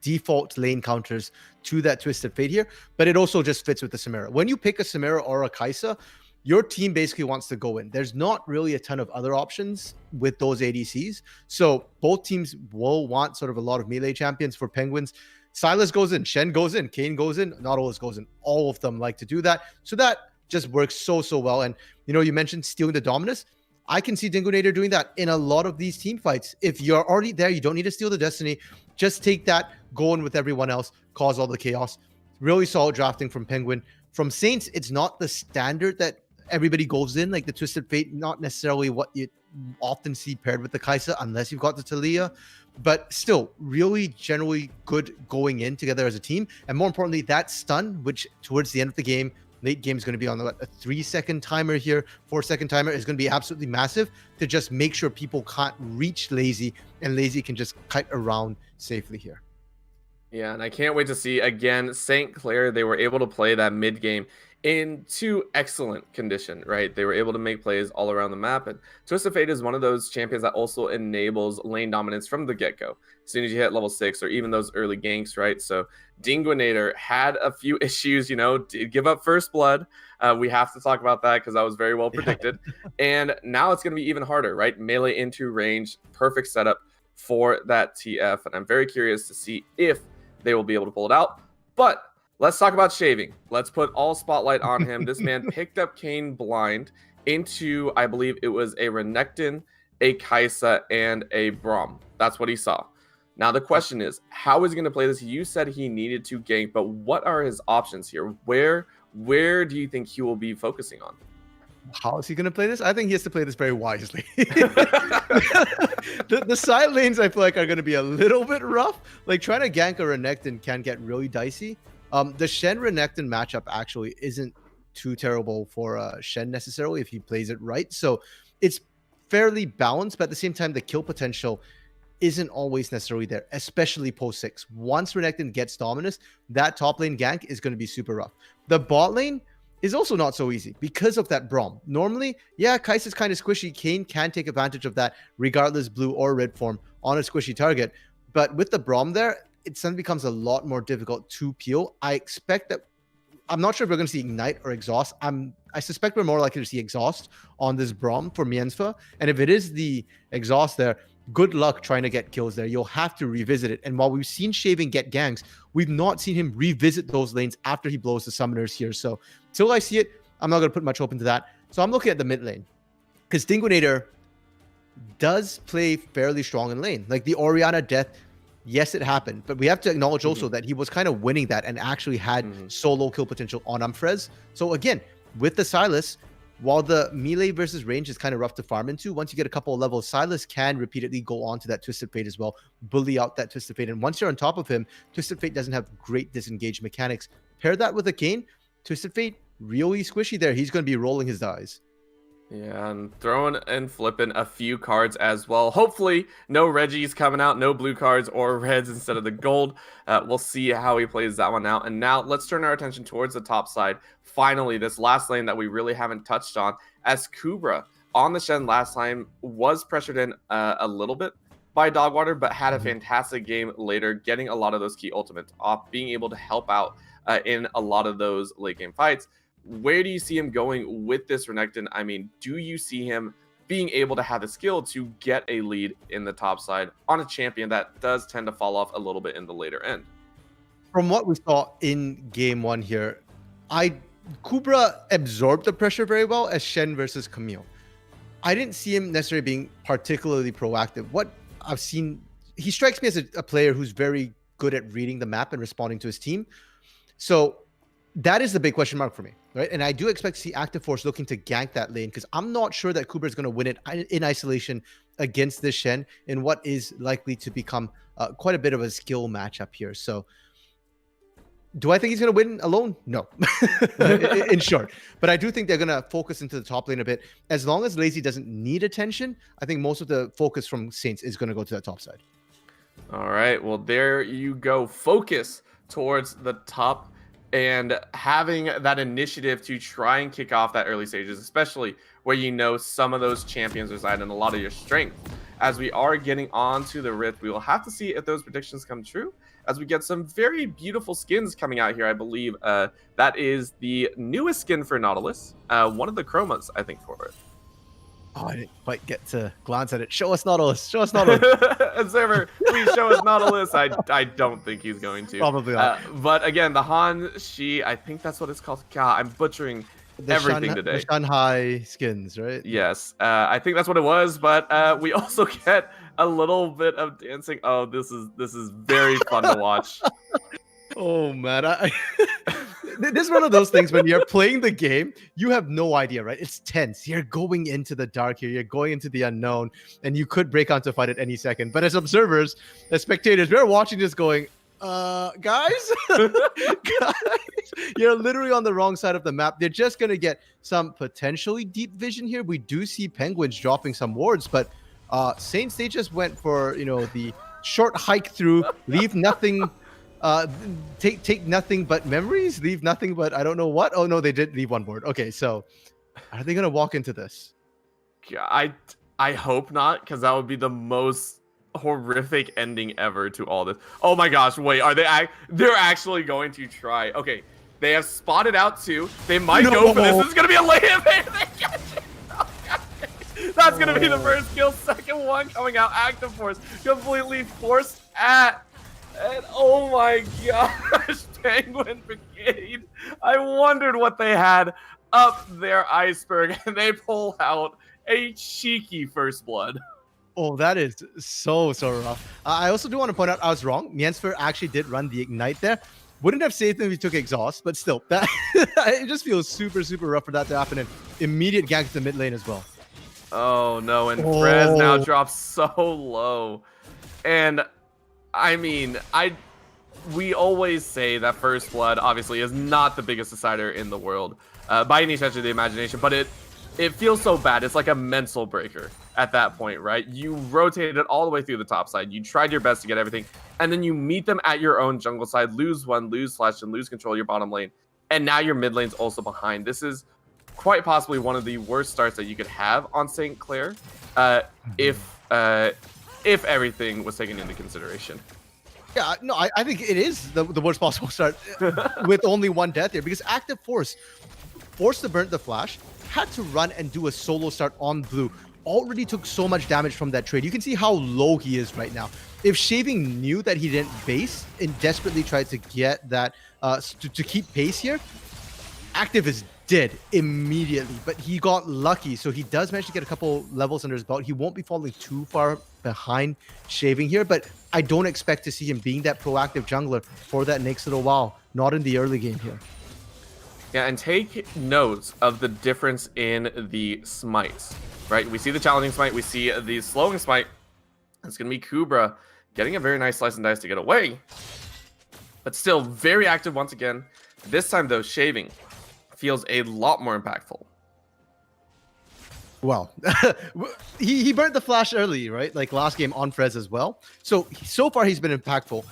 default lane counters to that Twisted Fate here, but it also just fits with the Samira. When you pick a Samira or a Kaisa, your team basically wants to go in. There's not really a ton of other options with those ADCs. So both teams will want sort of a lot of melee champions. For Penguins, Silas goes in, Shen goes in, Kane goes in, not always goes in. All of them like to do that. So that just works so well. And you mentioned stealing the Dominus. I can see Dingonator doing that in a lot of these team fights. If you're already there, you don't need to steal the Destiny. Just take that, go in with everyone else, cause all the chaos. Really solid drafting from Penguin. From Saints, it's not the standard that everybody goes in, like the Twisted Fate, not necessarily what you often see paired with the Kaisa, unless you've got the Talia. But still, really generally good going in together as a team. And more importantly, that stun, which towards the end of the game, late game is going to be on a 3-second timer here, 4-second timer is going to be absolutely massive to just make sure people can't reach Lazy and Lazy can just cut around safely here. Yeah, and I can't wait to see, again, St. Clair, they were able to play that mid game into excellent condition, right? They were able to make plays all around the map, and Twisted Fate is one of those champions that also enables lane dominance from the get-go. As soon as you hit level 6 or even those early ganks, right? So Dingonator had a few issues, did give up first blood. We have to talk about that because that was very well predicted. And now it's going to be even harder, right? Melee into range, perfect setup for that TF, and I'm very curious to see if they will be able to pull it out. But let's talk about shaving. Let's put all spotlight on him. This man picked up Kane blind into, I believe it was a Renekton, a Kaisa, and a Braum. That's what he saw. Now the question is, how is he going to play this? You said he needed to gank, but what are his options here? Where do you think he will be focusing on? How is he going to play this? I think he has to play this very wisely. the side lanes, I feel like, are going to be a little bit rough. Like, trying to gank a Renekton can get really dicey. The Shen Renekton matchup actually isn't too terrible for Shen necessarily if he plays it right. So it's fairly balanced, but at the same time, the kill potential isn't always necessarily there, especially post 6. Once Renekton gets Dominus, that top lane gank is going to be super rough. The bot lane is also not so easy because of that Braum. Normally, yeah, Kai'Sa's kind of squishy. Kane can take advantage of that regardless blue or red form on a squishy target. But with the Braum there, it suddenly becomes a lot more difficult to peel. I expect that, I'm not sure if we're going to see Ignite or Exhaust. I suspect we're more likely to see Exhaust on this Braum for Miensfa. And if it is the Exhaust there, good luck trying to get kills there. You'll have to revisit it. And while we've seen Shaving get ganks, we've not seen him revisit those lanes after he blows the summoners here. So till I see it, I'm not going to put much hope into that. So I'm looking at the mid lane because Dingonator does play fairly strong in lane. Like the Orianna death, yes, it happened, but we have to acknowledge also that he was kind of winning that and actually had solo kill potential on Umfrez. So again, with the Silas, while the melee versus range is kind of rough to farm into, once you get a couple of levels, Silas can repeatedly go on to that Twisted Fate as well, bully out that Twisted Fate. And once you're on top of him, Twisted Fate doesn't have great disengage mechanics. Pair that with a Kane, Twisted Fate, really squishy there. He's going to be rolling his dice. Yeah, and throwing and flipping a few cards as well. Hopefully, no Reggies coming out, no blue cards or reds instead of the gold. We'll see how he plays that one out. And now let's turn our attention towards the top side. Finally, this last lane that we really haven't touched on, as Kubra on the Shen last time was pressured in a little bit by Dogwater, but had a fantastic game later, getting a lot of those key ultimates off, being able to help out in a lot of those late game fights. Where do you see him going with this Renekton? I mean, do you see him being able to have the skill to get a lead in the top side on a champion that does tend to fall off a little bit in the later end? From what we saw in game 1 here, Kubra absorbed the pressure very well as Shen versus Camille. I didn't see him necessarily being particularly proactive. What I've seen, he strikes me as a player who's very good at reading the map and responding to his team. So that is the big question mark for me, right? And I do expect to see Active Force looking to gank that lane because I'm not sure that Kubra is going to win it in isolation against this Shen in what is likely to become quite a bit of a skill matchup here. So Do I think he's going to win alone? No, in short. But I do think they're going to focus into the top lane a bit. As long as Lazy doesn't need attention, I think most of the focus from Saints is going to go to that top side. All right, well, there you go. Focus towards the top and having that initiative to try and kick off that early stages, especially where you know some of those champions reside and a lot of your strength. As we are getting on to the Rift, we will have to see if those predictions come true, as we get some very beautiful skins coming out here. I believe that is the newest skin for Nautilus, one of the chromas, I think, for it. Oh, I didn't quite get to glance at it. Show us Nautilus. Show us Nautilus. Observer, please show us Nautilus. I don't think he's going to. Probably not. But again, the Han, Shi, I think that's what it's called. God, I'm butchering everything today. The Shanghai skins, right? Yes, I think that's what it was. But we also get a little bit of dancing. Oh, this is very fun to watch. Oh man, this is one of those things when you're playing the game, you have no idea, right? It's tense. You're going into the dark here. You're going into the unknown, and you could break onto a fight at any second. But as observers, as spectators, we're watching this going, guys, you're literally on the wrong side of the map. They're just going to get some potentially deep vision here. We do see Penguins dropping some wards, but Saints, they just went for, the short hike through, leave nothing, take nothing but memories, leave nothing but I don't know what. Oh no, they did leave one ward. Okay, so are they going to walk into this? Yeah, I hope not, because that would be the most horrific ending ever to all this. Oh my gosh, wait, are they're actually going to try? Okay, they have spotted out two. They might go for this. This is going to be a layup. That's going to be the first kill. Second one coming out. Active Force completely forced at. And oh my gosh, Penguin Brigade. I wondered what they had up their iceberg, and they pull out a cheeky first blood. Oh, that is so rough. I also do want to point out I was wrong. Miensfer actually did run the Ignite there. Wouldn't have saved him if he took Exhaust, but still, that it just feels super rough for that to happen. And immediate gank to the mid lane as well. Oh no, and Frez now drops so low. And I mean, we always say that First Blood obviously is not the biggest decider in the world by any stretch of the imagination, but it feels so bad. It's like a mental breaker at that point, right? You rotated it all the way through the top side. You tried your best to get everything, and then you meet them at your own jungle side, lose one, lose Flash, and lose control of your bottom lane, and now your mid lane's also behind. This is quite possibly one of the worst starts that you could have on St. Clair if everything was taken into consideration. Yeah, no, I think it is the worst possible start with only one death here, because Active Force forced to burn the Flash, had to run and do a solo start on blue. Already took so much damage from that trade. You can see how low he is right now. If Shaving knew that he didn't base and desperately tried to get that to keep pace here, Active is dead immediately, but he got lucky, so he does manage to get a couple levels under his belt. He won't be falling too far behind Shaving here, but I don't expect to see him being that proactive jungler for that next little while, not in the early game here. Yeah, and take notes of the difference in the smites, right? We see the challenging smite, we see the slowing smite. It's going to be Kubra getting a very nice slice and dice to get away, but still very active once again. This time, though, Shaving feels a lot more impactful. Well, he burnt the Flash early, right? Like last game on Frez as well. So far he's been impactful.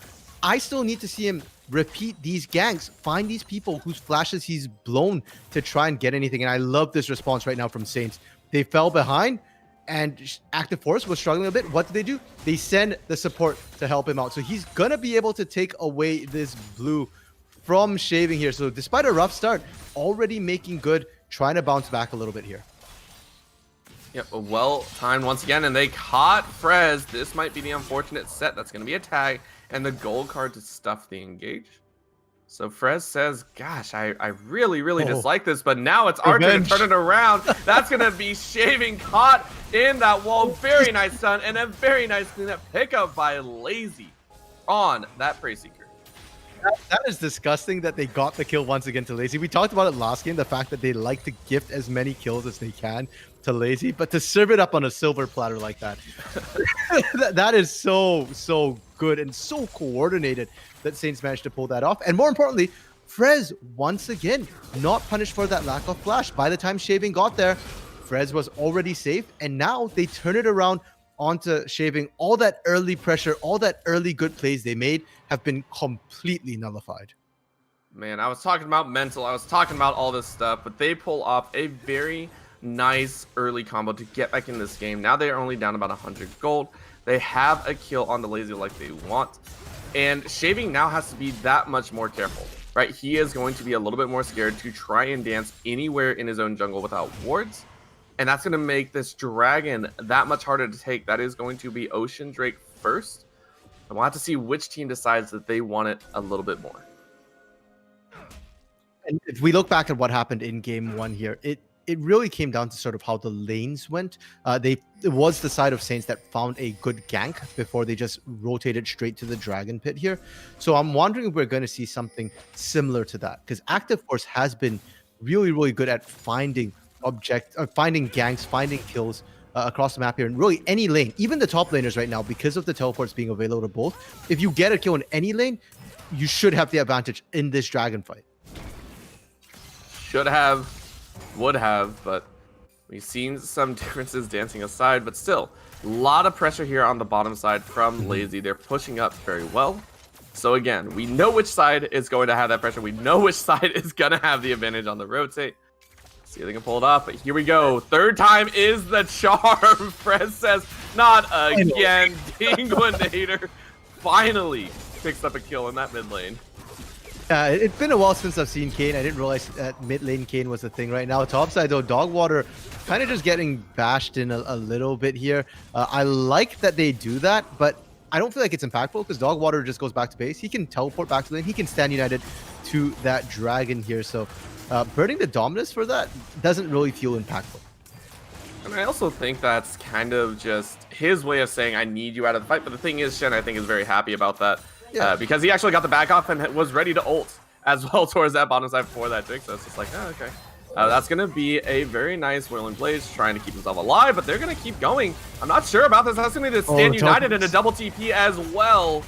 I still need to see him repeat these ganks, find these people whose flashes he's blown to try and get anything. And I love this response right now from Saints. They fell behind and Active Force was struggling a bit. What do? They send the support to help him out. So he's going to be able to take away this blue from Shaving here. So despite a rough start, already making good, trying to bounce back a little bit here. Yep, well timed once again, and they caught Frez. This might be the unfortunate set. That's going to be a tag, and the gold card to stuff the engage. So Frez says, gosh, I really dislike this, but now it's our turn to turn it around. That's going to be Shaving caught in that wall. Very nice stun, and a very nice cleanup pickup by Lazy on that Prey Seeker. That is disgusting that they got the kill once again to Lazy. We talked about it last game, the fact that they like to gift as many kills as they can to Lazy, but to serve it up on a silver platter like that, that is so good and so coordinated that Saints managed to pull that off. And more importantly, Frez, once again, not punished for that lack of flash. By the time Shaving got there, Frez was already safe, and now they turn it around onto Shaving. All that early pressure, all that early good plays they made have been completely nullified. Man, I was talking about mental, I was talking about all this stuff, but they pull off a very nice early combo to get back in this game. Now they are only down about 100 gold. They have a kill on the Lazy like they want, and Shaving now has to be that much more careful. Right, he is going to be a little bit more scared to try and dance anywhere in his own jungle without wards. And that's going to make this dragon that much harder to take. That is going to be Ocean Drake first. And we'll have to see which team decides that they want it a little bit more. And if we look back at what happened in game one here, it really came down to sort of how the lanes went. It was the side of Saints that found a good gank before they just rotated straight to the Dragon Pit here. So I'm wondering if we're going to see something similar to that, because Active Force has been really, really good at finding ganks, finding kills across the map here, and really any lane, even the top laners right now, because of the teleports being available to both. If you get a kill in any lane, you should have the advantage in this dragon fight. Should have, would have, but we've seen some differences dancing aside, but still a lot of pressure here on the bottom side from Lazy. They're pushing up very well. So again, we know which side is going to have that pressure. We know which side is going to have the advantage on the rotate. See if they can pull it off, but here we go. Third time is the charm. Frez says, not again. Dinguinator finally picks up a kill in that mid lane. It's been a while since I've seen Kayn. I didn't realize that mid lane Kayn was a thing right now. Topside though, Dogwater kind of just getting bashed in a little bit here. I like that they do that, but I don't feel like it's impactful because Dogwater just goes back to base. He can teleport back to lane. He can stand united to that dragon here. So burning the Dominus for that doesn't really feel impactful. And I also think that's kind of just his way of saying, I need you out of the fight. But the thing is, Shen, I think, is very happy about that. Yeah. Because he actually got the back off and was ready to ult as well towards that bottom side before that trick. So it's just like, oh, okay. That's going to be a very nice Whirling Blaze trying to keep himself alive, but they're going to keep going. I'm not sure about this. That's going to be the Stand United and a double TP as well.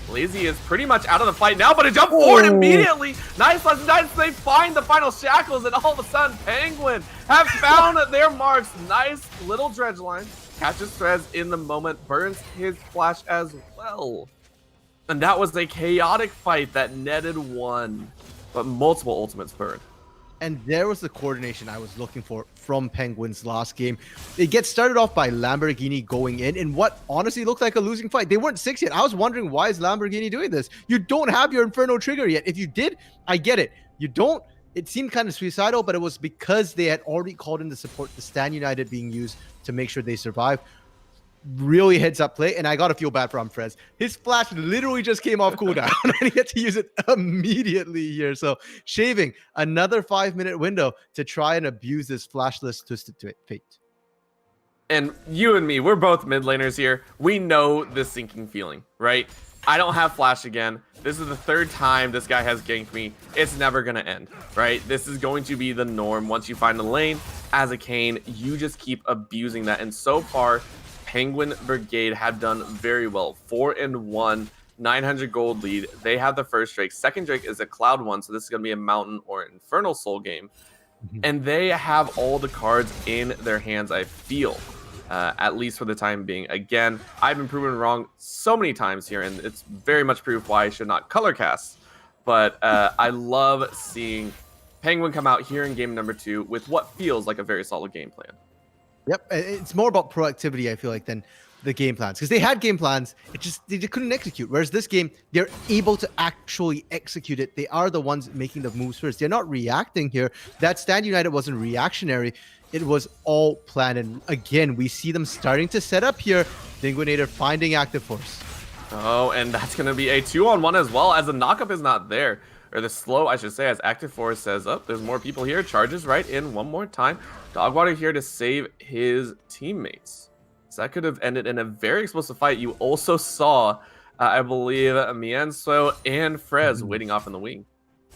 Lazy is pretty much out of the fight now, but a jump forward immediately. Nice. They find the final shackles, and all of a sudden, Penguin have found their marks. Nice little dredge line. Catches Frez in the moment, burns his flash as well. And that was a chaotic fight that netted one, but multiple ultimates burned. And there was the coordination I was looking for from Penguin's last game. It gets started off by Lamborghini going in what honestly looked like a losing fight. They weren't 6 yet. I was wondering, why is Lamborghini doing this? You don't have your Inferno trigger yet. If you did, I get it. You don't. It seemed kind of suicidal, but it was because they had already called in the support, the Stand United being used to make sure they survive. Really heads up play, and I gotta feel bad for Frez. His flash literally just came off cooldown and he had to use it immediately here. So Shaving another 5-minute window to try and abuse this flashless Twisted Fate. And you and me, we're both mid laners here. We know this sinking feeling, right? I don't have flash again. This is the third time this guy has ganked me. It's never gonna end, right? This is going to be the norm. Once you find a lane as a Kayn, you just keep abusing that. And so far, Penguin Brigade have done very well. 4-1, 900 gold lead. They have the first Drake. Second Drake is a Cloud one, so this is going to be a Mountain or Infernal Soul game. And they have all the cards in their hands, I feel, at least for the time being. Again, I've been proven wrong so many times here, and it's very much proof why I should not color cast. But I love seeing Penguin come out here in game number 2 with what feels like a very solid game plan. Yep, it's more about proactivity, I feel like, than the game plans. Because they had game plans, they just couldn't execute. Whereas this game, they're able to actually execute it. They are the ones making the moves first. They're not reacting here. That Stand United wasn't reactionary. It was all planned. And again, we see them starting to set up here. Dinguinator finding Active Force. Oh, and that's going to be a 2-on-1 as well, as the knockup is not there. Or the slow, I should say, as Active Force says, oh, there's more people here. Charges right in one more time. Dogwater here to save his teammates. So that could have ended in a very explosive fight. You also saw, I believe, Mienso and Frez waiting off in the wing.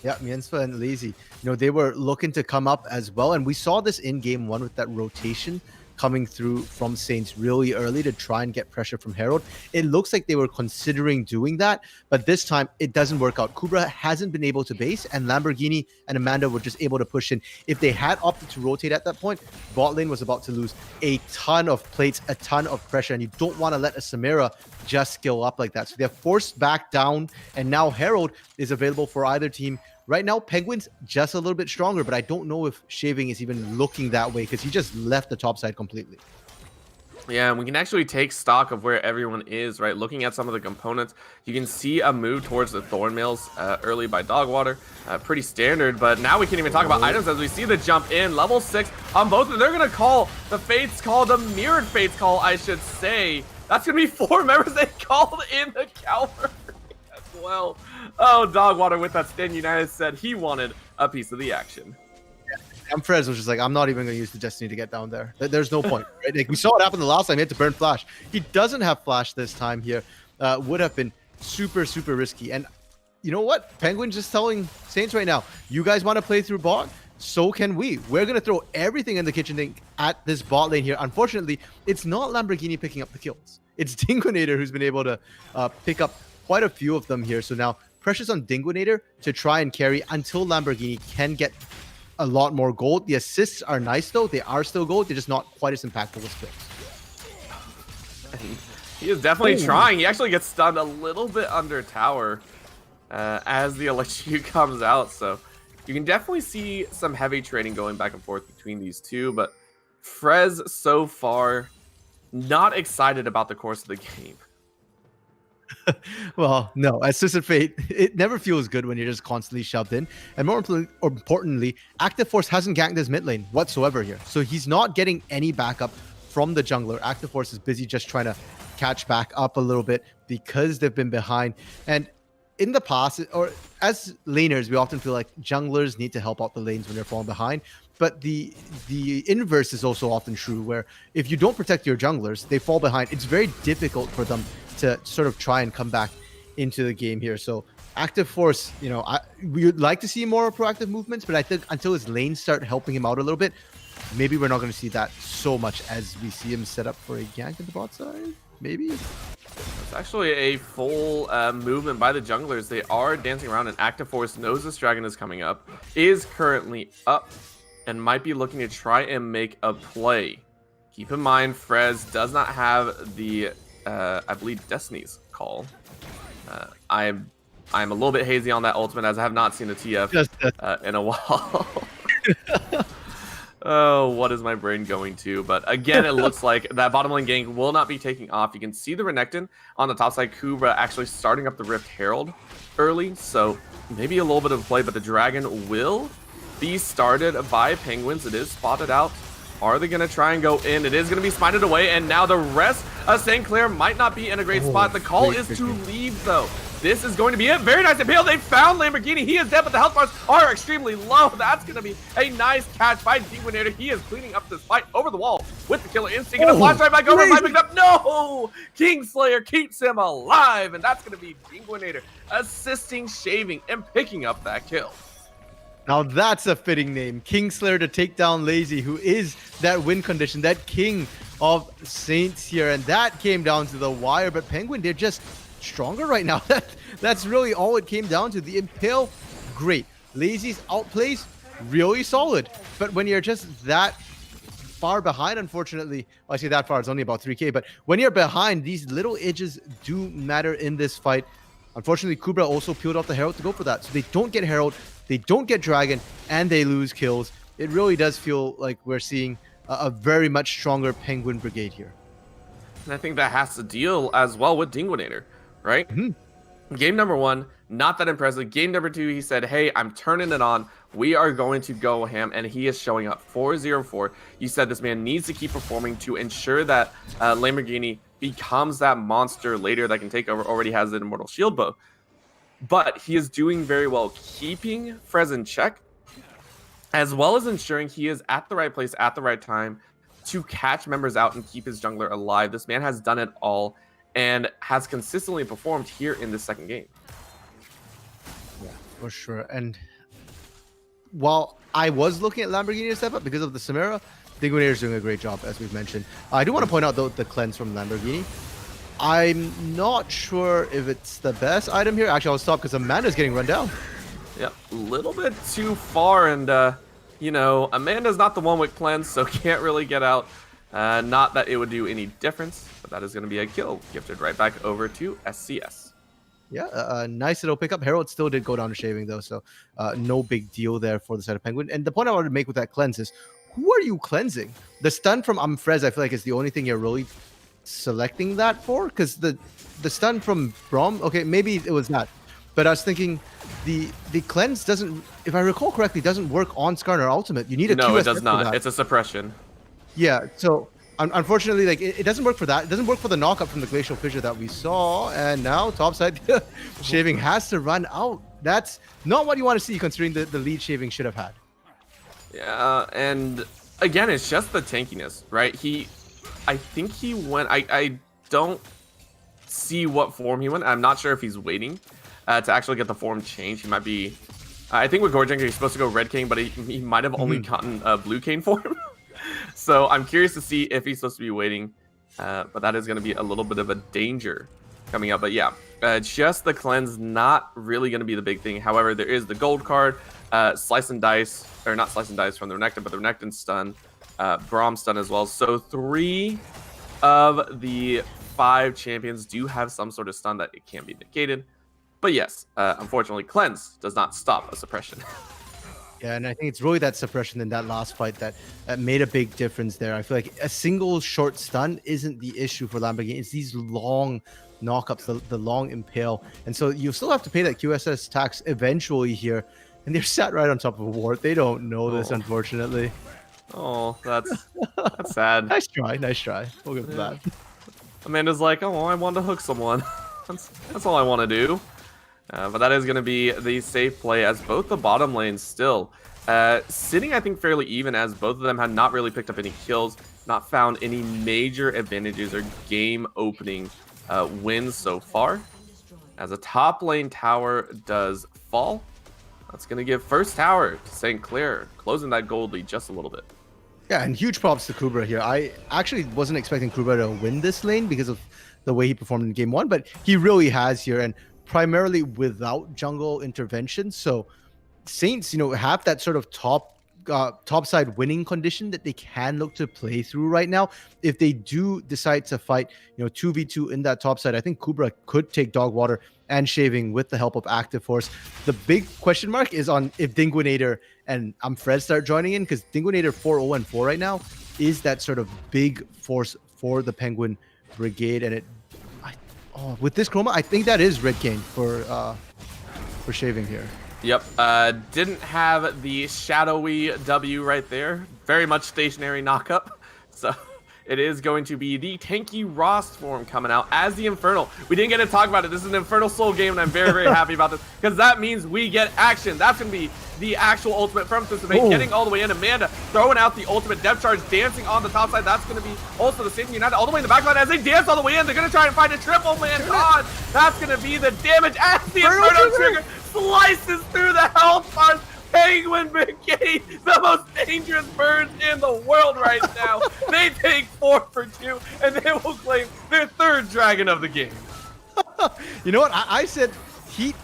Yeah, Mienso and Lazy. They were looking to come up as well. And we saw this in game 1 with that rotation coming through from Saints really early to try and get pressure from Herald. It looks like they were considering doing that, but this time it doesn't work out. Kubra hasn't been able to base, and Lamborghini and Amanda were just able to push in. If they had opted to rotate at that point, bot lane was about to lose a ton of plates, a ton of pressure, and you don't want to let a Samira just skill up like that. So they're forced back down, and now Herald is available for either team. Right now, Penguin's just a little bit stronger, but I don't know if Shaving is even looking that way because he just left the top side completely. Yeah, and we can actually take stock of where everyone is, right? Looking at some of the components, you can see a move towards the Thornmails early by Dogwater. Pretty standard, but now we can't even talk about items as we see the jump in. Level 6 on both of them. They're going to call the Fates call, the Mirrored Fates call, I should say. That's going to be 4 members they called in the cavalry as well. Oh, Dogwater with that Stand United said he wanted a piece of the action. Frez was just like, I'm not even going to use the Destiny to get down there. There's no point, right? Like, we saw it happen the last time. He had to burn Flash. He doesn't have Flash this time here. Would have been super, super risky. And you know what? Penguin just telling Saints right now, you guys want to play through bot? So can we. We're going to throw everything in the kitchen sink at this bot lane here. Unfortunately, it's not Lamborghini picking up the kills. It's Dinguinator who's been able to pick up quite a few of them here. So now pressure's on Dinguinator to try and carry until Lamborghini can get a lot more gold. The assists are nice though. They are still gold. They're just not quite as impactful as kills. He is definitely trying. He actually gets stunned a little bit under tower as the LSU comes out. So you can definitely see some heavy trading going back and forth between these two. But Frez so far not excited about the course of the game. Well, no, as Twisted Fate, it never feels good when you're just constantly shoved in. And more importantly, Active Force hasn't ganked his mid lane whatsoever here. So he's not getting any backup from the jungler. Active Force is busy just trying to catch back up a little bit because they've been behind. And in the past, or as laners, we often feel like junglers need to help out the lanes when they're falling behind. But the inverse is also often true, where if you don't protect your junglers, they fall behind. It's very difficult for them to sort of try and come back into the game here. So Active Force, you know, we would like to see more proactive movements, but I think until his lanes start helping him out a little bit, maybe we're not going to see that so much as we see him set up for a gank at the bot side. Maybe. It's actually a full movement by the junglers. They are dancing around, and Active Force knows this dragon is coming up, is currently up, and might be looking to try and make a play. Keep in mind, Frez does not have the I believe Destiny's call. I'm a little bit hazy on that ultimate as I have not seen the TF in a while. Oh, what is my brain going to? But again, it looks like that bottom lane gank will not be taking off. You can see the Renekton on the top side. Kubra actually starting up the Rift Herald early, so maybe a little bit of a play, but the dragon will be started by Penguins. It is spotted out. Are they going to try and go in? It is going to be smited away, and now the rest of St. Clair might not be in a great spot. The call is to leave, though. This is going to be it. Very nice appeal. They found Lamborghini. He is dead, but the health bars are extremely low. That's going to be a nice catch by Dinguinator. He is cleaning up this fight over the wall with the killer instinct. And a flash right back over. Might pick up. No! Kingslayer keeps him alive, and that's going to be Dinguinator assisting, shaving, and picking up that kill. Now that's a fitting name. Kingslayer to take down Lazy, who is that win condition, that king of Saints here. And that came down to the wire. But Penguin, they're just stronger right now. That's really all it came down to. The Impale, great. Lazy's outplays, really solid. But when you're just that far behind, unfortunately, well, I say that far, it's only about 3k. But when you're behind, these little edges do matter in this fight. Unfortunately, Kubra also peeled off the Herald to go for that. So they don't get Herald, they don't get Dragon, and they lose kills. It really does feel like we're seeing a very much stronger Penguin Brigade here. And I think that has to deal as well with Dinguinator, right? Game number 1, not that impressive. Game number 2, he said, hey, I'm turning it on. We are going to go ham, and he is showing up 4-0-4. You said this man needs to keep performing to ensure that Lamborghini becomes that monster later that can take over. Already has an Immortal Shield bow. But he is doing very well keeping Frez in check, as well as ensuring he is at the right place at the right time to catch members out and keep his jungler alive. This man has done it all and has consistently performed here in the second game. Yeah, for sure. And while I was looking at Lamborghini to step up because of the Samira, Dinguinator's doing a great job, as we've mentioned. I do want to point out, though, the cleanse from Lamborghini. I'm not sure if it's the best item here. Actually, I'll stop because Amanda's getting run down. Yeah, a little bit too far, and you know, Amanda's not the one with cleanse, so can't really get out. Not that it would do any difference, but that is going to be a kill, gifted right back over to SCS. Yeah, nice little pickup. Herald still did go down to shaving, though, so no big deal there for the side of Penguin. And the point I wanted to make with that cleanse is, who are you cleansing? The stun from Umfrez, I feel like, is the only thing you're really selecting that for, because the stun from Braum, okay, maybe it was that, but I was thinking the cleanse doesn't, if I recall correctly, doesn't work on Skarner Ultimate. You need a no, QSS it does not. It's a suppression. Yeah, so unfortunately, like it doesn't work for that. It doesn't work for the knockup from the Glacial Fissure that we saw, and now topside shaving has to run out. That's not what you want to see, considering the lead shaving should have had. Yeah, and again, it's just the tankiness, right? I think he went. I don't see what form he went. I'm not sure if he's waiting to actually get the form changed. He might be. I think with Gorjenka, he's supposed to go Red Cane, but he might have only gotten a Blue Cane form. So I'm curious to see if he's supposed to be waiting. But that is going to be a little bit of a danger coming up. But yeah, just the cleanse, not really going to be the big thing. However, there is the gold card, Slice and Dice, or not Slice and Dice from the Renekton, but the Renekton stun. Braum stun as well. So 3 of the 5 champions do have some sort of stun that it can be negated. But yes, unfortunately, cleanse does not stop a suppression. Yeah, and I think it's really that suppression in that last fight that made a big difference there. I feel like a single short stun isn't the issue for Lamborghini. It's these long knockups, the long impale. And so you still have to pay that QSS tax eventually here. And they're sat right on top of a ward. They don't know this, unfortunately. Oh, that's sad. Nice try. We'll give it that. Amanda's like, oh, I want to hook someone. that's all I want to do. But that is going to be the safe play, as both the bottom lanes still sitting, I think, fairly even, as both of them had not really picked up any kills, not found any major advantages or game opening wins so far. As a top lane tower does fall, that's going to give first tower to St. Clair, closing that gold lead just a little bit. Yeah, and huge props to Kubra here. I actually wasn't expecting Kubra to win this lane because of the way he performed in game 1, but he really has here, and primarily without jungle intervention. So Saints, have that sort of top side winning condition that they can look to play through right now. If they do decide to fight, 2v2 in that top side, I think Kubra could take Dogwater and Shaving with the help of Active Force. The big question mark is on if Dinguinator and Fred start joining in, because Dinguinator 4-0-4 right now is that sort of big force for the Penguin Brigade, and with this chroma, I think that is Red Cane for Shaving here. Yep, didn't have the shadowy W right there. Very much stationary knockup. So it is going to be the tanky Rost form coming out as the Infernal. We didn't get to talk about it. This is an Infernal Soul game, and I'm very, very happy about this, because that means we get action. That's going to be the actual ultimate from System 8, getting all the way in. Amanda throwing out the ultimate depth charge, dancing on the top side. That's going to be also the Satan United all the way in the back line as they dance all the way in. They're going to try and find a triple man on. That's going to be the damage as the Inferno trigger slices through the health bars. Penguin Brigade, the most dangerous birds in the world right now. They take 4 for 2, and they will claim their 3rd dragon of the game. You know what? I said heat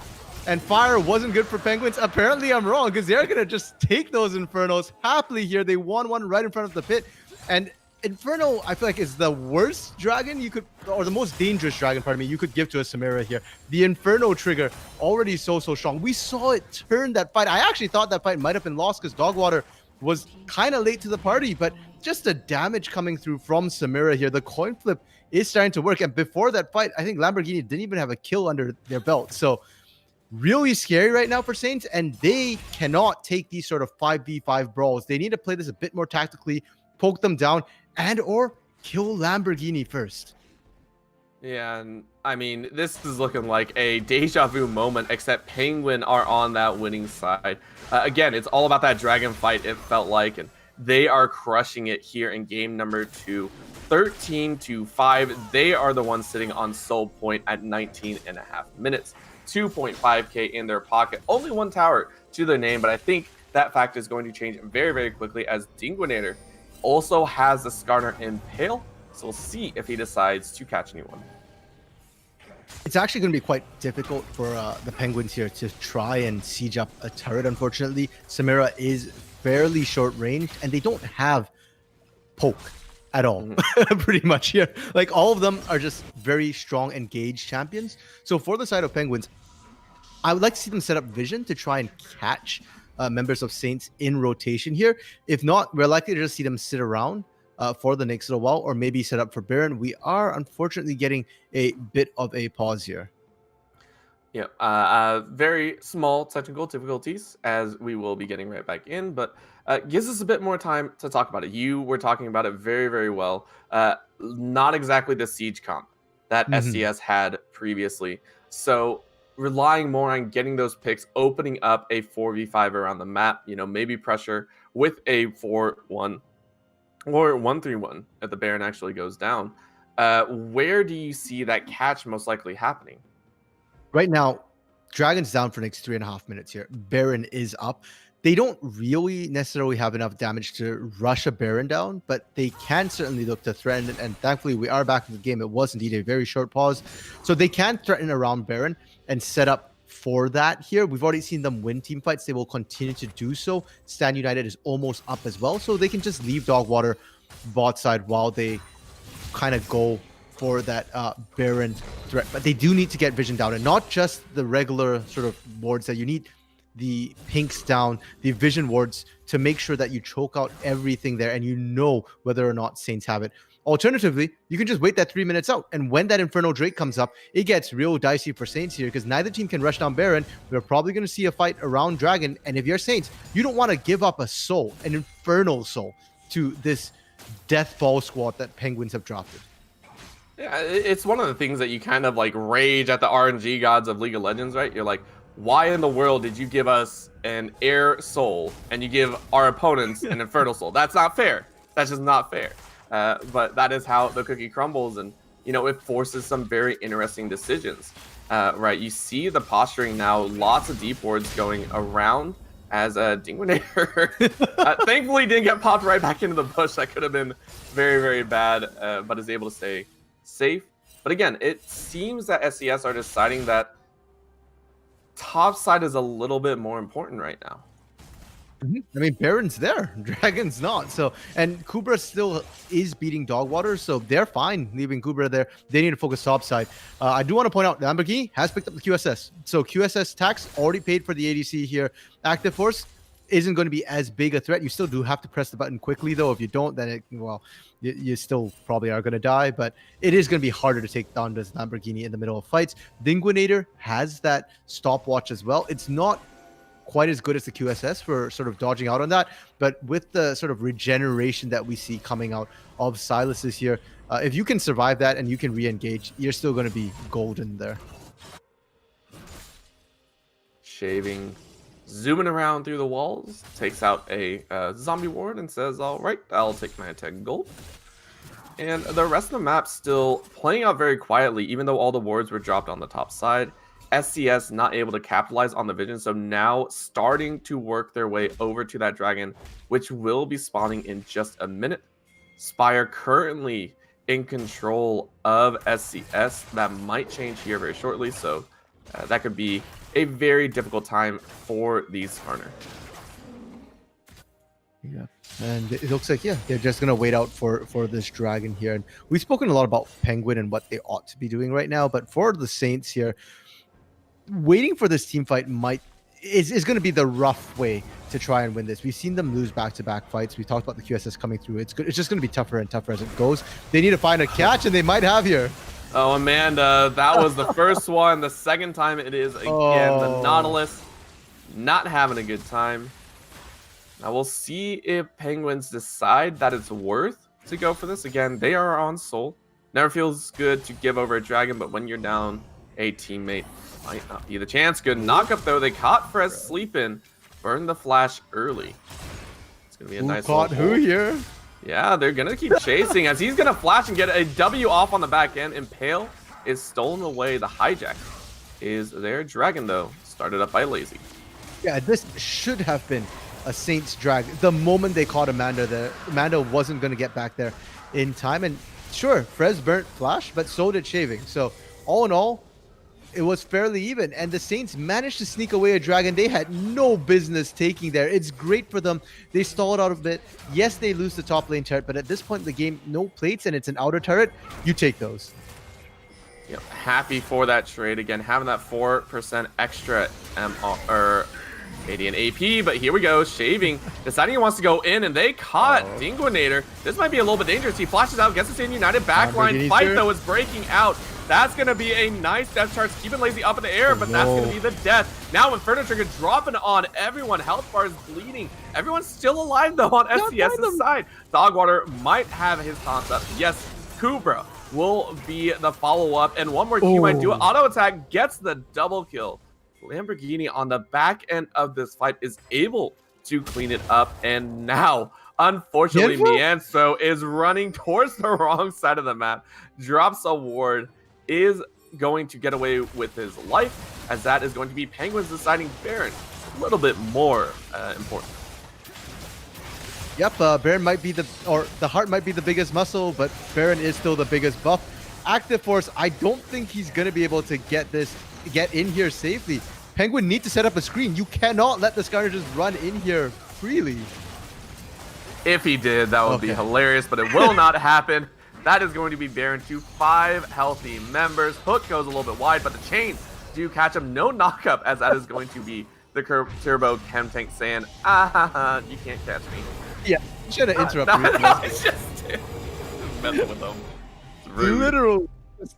and fire wasn't good for Penguins. Apparently, I'm wrong, because they're going to just take those Infernos happily here. They won one right in front of the pit. And Inferno, I feel like, is the worst dragon you could, or the most dangerous dragon, pardon me, you could give to a Samira here. The Inferno trigger, already so strong. We saw it turn that fight. I actually thought that fight might have been lost because Dogwater was kind of late to the party, but just the damage coming through from Samira here. The coin flip is starting to work. And before that fight, I think Lamborghini didn't even have a kill under their belt. So really scary right now for Saints, and they cannot take these sort of 5v5 brawls. They need to play this a bit more tactically, poke them down, and or kill Lamborghini first. Yeah, and I mean, this is looking like a deja vu moment, except Penguin are on that winning side. Again, it's all about that dragon fight, it felt like, and they are crushing it here in game number 2. 13-5. They are the ones sitting on soul point at 19.5 minutes. 2.5k in their pocket. Only 1 tower to their name, but I think that fact is going to change very, very quickly as Dinguinator also has the Skarner Impale, so we'll see if he decides to catch anyone. It's actually going to be quite difficult for the Penguins here to try and siege up a turret, unfortunately. Samira is fairly short-ranged, and they don't have poke at all, pretty much here. Like, all of them are just very strong, engaged champions. So for the side of Penguins, I would like to see them set up Vision to try and catch members of Saints in rotation here. If not, we're likely to just see them sit around for the next little while, or maybe set up for Baron. We are unfortunately getting a bit of a pause here. Yeah, very small technical difficulties, as we will be getting right back in, but gives us a bit more time to talk about it. You were talking about it very, very well. Not exactly the siege comp that SCS had previously. So relying more on getting those picks, opening up a 4v5 around the map, maybe pressure with a 4-1 or 1-3-1 if the Baron actually goes down. Where do you see that catch most likely happening? Right now, Dragon's down for the next 3.5 minutes here. Baron is up. They don't really necessarily have enough damage to rush a Baron down, but they can certainly look to threaten it. And thankfully, we are back in the game. It was indeed a very short pause. So they can threaten around Baron and set up for that here. We've already seen them win team fights. They will continue to do so. Stand United is almost up as well. So they can just leave Dogwater bot side while they kind of go for that Baron threat. But they do need to get Vision down, and not just the regular sort of wards that you need. The pinks down, the Vision wards, to make sure that you choke out everything there and you know whether or not Saints have it. Alternatively, you can just wait that 3 minutes out, and when that Infernal Drake comes up, it gets real dicey for Saints here, because neither team can rush down Baron. We're probably going to see a fight around Dragon, and if you're Saints, you don't want to give up a soul, an Infernal soul, to this Deathfall squad that Penguins have drafted. Yeah, it's one of the things that you kind of like rage at the RNG gods of League of Legends, right? You're like, why in the world did you give us an air soul and you give our opponents an infernal soul? That's not fair. That's just not fair. But that is how the cookie crumbles, and it forces some very interesting decisions. Right, you see the posturing now. Lots of deep wards going around as a Dingwinator thankfully didn't get popped right back into the bush. That could have been very, very bad, but is able to stay safe. But again, it seems that SCS are deciding that top side is a little bit more important right now. I mean, Baron's there, Dragon's not. So, and Kubra still is beating Dogwater, so they're fine leaving Kubra there. They need to focus top side. I do want to point out, Lamborghini has picked up the QSS. So QSS tax already paid for the ADC here. Active Force isn't going to be as big a threat. You still do have to press the button quickly, though. If you don't, then you still probably are going to die. But it is going to be harder to take down this Lamborghini in the middle of fights. Dingwinator has that stopwatch as well. It's not quite as good as the QSS for sort of dodging out on that, but with the sort of regeneration that we see coming out of Silas this year, if you can survive that and you can re-engage, you're still going to be golden there. Shaving, zooming around through the walls, takes out a zombie ward and says, all right, I'll take my 10 gold. And the rest of the map still playing out very quietly, even though all the wards were dropped on the top side. SCS not able to capitalize on the vision, so now starting to work their way over to that dragon, which will be spawning in just a minute. Spire currently in control of SCS. That might change here very shortly, so that could be a very difficult time for these Skarner. Yeah, and it looks like, they're just going to wait out for this dragon here. And we've spoken a lot about Penguin and what they ought to be doing right now, but for the Saints here, waiting for this team fight is going to be the rough way to try and win this. We've seen them lose back-to-back fights. We talked about the QSS coming through. It's just going to be tougher and tougher as it goes. They need to find a catch, and they might have here. Oh, Amanda, that was the first one. The second time it is again. The Nautilus not having a good time. Now we'll see if Penguins decide that it's worth to go for this. Again, they are on Soul. Never feels good to give over a dragon, but when you're down a teammate, might not be the chance. Good knockup though. They caught Frez sleeping. Burned the flash early. It's gonna be a nice caught who here? Yeah, they're gonna keep chasing as he's gonna flash and get a W off on the back end. Impale is stolen away. The hijack is their dragon though. Started up by Lazy. Yeah, this should have been a Saints drag. The moment they caught Amanda there, Amanda wasn't going to get back there in time. And sure, Frez burnt Flash, but so did Shaving. So all in all, it was fairly even. And the Saints managed to sneak away a dragon they had no business taking there. It's great for them. They stalled out a bit. Yes, they lose the top lane turret, but at this point in the game, no plates and it's an outer turret. You take those. Yep, happy for that trade again, having that 4% extra AD and AP, but here we go, Shaving deciding he wants to go in, and they caught Dinguinator. This might be a little bit dangerous. He flashes out, gets the same United backline fight, though, is breaking out. That's going to be a nice death charge, keeping Lazy up in the air, but that's going to be the death. Now Inferno Trigger dropping on everyone. Health bar is bleeding. Everyone's still alive, though, on SCS's side. Dogwater might have his taunts up. Yes, Kubra will be the follow-up, and one more Q might do it. Auto attack gets the double kill. Lamborghini on the back end of this fight is able to clean it up, and now, unfortunately, Mienzo is running towards the wrong side of the map, drops a ward, is going to get away with his life, as that is going to be Penguins deciding Baron. A little bit more important. Yep, Baron might be the heart might be the biggest muscle, but Baron is still the biggest buff. Active Force, I don't think he's going to be able to get in here safely. Penguin need to set up a screen. You cannot let this guy just run in here freely. If he did, that would be hilarious, but it will not happen. That is going to be Baron to 5 healthy members. Hook goes a little bit wide, but the chains do catch him. No knockup, as that is going to be the Turbo Chem Tank saying, you can't catch me. Yeah, you should have interrupted. No, it's just messing with them. Literally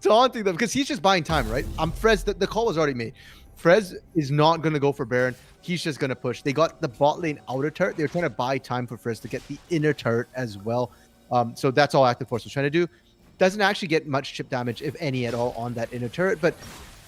taunting them because he's just buying time, right? Frez, the call was already made. Frez is not going to go for Baron. He's just going to push. They got the bot lane outer turret. They're trying to buy time for Frez to get the inner turret as well. So that's all Active Force was trying to do. Doesn't actually get much chip damage, if any at all, on that inner turret, but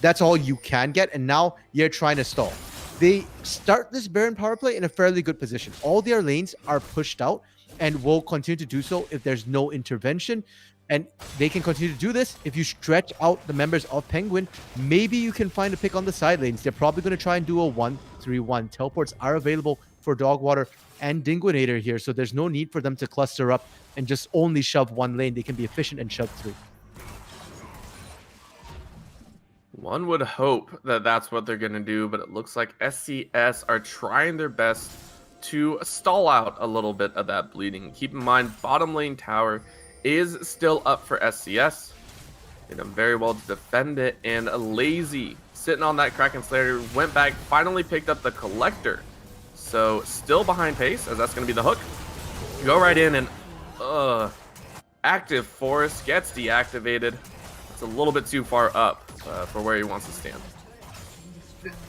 that's all you can get. And now you're trying to stall. They start this Baron power play in a fairly good position. All their lanes are pushed out and will continue to do so if there's no intervention. And they can continue to do this if you stretch out the members of Penguin. Maybe you can find a pick on the side lanes. They're probably going to try and do a 1-3-1. Teleports are available for Dogwater and Dinguinator here, so there's no need for them to cluster up and just only shove one lane. They can be efficient and shove through. One would hope that that's what they're going to do, but it looks like SCS are trying their best to stall out a little bit of that bleeding. Keep in mind, bottom lane tower is still up for SCS. Did them very well to defend it, and Lazy sitting on that Kraken Slayer went back, finally picked up the Collector. So still behind pace, as that's going to be the hook. Go right in, and Active Force gets deactivated. It's a little bit too far up for where he wants to stand.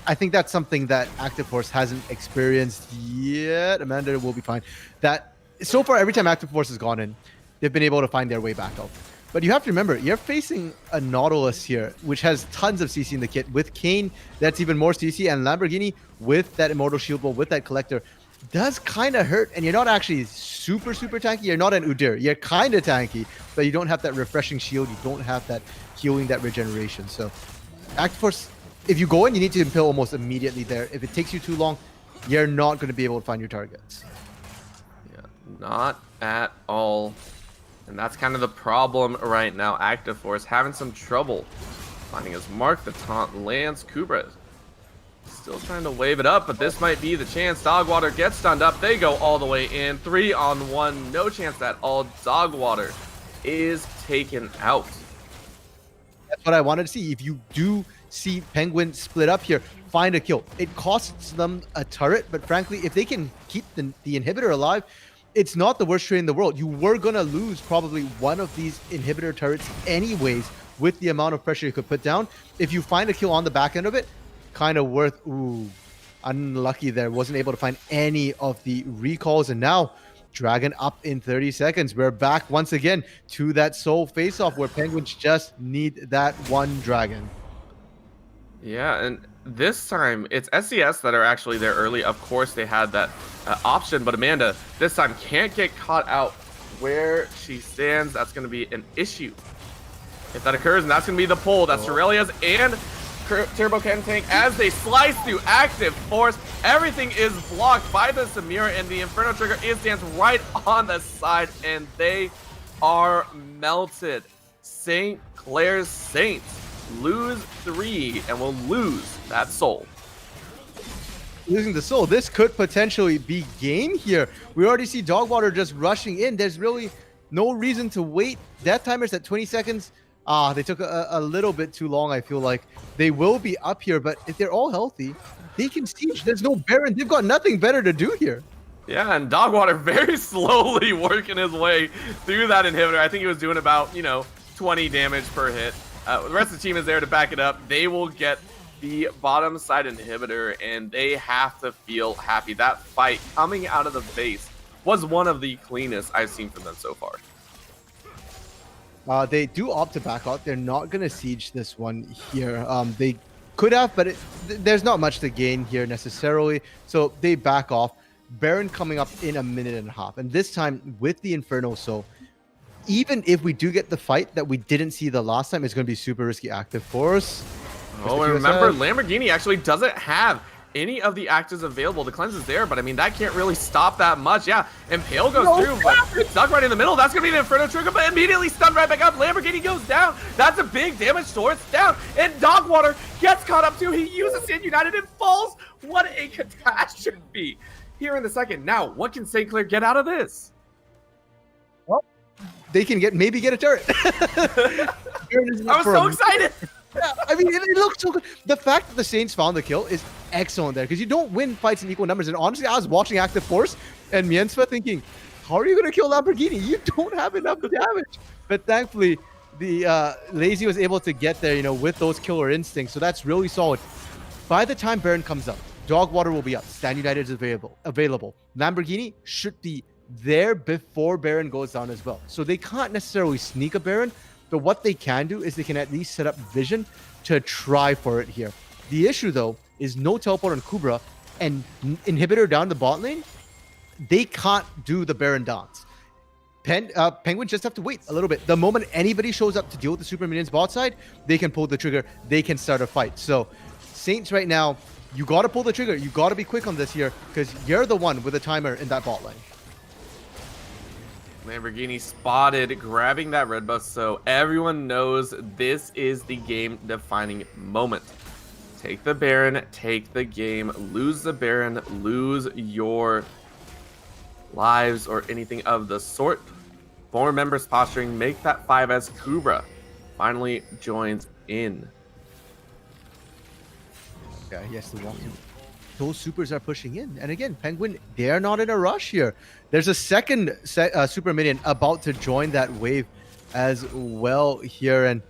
I think that's something that Active Force hasn't experienced yet. Amanda will be fine. That so far, every time Active Force has gone in, they've been able to find their way back out. But you have to remember, you're facing a Nautilus here, which has tons of CC in the kit. With Kane, that's even more CC, and Lamborghini with that Immortal Shield Wall, with that Collector, does kind of hurt. And you're not actually super tanky. You're not an Udyr. You're kind of tanky, but you don't have that refreshing shield. You don't have that healing, that regeneration. So Active Force, if you go in, you need to impale almost immediately there. If it takes you too long, you're not going to be able to find your targets. Yeah, not at all. And that's kind of the problem right now. Active Force having some trouble finding his mark. The taunt lands. Kubra still trying to wave it up, but this might be the chance. Dogwater gets stunned up. They go all the way in. 3-on-1. No chance at all. Dogwater is taken out. That's what I wanted to see. If you do see Penguin split up here, find a kill. It costs them a turret, but frankly, if they can keep the inhibitor alive, it's not the worst trade in the world. You were going to lose probably one of these inhibitor turrets anyways with the amount of pressure you could put down. If you find a kill on the back end of it, kind of worth... Ooh, unlucky there. Wasn't able to find any of the recalls. And now, Dragon up in 30 seconds. We're back once again to that Soul face-off where Penguins just need that one Dragon. Yeah, and this time, it's SCS that are actually there early. Of course, they had that option, but Amanda this time can't get caught out where she stands. That's going to be an issue if that occurs, and that's going to be the pull. That's Aurelia's, and Turbo Cannon Tank as they slice through active force. Everything is blocked by the Samira, and the Inferno Trigger is danced right on the side, and they are melted. St. Clair's Saints lose 3 and will lose that soul. Losing the soul. This could potentially be game here. We already see Dogwater just rushing in. There's really no reason to wait. Death timers at 20 seconds. They took a little bit too long, I feel like. They will be up here, but if they're all healthy, they can siege. There's no Baron. They've got nothing better to do here. Yeah, and Dogwater very slowly working his way through that inhibitor. I think he was doing about, 20 damage per hit. The rest of the team is there to back it up. They will get the bottom side inhibitor, and they have to feel happy. That fight coming out of the base was one of the cleanest I've seen from them so far. They do opt to back out. They're not going to siege this one here. They could have, but there's not much to gain here necessarily. So they back off. Baron coming up in a minute and a half. And this time with the Inferno, so even if we do get the fight that we didn't see the last time, it's going to be super risky active force. Oh, and remember, Lamborghini actually doesn't have any of the actives available. The cleanse is there, but I mean, that can't really stop that much. Yeah, Impale goes through, but stuck right in the middle. That's going to be the Inferno Trigger, but immediately stunned right back up. Lamborghini goes down. That's a big damage source down. And Dogwater gets caught up too. He uses St. United and falls. What a catastrophe. Here in the second. Now, what can St. Clair get out of this? Well, they can maybe get a turret. I was so excited. Yeah, I mean, it looks so good. The fact that the Saints found the kill is excellent there, because you don't win fights in equal numbers. And honestly, I was watching Active Force and Miensfa thinking, how are you going to kill Lamborghini? You don't have enough damage. But thankfully, the Lazy was able to get there, with those killer instincts. So that's really solid. By the time Baron comes up, Dogwater will be up. Stand United is available. Lamborghini should be there before Baron goes down as well. So they can't necessarily sneak a Baron, but what they can do is they can at least set up vision to try for it here. The issue, though, is no teleport on Kubra and inhibitor down the bot lane. They can't do the Baron dance. Penguins just have to wait a little bit. The moment anybody shows up to deal with the Super Minions bot side, they can pull the trigger. They can start a fight. So Saints right now, you got to pull the trigger. You got to be quick on this here, because you're the one with a timer in that bot lane. Lamborghini spotted, grabbing that red buff, so everyone knows this is the game-defining moment. Take the Baron, take the game, lose the Baron, lose your lives or anything of the sort. Former members posturing, make that 5 as Kubra finally joins in. Okay, yes, the walking. Those supers are pushing in. And again, Penguin, they are not in a rush here. There's a second super minion about to join that wave as well here. And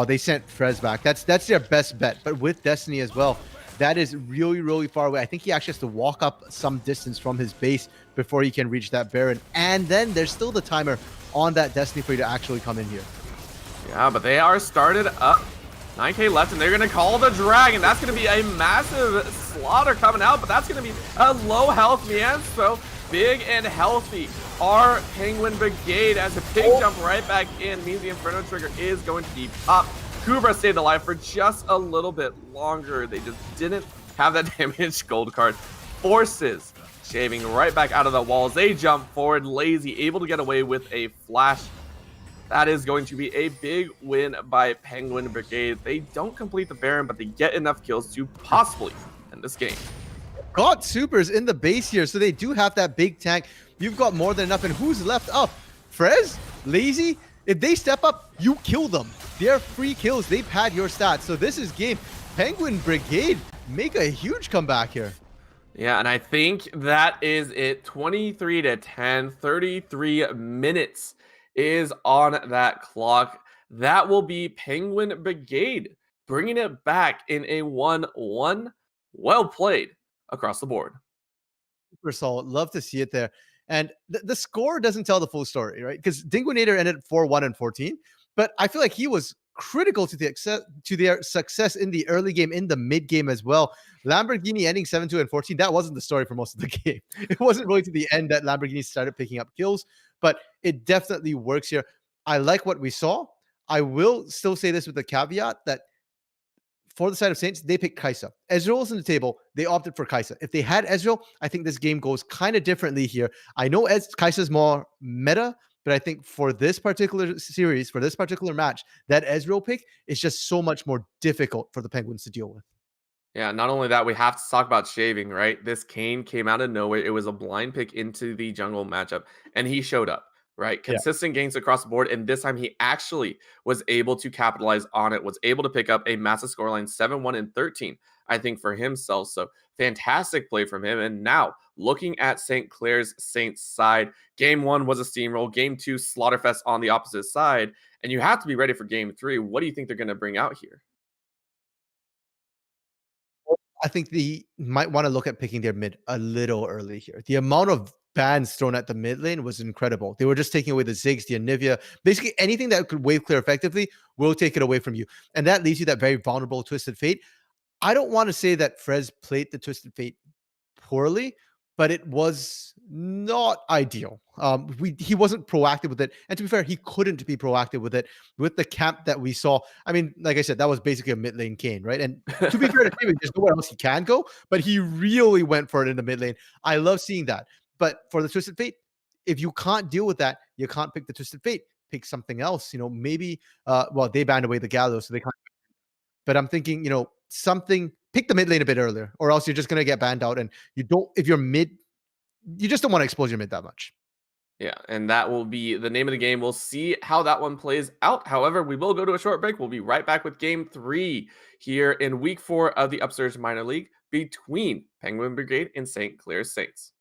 they sent Frez back. That's their best bet. But with Destiny as well, that is really, really far away. I think he actually has to walk up some distance from his base before he can reach that Baron. And then there's still the timer on that Destiny for you to actually come in here. Yeah, but they are started up. 9k left, and they're going to call the Dragon. That's going to be a massive slaughter coming out, but that's going to be a low health Mian. So big and healthy. Our Penguin Brigade, as a big jump right back in, means the Inferno Trigger is going to be popped. Kubra stayed alive for just a little bit longer. They just didn't have that damage gold card. Forces shaving right back out of the walls. They jump forward. Lazy able to get away with a flash. That is going to be a big win by Penguin Brigade. They don't complete the Baron, but they get enough kills to possibly end this game. Got supers in the base here, so they do have that big tank. You've got more than enough. And who's left up? Frez? Lazy? If they step up, you kill them. They're free kills. They've had your stats. So this is game. Penguin Brigade make a huge comeback here. Yeah, and I think that is it. 23-10, 33 minutes is on that clock. That will be Penguin Brigade bringing it back in a 1-1. Well played across the board. Super solid. Love to see it there. And the score doesn't tell the full story, right? Because Dinguinator ended 4-1 and 14, but I feel like he was critical to their success in the early game, in the mid game as well. Lamborghini ending 7-2 and 14, that wasn't the story for most of the game. It wasn't really to the end that Lamborghini started picking up kills, but it definitely works here. I like what we saw. I will still say this with the caveat that for the side of Saints, they picked Kai'Sa. Ezreal was on the table. They opted for Kai'Sa. If they had Ezreal, I think this game goes kind of differently here. I know Kai'Sa is more meta, but I think for this particular series, for this particular match, that Ezreal pick is just so much more difficult for the Penguins to deal with. Yeah, not only that, we have to talk about shaving, right? This Kane came out of nowhere. It was a blind pick into the jungle matchup, and he showed up, right? Yeah. Consistent gains across the board, and this time he actually was able to capitalize on it, was able to pick up a massive scoreline, 7-1 and 13, I think, for himself. So fantastic play from him. And now, looking at St. Clair's Saints side, game 1 was a steamroll. Game 2, Slaughterfest on the opposite side, and you have to be ready for game 3. What do you think they're going to bring out here? I think they might want to look at picking their mid a little early here. The amount of bans thrown at the mid lane was incredible. They were just taking away the Ziggs, the Anivia, basically anything that could wave clear effectively will take it away from you. And that leaves you that very vulnerable Twisted Fate. I don't want to say that Frez played the Twisted Fate poorly, but it was not ideal. He wasn't proactive with it. And to be fair, he couldn't be proactive with it with the camp that we saw. I mean, like I said, that was basically a mid lane Kane, right? And to be fair to him, there's nowhere else he can go, but he really went for it in the mid lane. I love seeing that. But for the Twisted Fate, if you can't deal with that, you can't pick the Twisted Fate. Pick something else. Maybe, well, they banned away the Gallows, so they can't. But I'm thinking, something, pick the mid lane a bit earlier, or else you're just going to get banned out. And if you're mid, you just don't want to expose your mid that much. Yeah, and that will be the name of the game. We'll see how that one plays out. However, we will go to a short break. We'll be right back with game 3 here in week 4 of the Upsurge Minor League between Penguin Brigade and St. Clair's Saints.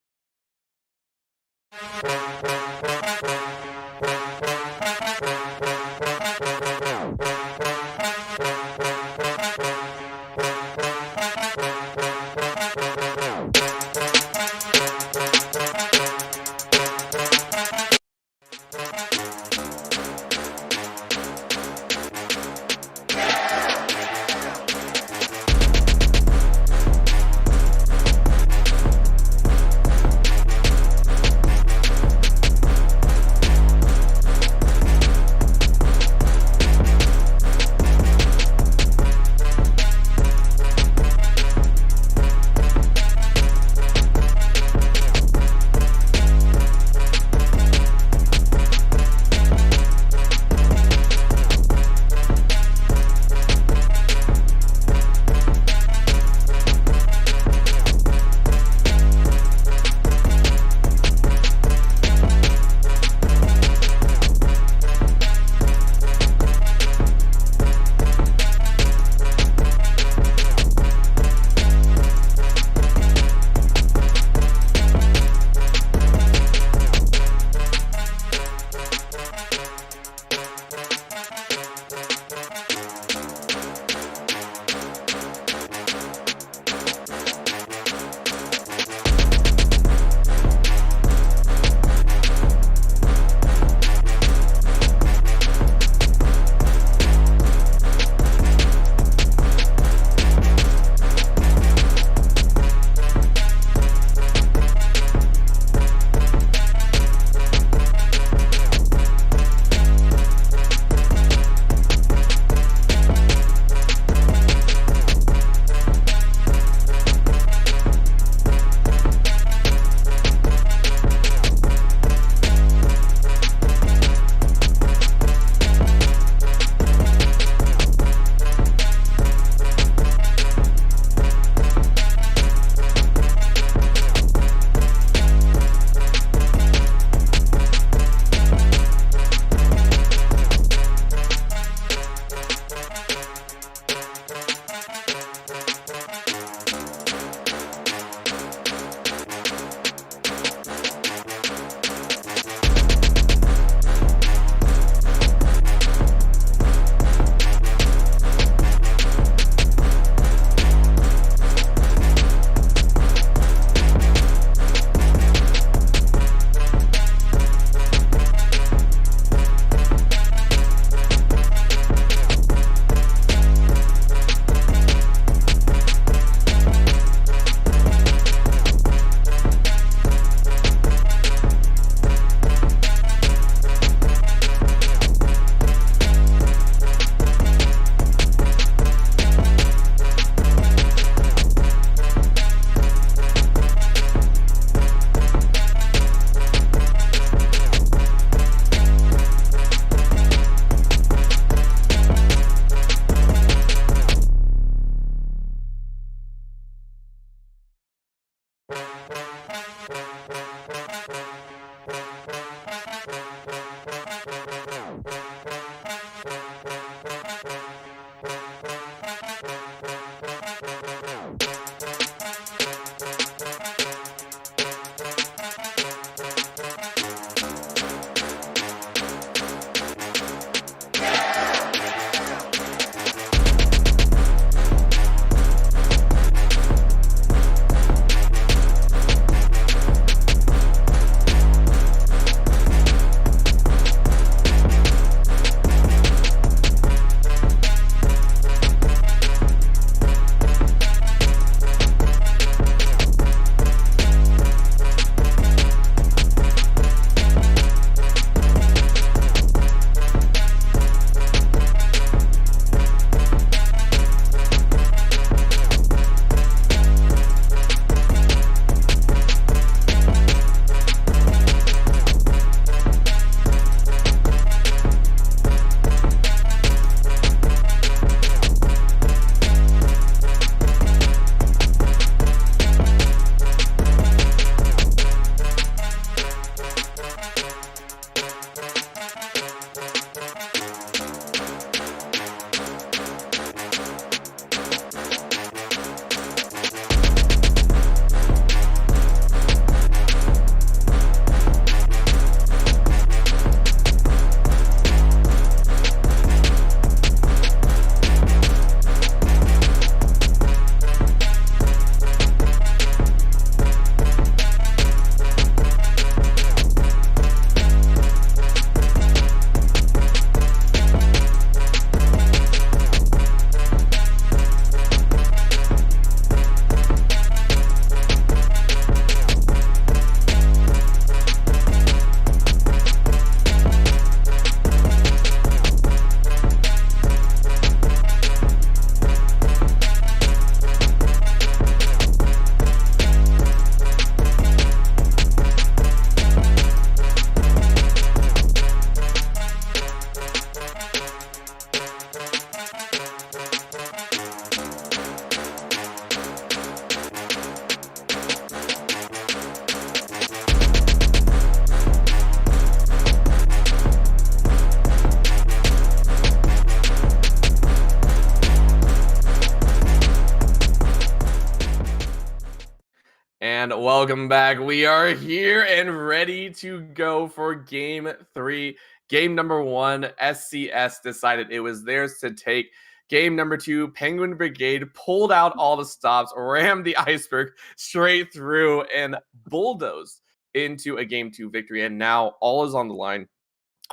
Welcome back. We are here and ready to go for game 3. Game number 1, SCS decided it was theirs to take. Game number 2, Penguin Brigade pulled out all the stops, rammed the iceberg straight through, and bulldozed into a game 2 victory. And now all is on the line.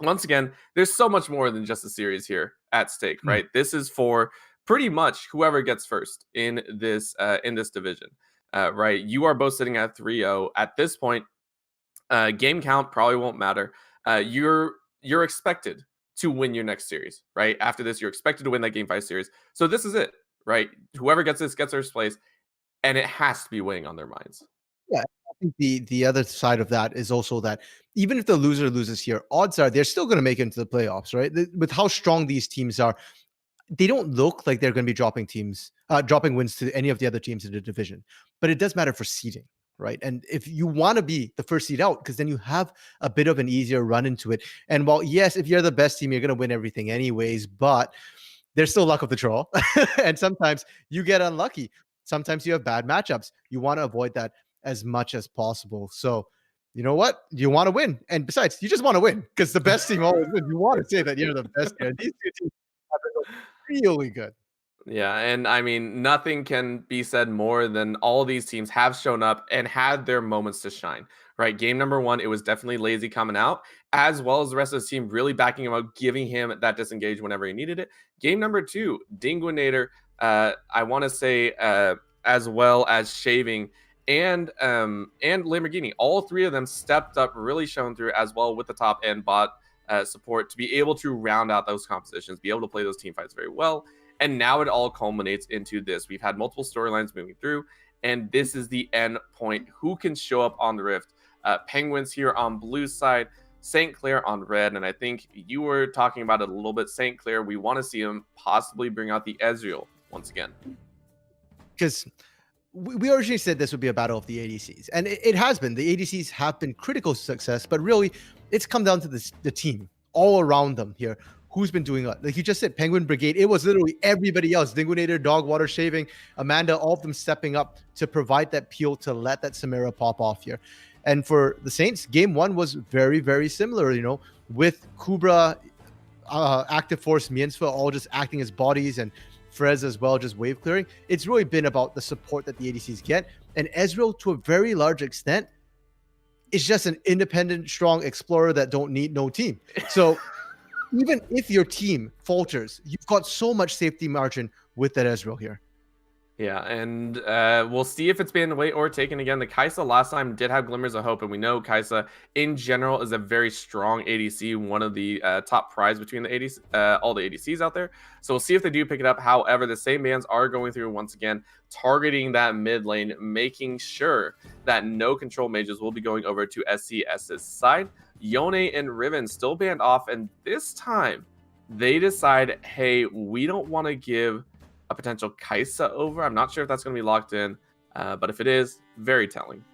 Once again, there's so much more than just a series here at stake, right? This is for pretty much whoever gets first in this division, right? You are both sitting at 3-0 at this point. Game count probably won't matter. You're expected to win your next series, right? After this, you're expected to win that game 5 series. So this is it, right? Whoever gets this gets first place, and it has to be weighing on their minds. Yeah, I think the other side of that is also that even if the loser loses here, odds are they're still going to make it into the playoffs, right? With how strong these teams are, they don't look like they're going to be dropping wins to any of the other teams in the division. But it does matter for seeding, right? And if you want to be the first seed out, because then you have a bit of an easier run into it. And while, yes, if you're the best team, you're going to win everything anyways, but there's still luck of the draw. And sometimes you get unlucky. Sometimes you have bad matchups. You want to avoid that as much as possible. So, you know what? You want to win. And besides, you just want to win because the best team always wins. You want to say that you're the best here. These two teams have been really good. Yeah, and I mean, nothing can be said more than all these teams have shown up and had their moments to shine, right? Game number 1, it was definitely Lazy coming out, as well as the rest of the team really backing him up, giving him that disengage whenever he needed it. Game number 2, Dinguinator, I want to say, as well as Shaving and Lamborghini, all 3 of them stepped up, really shown through as well with the top and bot support to be able to round out those compositions, be able to play those team fights very well. And now it all culminates into this. We've had multiple storylines moving through, and this is the end point. Who can show up on the Rift? Penguins here on blue side, St. Clair on red, and I think you were talking about it a little bit. St. Clair, we want to see him possibly bring out the Ezreal once again. Because we originally said this would be a battle of the ADCs, and it has been. The ADCs have been critical to success, but really, it's come down to the team all around them here. Who's been doing it? Like you just said, Penguin Brigade. It was literally everybody else. Dinguinator, Dogwater, Shaving, Amanda, all of them stepping up to provide that peel to let that Samira pop off here. And for the Saints, game 1 was very, very similar, with Kubra, Active Force, Miensfa all just acting as bodies, and Frez as well, just wave clearing. It's really been about the support that the ADCs get. And Ezreal, to a very large extent, is just an independent, strong explorer that don't need no team. So even if your team falters, you've got so much safety margin with that Ezreal here. Yeah, and we'll see if it's banned away or taken again. The Kai'Sa last time did have glimmers of hope, and we know Kai'Sa in general is a very strong ADC, one of the top prize between the ADC, all the ADCs out there. So we'll see if they do pick it up. However, the same bans are going through once again, targeting that mid lane, making sure that no control mages will be going over to SCS's side. Yone and Riven still banned off, and this time they decide, hey, we don't want to give a potential Kai'Sa over. I'm not sure if that's going to be locked in, but if it is, very telling.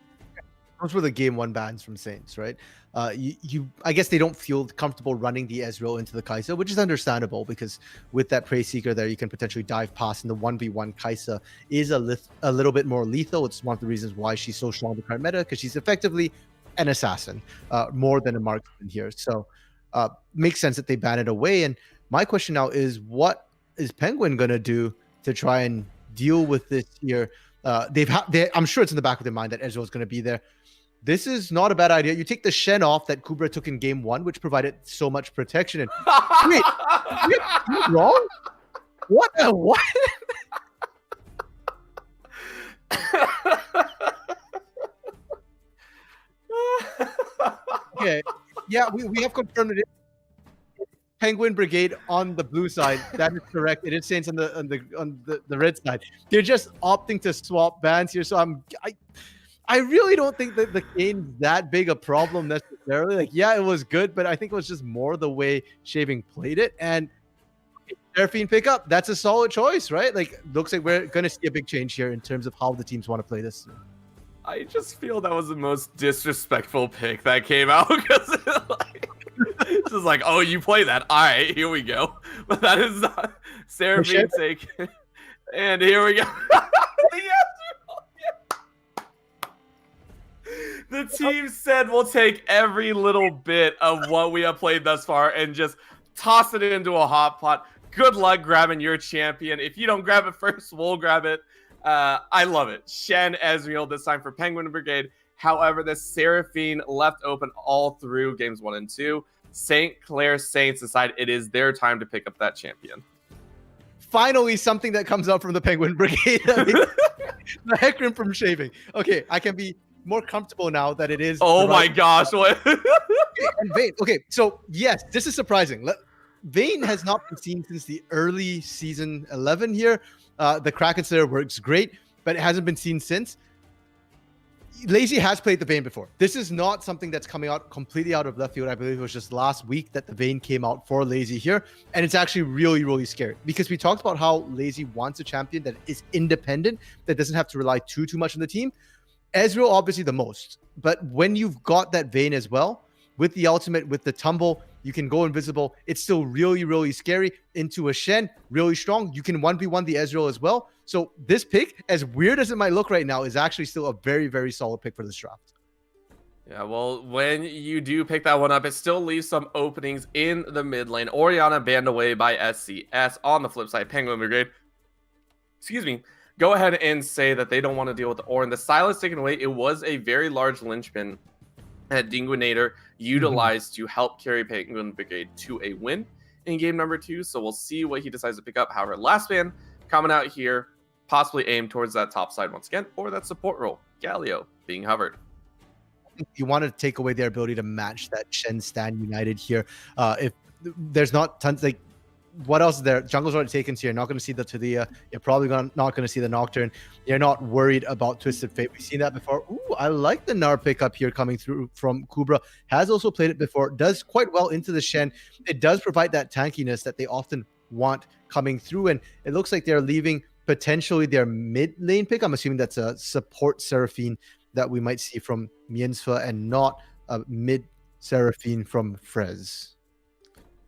Those were the game 1 bans from Saints, right? I guess they don't feel comfortable running the Ezreal into the Kai'Sa, which is understandable because with that Prey Seeker there, you can potentially dive past, and the 1v1 Kai'Sa is a little bit more lethal. It's one of the reasons why she's so strong in the current meta, because she's effectively an assassin, more than a marksman here. So makes sense that they ban it away. And my question now is, what is Penguin going to do to try and deal with this here? I'm sure it's in the back of their mind that Ezreal is going to be there. This is not a bad idea. You take the Shen off that Kubra took in game 1, which provided so much protection. And wait, you're wrong? What? What? Okay. Yeah, we have confirmed it. Penguin Brigade on the blue side. That is correct. It is Saints on the red side. They're just opting to swap bans here. So I really don't think that the game's that big a problem necessarily. Like, yeah, it was good, but I think it was just more the way Shaving played it. And Seraphine pick up. That's a solid choice, right? Like, looks like we're gonna see a big change here in terms of how the teams want to play this. I just feel that was the most disrespectful pick that came out because it's just like, oh, you play that. All right, here we go. But that is not Seraphine take. And here we go. The team said we'll take every little bit of what we have played thus far and just toss it into a hot pot. Good luck grabbing your champion. If you don't grab it first, we'll grab it. I love it. Shen, Ezreal this time for Penguin Brigade. However, the Seraphine left open all through games 1 and 2. St. Clair Saints decide it is their time to pick up that champion. Finally, something that comes out from the Penguin Brigade. The heckrim from shaving. Okay, I can be more comfortable now that it is. Oh my gosh. What? And Vayne. Okay, so yes, this is surprising. Vayne has not been seen since the early season 11 here. The Kraken Slayer works great, but it hasn't been seen since. Lazy has played the Vayne before. This is not something that's coming out completely out of left field. I believe it was just last week that the Vayne came out for Lazy here. And it's actually really, really scary because we talked about how Lazy wants a champion that is independent, that doesn't have to rely too much on the team. Ezreal, obviously the most. But when you've got that Vayne as well, with the ultimate, with the tumble, you can go invisible. It's still really, really scary. Into a Shen, really strong. You can 1v1 the Ezreal as well. So this pick, as weird as it might look right now, is actually still a very, very solid pick for this draft. Yeah, well, when you do pick that one up, it still leaves some openings in the mid lane. Orianna banned away by SCS. On the flip side, Penguin Brigade, go ahead and say that they don't want to deal with the Orin. The Silas taken away. It was a very large linchpin that Dinguinator utilized to help carry Penguin Brigade to a win in game number 2. So we'll see what he decides to pick up. However, last ban coming out here, possibly aimed towards that top side once again, or that support role, Galio being hovered. You want to take away their ability to match that Shen Stan United here. If there's not tons, like, what else is there? Jungle's already taken, so you're not going to see the Talia. You're probably not going to see the Nocturne. You're not worried about Twisted Fate. We've seen that before. Ooh, I like the Nar pickup here coming through from Kubra. Has also played it before. Does quite well into the Shen. It does provide that tankiness that they often want coming through, and it looks like they're leaving potentially their mid lane pick. I'm assuming that's a support Seraphine that we might see from Miensfa and not a mid Seraphine from Frez.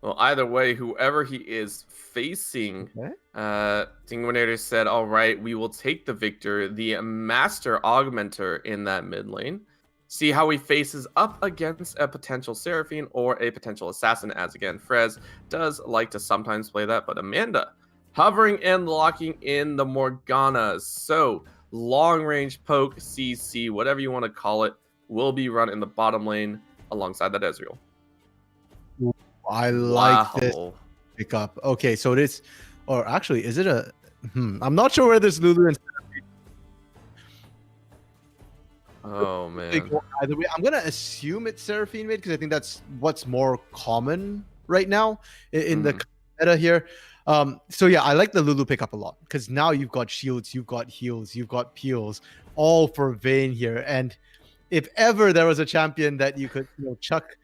Well, either way, whoever he is facing, Dinguinator said, all right, we will take the Victor, the Master Augmenter in that mid lane. See how he faces up against a potential Seraphine or a potential Assassin, as again, Frez does like to sometimes play that. But Amanda, hovering and locking in the Morganas. So, long-range poke, CC, whatever you want to call it, will be run in the bottom lane alongside that Ezreal. I like this pickup. Okay, so it is, or actually, is it a? I'm not sure where this Lulu and. Oh man. Either way, I'm gonna assume it's Seraphine mid because I think that's what's more common right now in the meta here. So yeah, I like the Lulu pickup a lot because now you've got shields, you've got heals, you've got peels, all for Vayne here. And if ever there was a champion that you could chuck.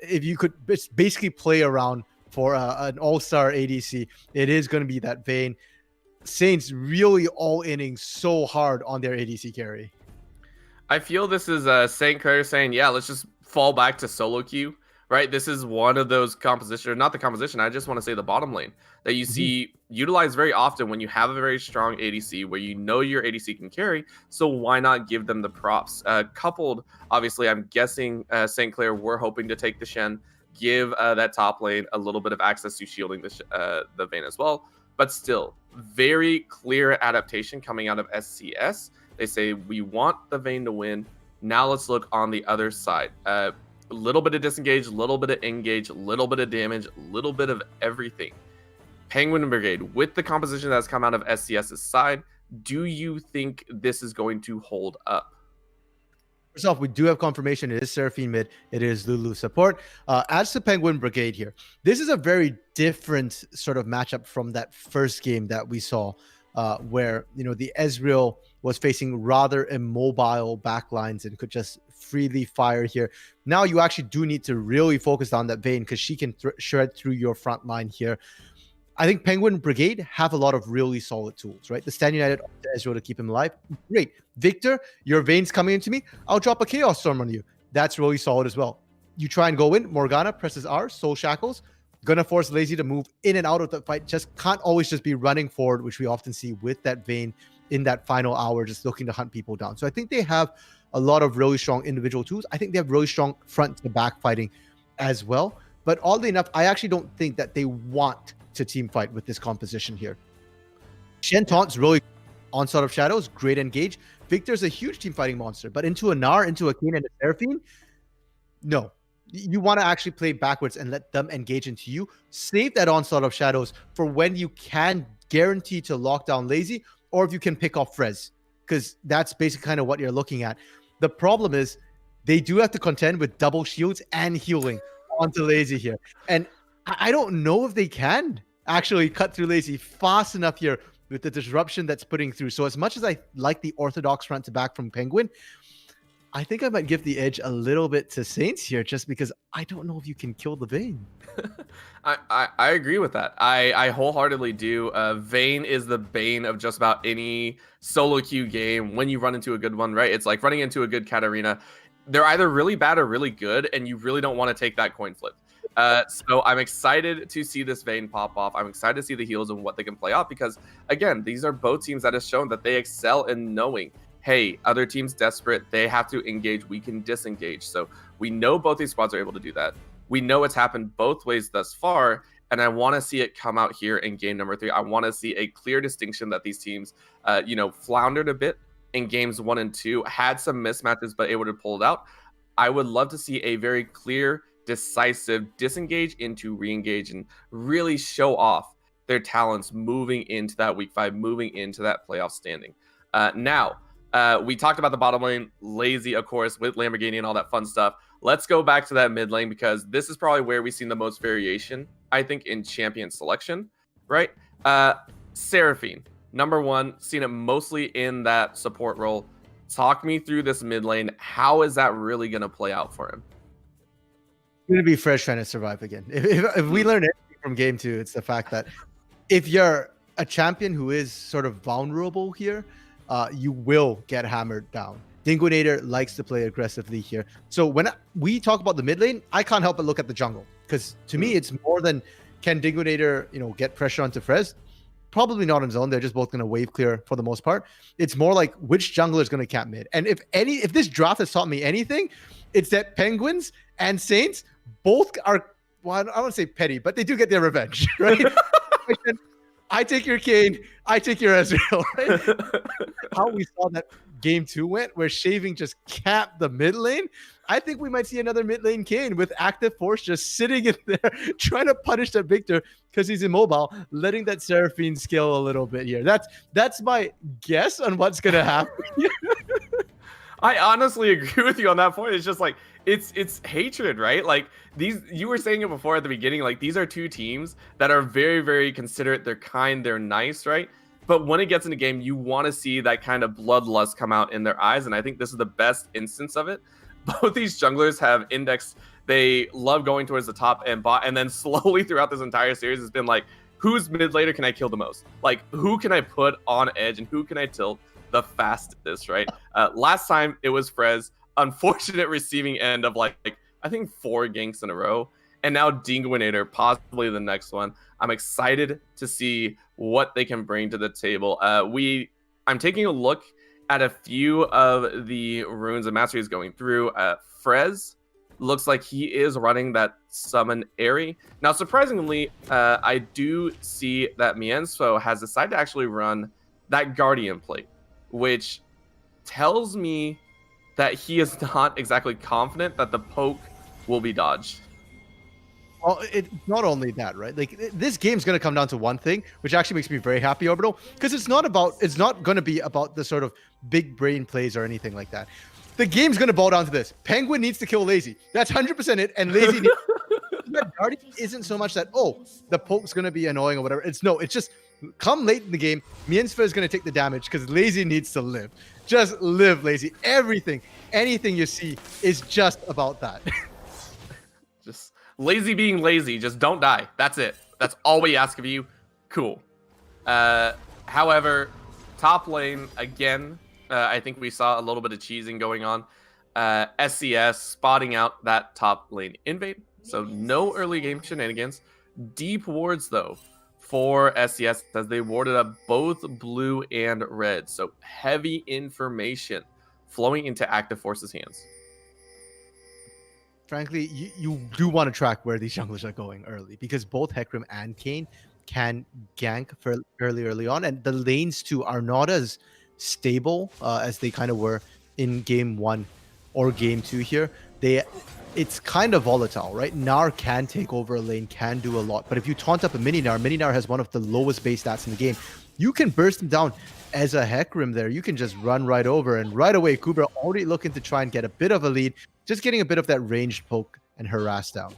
If you could basically play around for an all-star ADC, it is going to be that Vayne. Saints really all-inning so hard on their ADC carry. I feel this is St. Clair saying, yeah, let's just fall back to solo queue, right? This is one of those compositions, not the composition, I just want to say the bottom lane that you see utilized very often when you have a very strong ADC where you know your ADC can carry, so why not give them the props? Coupled, obviously, I'm guessing St. Clair were hoping to take the Shen, give that top lane a little bit of access to shielding the Vayne as well, but still, very clear adaptation coming out of SCS. They say, we want the Vayne to win, now let's look on the other side. A little bit of disengage, a little bit of engage, a little bit of damage, a little bit of everything. Penguin Brigade, with the composition that's come out of SCS's side, do you think this is going to hold up? First off, we do have confirmation. It is Seraphine mid. It is Lulu support. As to Penguin Brigade here, this is a very different sort of matchup from that first game that we saw, where the Ezreal was facing rather immobile backlines and could just freely fire here. Now you actually do need to really focus on that Vayne because she can shred through your front line here. I think Penguin Brigade have a lot of really solid tools, right? The Stan United Ezreal to keep him alive. Great. Victor, your Vayne's coming into me. I'll drop a Chaos Storm on you. That's really solid as well. You try and go in. Morgana presses R, Soul Shackles. Gonna force Lazy to move in and out of the fight. Just can't always just be running forward, which we often see with that Vayne in that final hour, just looking to hunt people down. So I think they have a lot of really strong individual tools. I think they have really strong front to back fighting as well. But oddly enough, I actually don't think that they want to team fight with this composition here. Shenton's really Onslaught of Shadows, great engage. Victor's a huge team fighting monster, but into a Gnar, into a Kayn and a Seraphine, no. You want to actually play backwards and let them engage into you. Save that Onslaught of Shadows for when you can guarantee to lock down Lazy, or if you can pick off Frez, because that's basically kind of what you're looking at. The problem is they do have to contend with double shields and healing onto Lazy here. And I don't know if they can actually cut through Lazy fast enough here with the disruption that's putting through. So as much as I like the orthodox front to back from Penguin, I think I might give the edge a little bit to Saints here, just because I don't know if you can kill the Vayne. I agree with that. I wholeheartedly do. Vayne is the bane of just about any solo queue game when you run into a good one, right? It's like running into a good Katarina. They're either really bad or really good, and you really don't want to take that coin flip. So I'm excited to see this Vayne pop off. I'm excited to see the heals and what they can play off, because, again, these are both teams that have shown that they excel in knowing, hey, other teams desperate, they have to engage, we can disengage. So we know both these squads are able to do that. We know it's happened both ways thus far, and I want to see it come out here in game number 3. I want to see a clear distinction that these teams, floundered a bit in games 1 and 2, had some mismatches, but able to pull it out. I would love to see a very clear, decisive disengage into re-engage and really show off their talents moving into that week 5, moving into that playoff standing. Now, we talked about the bottom lane, Lazy, of course, with Lamborghini and all that fun stuff. Let's go back to that mid lane, because this is probably where we've seen the most variation, I think, in champion selection, right? Seraphine, number 1, seen it mostly in that support role. Talk me through this mid lane. How is that really going to play out for him? It's going to be Fresh trying to survive again. If we learn anything from game 2, it's the fact that if you're a champion who is sort of vulnerable here, you will get hammered down. Dinguinator likes to play aggressively here. So when we talk about the mid lane, I can't help but look at the jungle, because to me, it's more than can Dinguinator, get pressure onto Frez. Probably not on his own. They're just both going to wave clear for the most part. It's more like which jungler is going to camp mid. And if this draft has taught me anything, it's that Penguins and Saints both are, well, I don't want to say petty, but they do get their revenge, right? I take your Kayn, I take your Ezreal, right? How we saw that game 2 went, where Shaving just capped the mid lane. I think we might see another mid lane Kayn with active force just sitting in there, trying to punish that Victor because he's immobile, letting that Seraphine scale a little bit here. That's my guess on what's gonna happen. I honestly agree with you on that point. It's just like it's hatred, right? Like you were saying it before at the beginning, like these are two teams that are very, very considerate, they're kind, they're nice, right? But when it gets in a game, you want to see that kind of bloodlust come out in their eyes, and I think this is the best instance of it. Both these junglers have indexed, they love going towards the top and bot, and then slowly throughout this entire series it's been like, whose mid laner can I kill the most? Like, who can I put on edge and who can I tilt the fastest, right? Last time it was Frez, unfortunate receiving end of like I think 4 ganks in a row, and now Dinguinator, possibly the next one. I'm excited to see what they can bring to the table. I'm taking a look at a few of the runes and masteries going through. Frez looks like he is running that summon Airy. Now, surprisingly, I do see that Mienzo has decided to actually run that Guardian plate, which tells me that he is not exactly confident that the poke will be dodged. Well, it's not only that, right? Like, this game's going to come down to one thing, which actually makes me very happy, Orbital, because it's not going to be about the sort of big brain plays or anything like that. The game's going to boil down to this. Penguin needs to kill Lazy. That's 100% it. And Lazy needs that Guardian isn't so much that, the poke's going to be annoying or whatever. It's just come late in the game, Mienzo is going to take the damage because Lazy needs to live. Just live, Lazy. Anything you see is just about that. Just Lazy being lazy. Just don't die. That's it. That's all we ask of you. Cool. However, top lane, again, I think we saw a little bit of cheesing going on. SCS spotting out that top lane invade. So no early game shenanigans. Deep wards, though, for SCS as they warded up both blue and red. So heavy information flowing into Active Force's hands. Frankly, you do want to track where these junglers are going early, because both Hecarim and Kayn can gank fairly early on, and the lanes too are not as stable as they kind of were in game 1 or game 2 here. It's kind of volatile, right? Gnar can take over a lane, can do a lot, but if you taunt up a mini Gnar has one of the lowest base stats in the game. You can burst him down. As a Hecarim there, you can just run right over, and right away Kubra already looking to try and get a bit of a lead, just getting a bit of that ranged poke and harass down.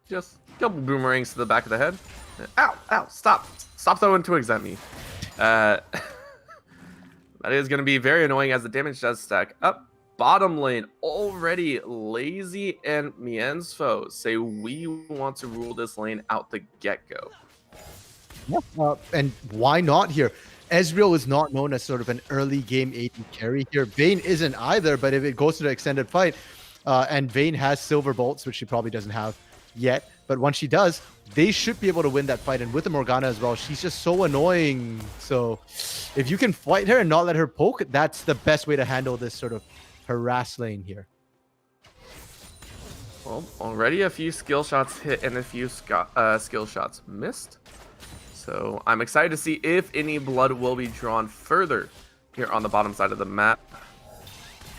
Just a couple boomerangs to the back of the head. Ow, stop throwing twigs at me. That is going to be very annoying as the damage does stack up. Bottom lane, already Lazy and Miensfo say we want to rule this lane out the get-go. Yeah, and why not here? Ezreal is not known as sort of an early game AD carry here. Vayne isn't either, but if it goes to the extended fight, and Vayne has silver bolts, which she probably doesn't have yet, but once she does, they should be able to win that fight. And with the Morgana as well, she's just so annoying. So if you can fight her and not let her poke, that's the best way to handle this sort of harass lane here. Well, already a few skill shots hit and a few skill shots missed. So I'm excited to see if any blood will be drawn further here on the bottom side of the map.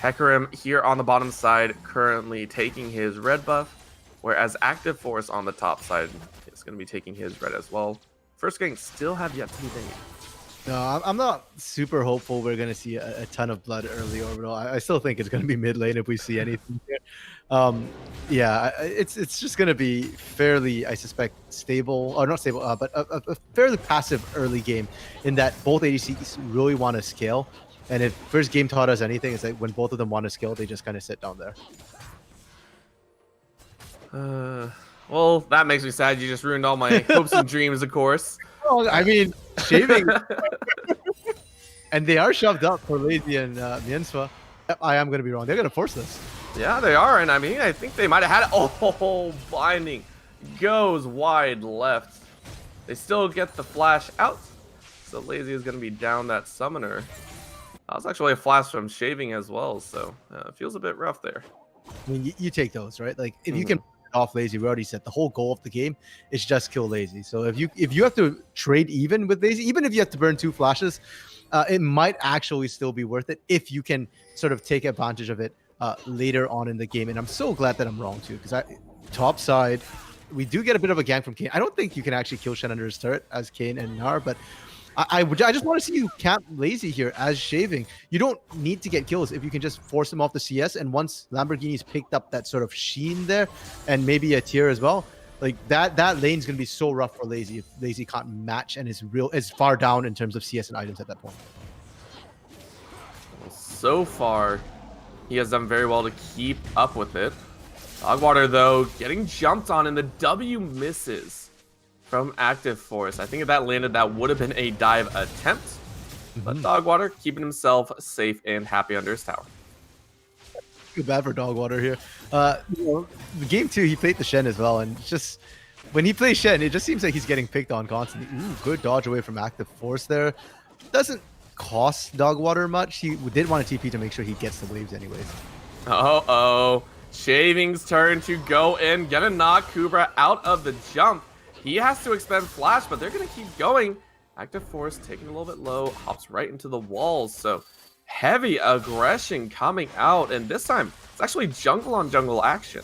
Hecarim here on the bottom side currently taking his red buff, whereas Active Force on the top side is going to be taking his red as well. First gang still have yet to be made. No, I'm not super hopeful we're going to see a ton of blood early orbital. I still think it's going to be mid lane if we see anything here. Yeah, it's just going to be fairly, I suspect, stable, or not stable, but a fairly passive early game in that both ADCs really want to scale. And if first game taught us anything, it's like when both of them want to scale, they just kind of sit down there. Well, that makes me sad. You just ruined all my hopes and dreams, of course. Well, I mean, shaving. And they are shoved up for Lazy and Miensfa. I am going to be wrong. They're going to force this. Yeah, they are. And I mean, I think they might have had it. Oh, binding goes wide left. They still get the flash out. So Lazy is going to be down that summoner. That was actually a flash from shaving as well. So it feels a bit rough there. I mean, you take those, right? Like, if you can off Lazy, we already said the whole goal of the game is just kill Lazy. So if you have to trade even with Lazy, even if you have to burn 2 flashes, it might actually still be worth it if you can sort of take advantage of it later on in the game. And I'm so glad that I'm wrong too, because top side, we do get a bit of a gank from Kayn. I don't think you can actually kill Shen under his turret as Kayn and Gnar, but I just want to see you camp Lazy here as shaving. You don't need to get kills if you can just force him off the CS. And once Lamborghini's picked up that sort of sheen there, and maybe a tier as well, like that lane's gonna be so rough for Lazy if Lazy can't match and is far down in terms of CS and items at that point. So far, he has done very well to keep up with it. Dogwater, though, getting jumped on, and the W misses from Active Force. I think if that landed, that would have been a dive attempt. But Dogwater keeping himself safe and happy under his tower. Too bad for Dogwater here. Game 2, he played the Shen as well, and just when he plays Shen, it just seems like he's getting picked on constantly. Ooh, good dodge away from Active Force there. Doesn't cost Dogwater much. He did want a TP to make sure he gets the waves anyways. Uh-oh. Shaving's turn to go in, gonna knock Kubra out of the jump. He has to expend flash, but they're going to keep going. Active Force taking a little bit low, hops right into the walls. So heavy aggression coming out, and this time it's actually jungle on jungle action.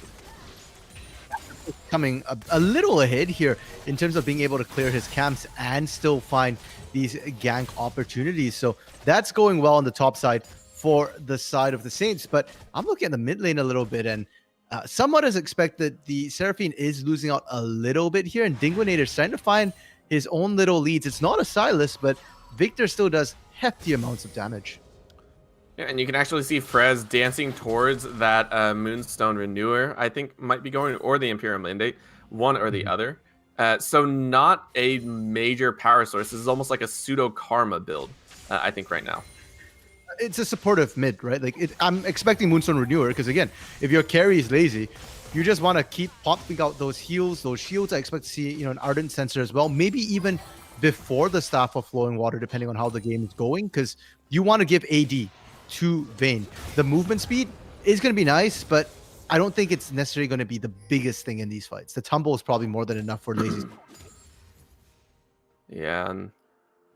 Coming a little ahead here in terms of being able to clear his camps and still find these gank opportunities. So that's going well on the top side for the side of the Saints. But I'm looking at the mid lane a little bit, and somewhat as expected, the Seraphine is losing out a little bit here, and Dinguinator's trying to find his own little leads. It's not a Silas, but Victor still does hefty amounts of damage. Yeah, and you can actually see Frez dancing towards that Moonstone Renewer, I think might be going, or the Imperial Mandate, one or the other. So not a major power source. This is almost like a pseudo-karma build, I think, right now. It's a supportive mid, right? Like I'm expecting Moonstone Renewer because, again, if your carry is Lazy, you just want to keep popping out those heals, those shields. I expect to see, an Ardent Sensor as well, maybe even before the Staff of Flowing Water, depending on how the game is going, because you want to give AD to Vayne. The movement speed is going to be nice, but I don't think it's necessarily going to be the biggest thing in these fights. The tumble is probably more than enough for Lazy's. Yeah, and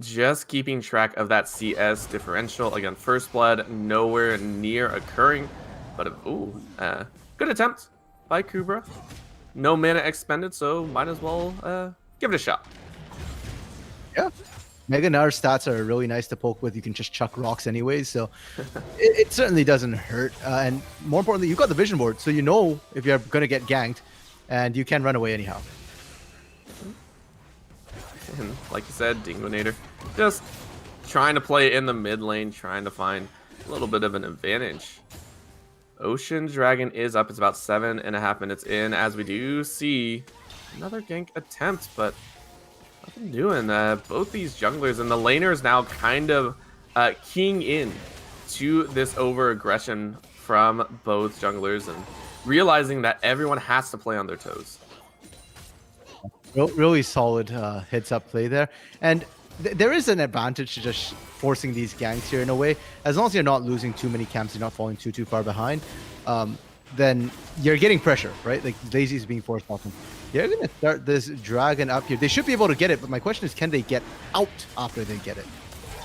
just keeping track of that CS differential. Again, first blood nowhere near occurring, but good attempt by Kubra. No mana expended, so might as well give it a shot. Yeah. Mega Nar's stats are really nice to poke with. You can just chuck rocks anyways, so it certainly doesn't hurt. And more importantly, you've got the vision board, so you know if you're going to get ganked, and you can run away anyhow. And like you said, Dingonator just trying to play in the mid lane, trying to find a little bit of an advantage. Ocean Dragon is up. It's about 7.5 minutes in, as we do see another gank attempt, but nothing doing. Both these junglers and the laners now kind of keying in to this over aggression from both junglers and realizing that everyone has to play on their toes. Really solid heads up play there. And there is an advantage to just forcing these ganks here in a way. As long as you're not losing too many camps, you're not falling too far behind, then you're getting pressure, right? Like Lazy is being forced off them. They're going to start this dragon up here. They should be able to get it, but my question is, can they get out after they get it?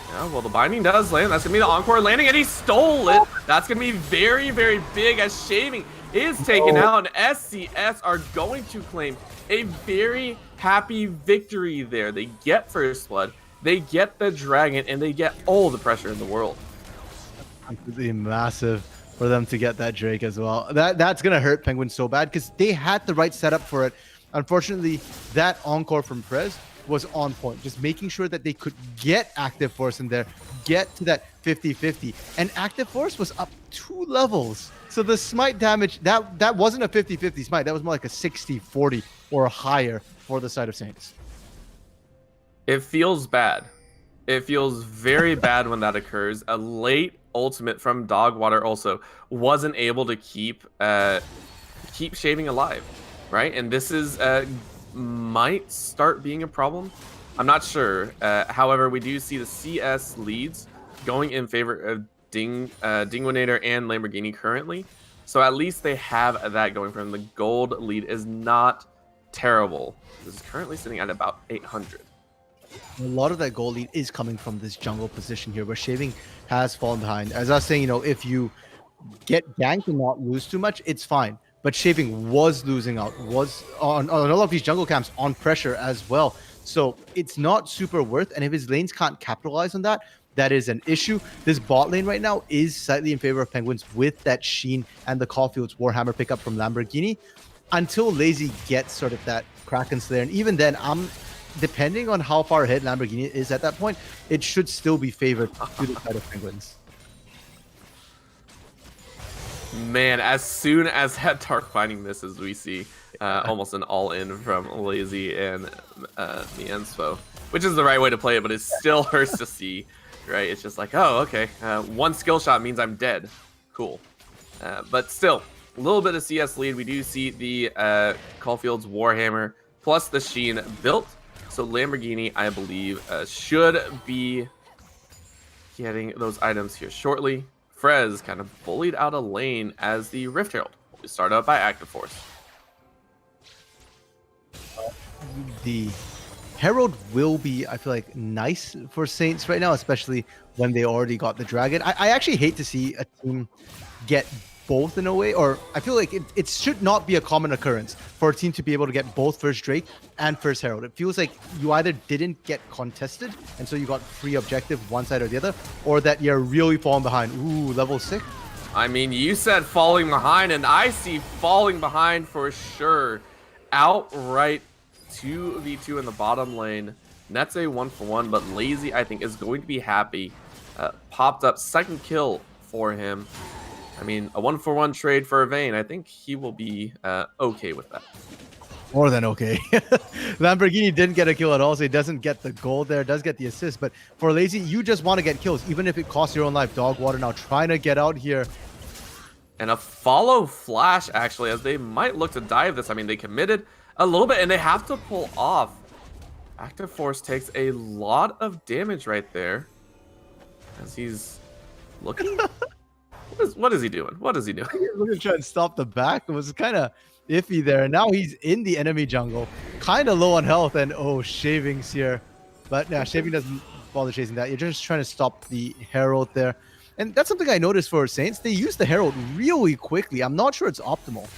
Yeah, well, the binding does land. That's going to be the Encore landing, and he stole it. That's going to be very, very big as Shaving is taken out, and SCS are going to claim a very happy victory there. They get first blood, they get the dragon, and they get all the pressure in the world. Absolutely massive for them to get that Drake as well. That's going to hurt Penguin so bad because they had the right setup for it. Unfortunately, that Encore from Prez was on point, just making sure that they could get Active Force in there, get to that 50-50. And Active Force was up 2 levels. So the smite damage, that wasn't a 50-50 smite. That was more like a 60-40 or higher for the side of Saints. It feels bad. It feels very bad when that occurs. A late ultimate from Dogwater also wasn't able to keep Shaving alive, right? And this is might start being a problem. I'm not sure. However, we do see the CS leads going in favor of Dingonator and Lamborghini currently. So at least they have that going for them. The gold lead is not terrible. This is currently sitting at about 800. A lot of that goal lead is coming from this jungle position here, where Shaving has fallen behind. As I was saying, if you get ganked and not lose too much, it's fine. But Shaving was losing out, was on a lot of these jungle camps on pressure as well. So it's not super worth. And if his lanes can't capitalize on that, that is an issue. This bot lane right now is slightly in favor of Penguins with that Sheen and the Caulfield's Warhammer pickup from Lamborghini until Lazy gets sort of that Kraken Slayer. And even then, depending on how far ahead Lamborghini is at that point, it should still be favored to the side of Penguins. Man, as soon as that Dark Binding misses, we see almost an all-in from Lazy and Mienspo, which is the right way to play it, but it still hurts to see, right? It's just like, oh, okay, one skill shot means I'm dead. Cool. But still, a little bit of CS lead. We do see the Caulfield's Warhammer plus the Sheen built. So Lamborghini, I believe, should be getting those items here shortly. Frez kind of bullied out a lane as the Rift Herald will be started up by Active Force. The Herald will be, I feel like, nice for Saints right now, especially when they already got the Dragon. I actually hate to see a team get both in a way, or I feel like it should not be a common occurrence for a team to be able to get both First Drake and First Herald. It feels like you either didn't get contested, and so you got free objective one side or the other, or that you're really falling behind. Ooh, level 6. I mean, you said falling behind, and I see falling behind for sure. Outright 2v2 in the bottom lane. That's a 1-for-1, but Lazy, I think, is going to be happy. Popped up second kill for him. I mean, a 1-for-1 trade for Vayne. I think he will be okay with that. More than okay. Lamborghini didn't get a kill at all, so he doesn't get the gold there, does get the assist. But for Lazy, you just want to get kills, even if it costs your own life. Dogwater now trying to get out here. And a follow flash, actually, as they might look to dive this. I mean, they committed a little bit, and they have to pull off. Active Force takes a lot of damage right there, as he's looking What is he doing? What is he doing? Look at trying to stop the back. It was kind of iffy there. And now he's in the enemy jungle, kind of low on health. And oh, Shaving's here. But yeah, Shaving doesn't bother chasing that. You're just trying to stop the Herald there. And that's something I noticed for Saints. They use the Herald really quickly. I'm not sure it's optimal.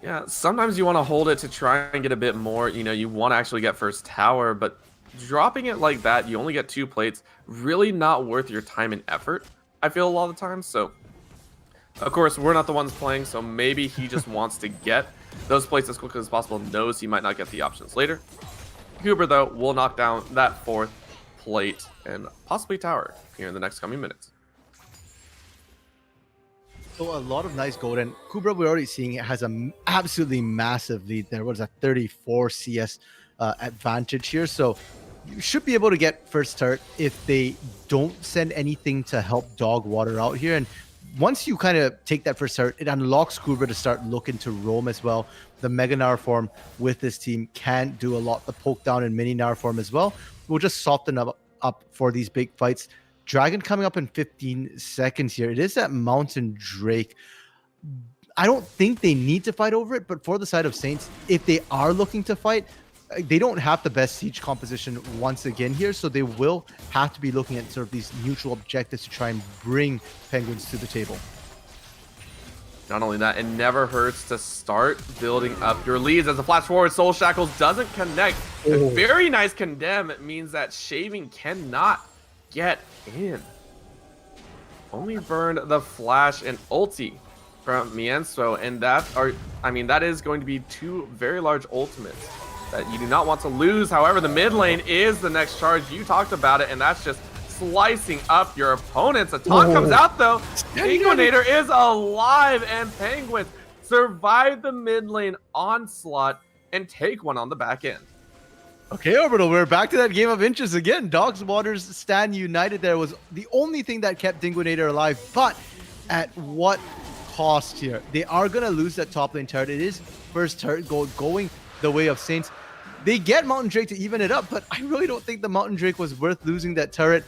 Yeah, sometimes you want to hold it to try and get a bit more. You know, you want to actually get first tower, but dropping it like that, you only get 2 plates. Really not worth your time and effort, I feel, a lot of the time. So, of course, we're not the ones playing, so maybe he just wants to get those plates as quickly as possible, knows he might not get the options later. Huber, though, will knock down that 4th plate and possibly tower here in the next coming minutes. So a lot of nice gold, and Kubra, we're already seeing it has an absolutely massive lead there. What is that, 34 CS advantage here? So you should be able to get first turret if they don't send anything to help dog water out here. And once you kind of take that first turret, it unlocks Kubra to start looking to roam as well. The Mega Nar form with this team can do a lot. The poke down and mini Nar form as well will just soften up for these big fights. Dragon coming up in 15 seconds here. It is that Mountain Drake. I don't think they need to fight over it, but for the side of Saints, if they are looking to fight, they don't have the best siege composition once again here, so they will have to be looking at sort of these neutral objectives to try and bring Penguins to the table. Not only that, it never hurts to start building up your leads. As a flash forward, Soul Shackles doesn't connect. A very nice condemn means that Shaving cannot get in. Only burned the flash and ulti from Mienzo, and that is going to be 2 very large ultimates that you do not want to lose. However, the mid lane is the next charge. You talked about it, and that's just slicing up your opponents. A taunt comes out though. Inquinator is alive, and Penguins survive the mid lane onslaught and take one on the back end. Okay, Orbital, we're back to that game of inches again. Dogs Waters stand united there was the only thing that kept Dinguinator alive, but at what cost here? They are going to lose that top lane turret. It is first turret going the way of Saints. They get Mountain Drake to even it up, but I really don't think the Mountain Drake was worth losing that turret.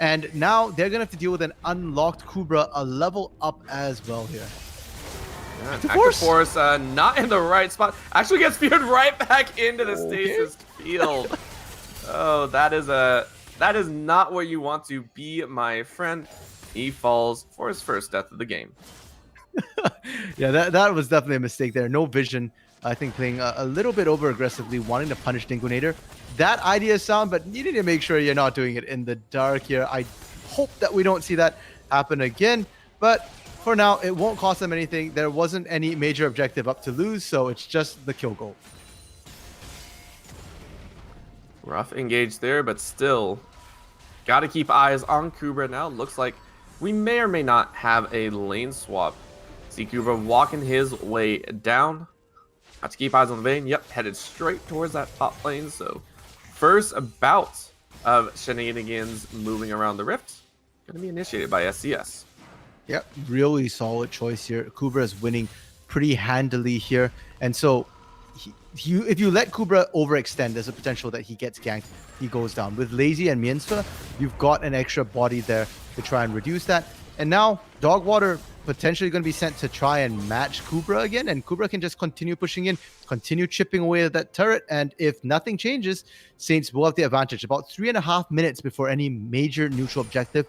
And now they're going to have to deal with an unlocked Kubra, a level up as well here. Yeah, Active Force not in the right spot. Actually gets speared right back into the stasis field. Oh, that is not where you want to be, my friend. He falls for his first death of the game. Yeah, that was definitely a mistake there. No vision. I think playing a little bit over aggressively, wanting to punish Dinguinator. That idea is sound, but you need to make sure you're not doing it in the dark here. I hope that we don't see that happen again, but for now, it won't cost them anything. There wasn't any major objective up to lose, so it's just the kill goal. Rough engage there, but still got to keep eyes on Kubra now. Looks like we may or may not have a lane swap. See Kubra walking his way down. Have to keep eyes on the vein. Yep, headed straight towards that top lane. So first bout of shenanigans moving around the rift going to be initiated by SCS. Yep, really solid choice here. Kubra is winning pretty handily here. And so if you let Kubra overextend, there's a potential that he gets ganked, he goes down. With Lazy and Miensfa, you've got an extra body there to try and reduce that. And now Dogwater potentially going to be sent to try and match Kubra again, and Kubra can just continue pushing in, continue chipping away at that turret, and if nothing changes, Saints will have the advantage. About 3.5 minutes before any major neutral objective,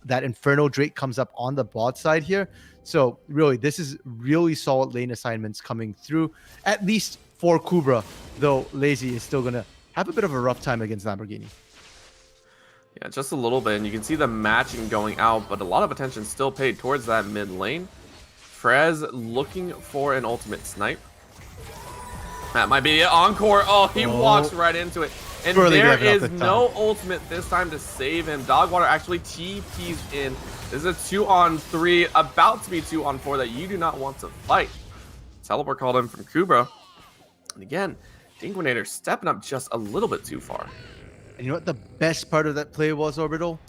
that Inferno Drake comes up on the bot side here. So really, this is really solid lane assignments coming through, at least for Kubra, though Lazy is still going to have a bit of a rough time against Lamborghini. Yeah, just a little bit, and you can see the matching going out, but a lot of attention still paid towards that mid lane. Frez looking for an ultimate snipe. That might be the encore. Oh, he walks right into it. And there is no ultimate this time to save him. Dogwater actually TP's in. This is a 2-on-3, about to be 2-on-4 that you do not want to fight. Teleport called in from Kubra. And again, Dinguinator stepping up just a little bit too far. And you know what the best part of that play was, Orbital?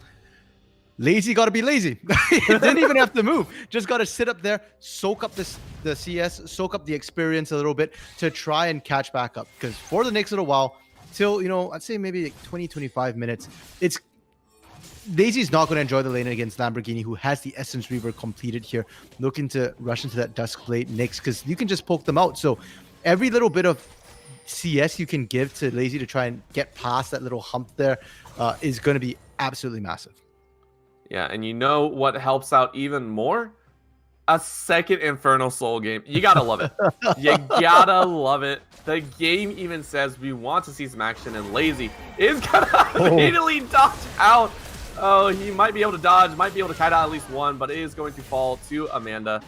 Lazy got to be lazy. Didn't even have to move. Just got to sit up there, soak up the CS, soak up the experience a little bit to try and catch back up. Because for the next little while, till, I'd say maybe like 20, 25 minutes, it's Lazy's not going to enjoy the lane against Lamborghini, who has the Essence Reaver completed here, looking to rush into that Duskblade next, because you can just poke them out. So every little bit of CS you can give to Lazy to try and get past that little hump there is going to be absolutely massive. Yeah, and you know what helps out even more? A second Infernal Soul game. You gotta love it. You gotta love it. The game even says we want to see some action, and Lazy is gonna immediately dodge out. Oh, he might be able to dodge, might be able to kite out at least one, but it is going to fall to Amanda.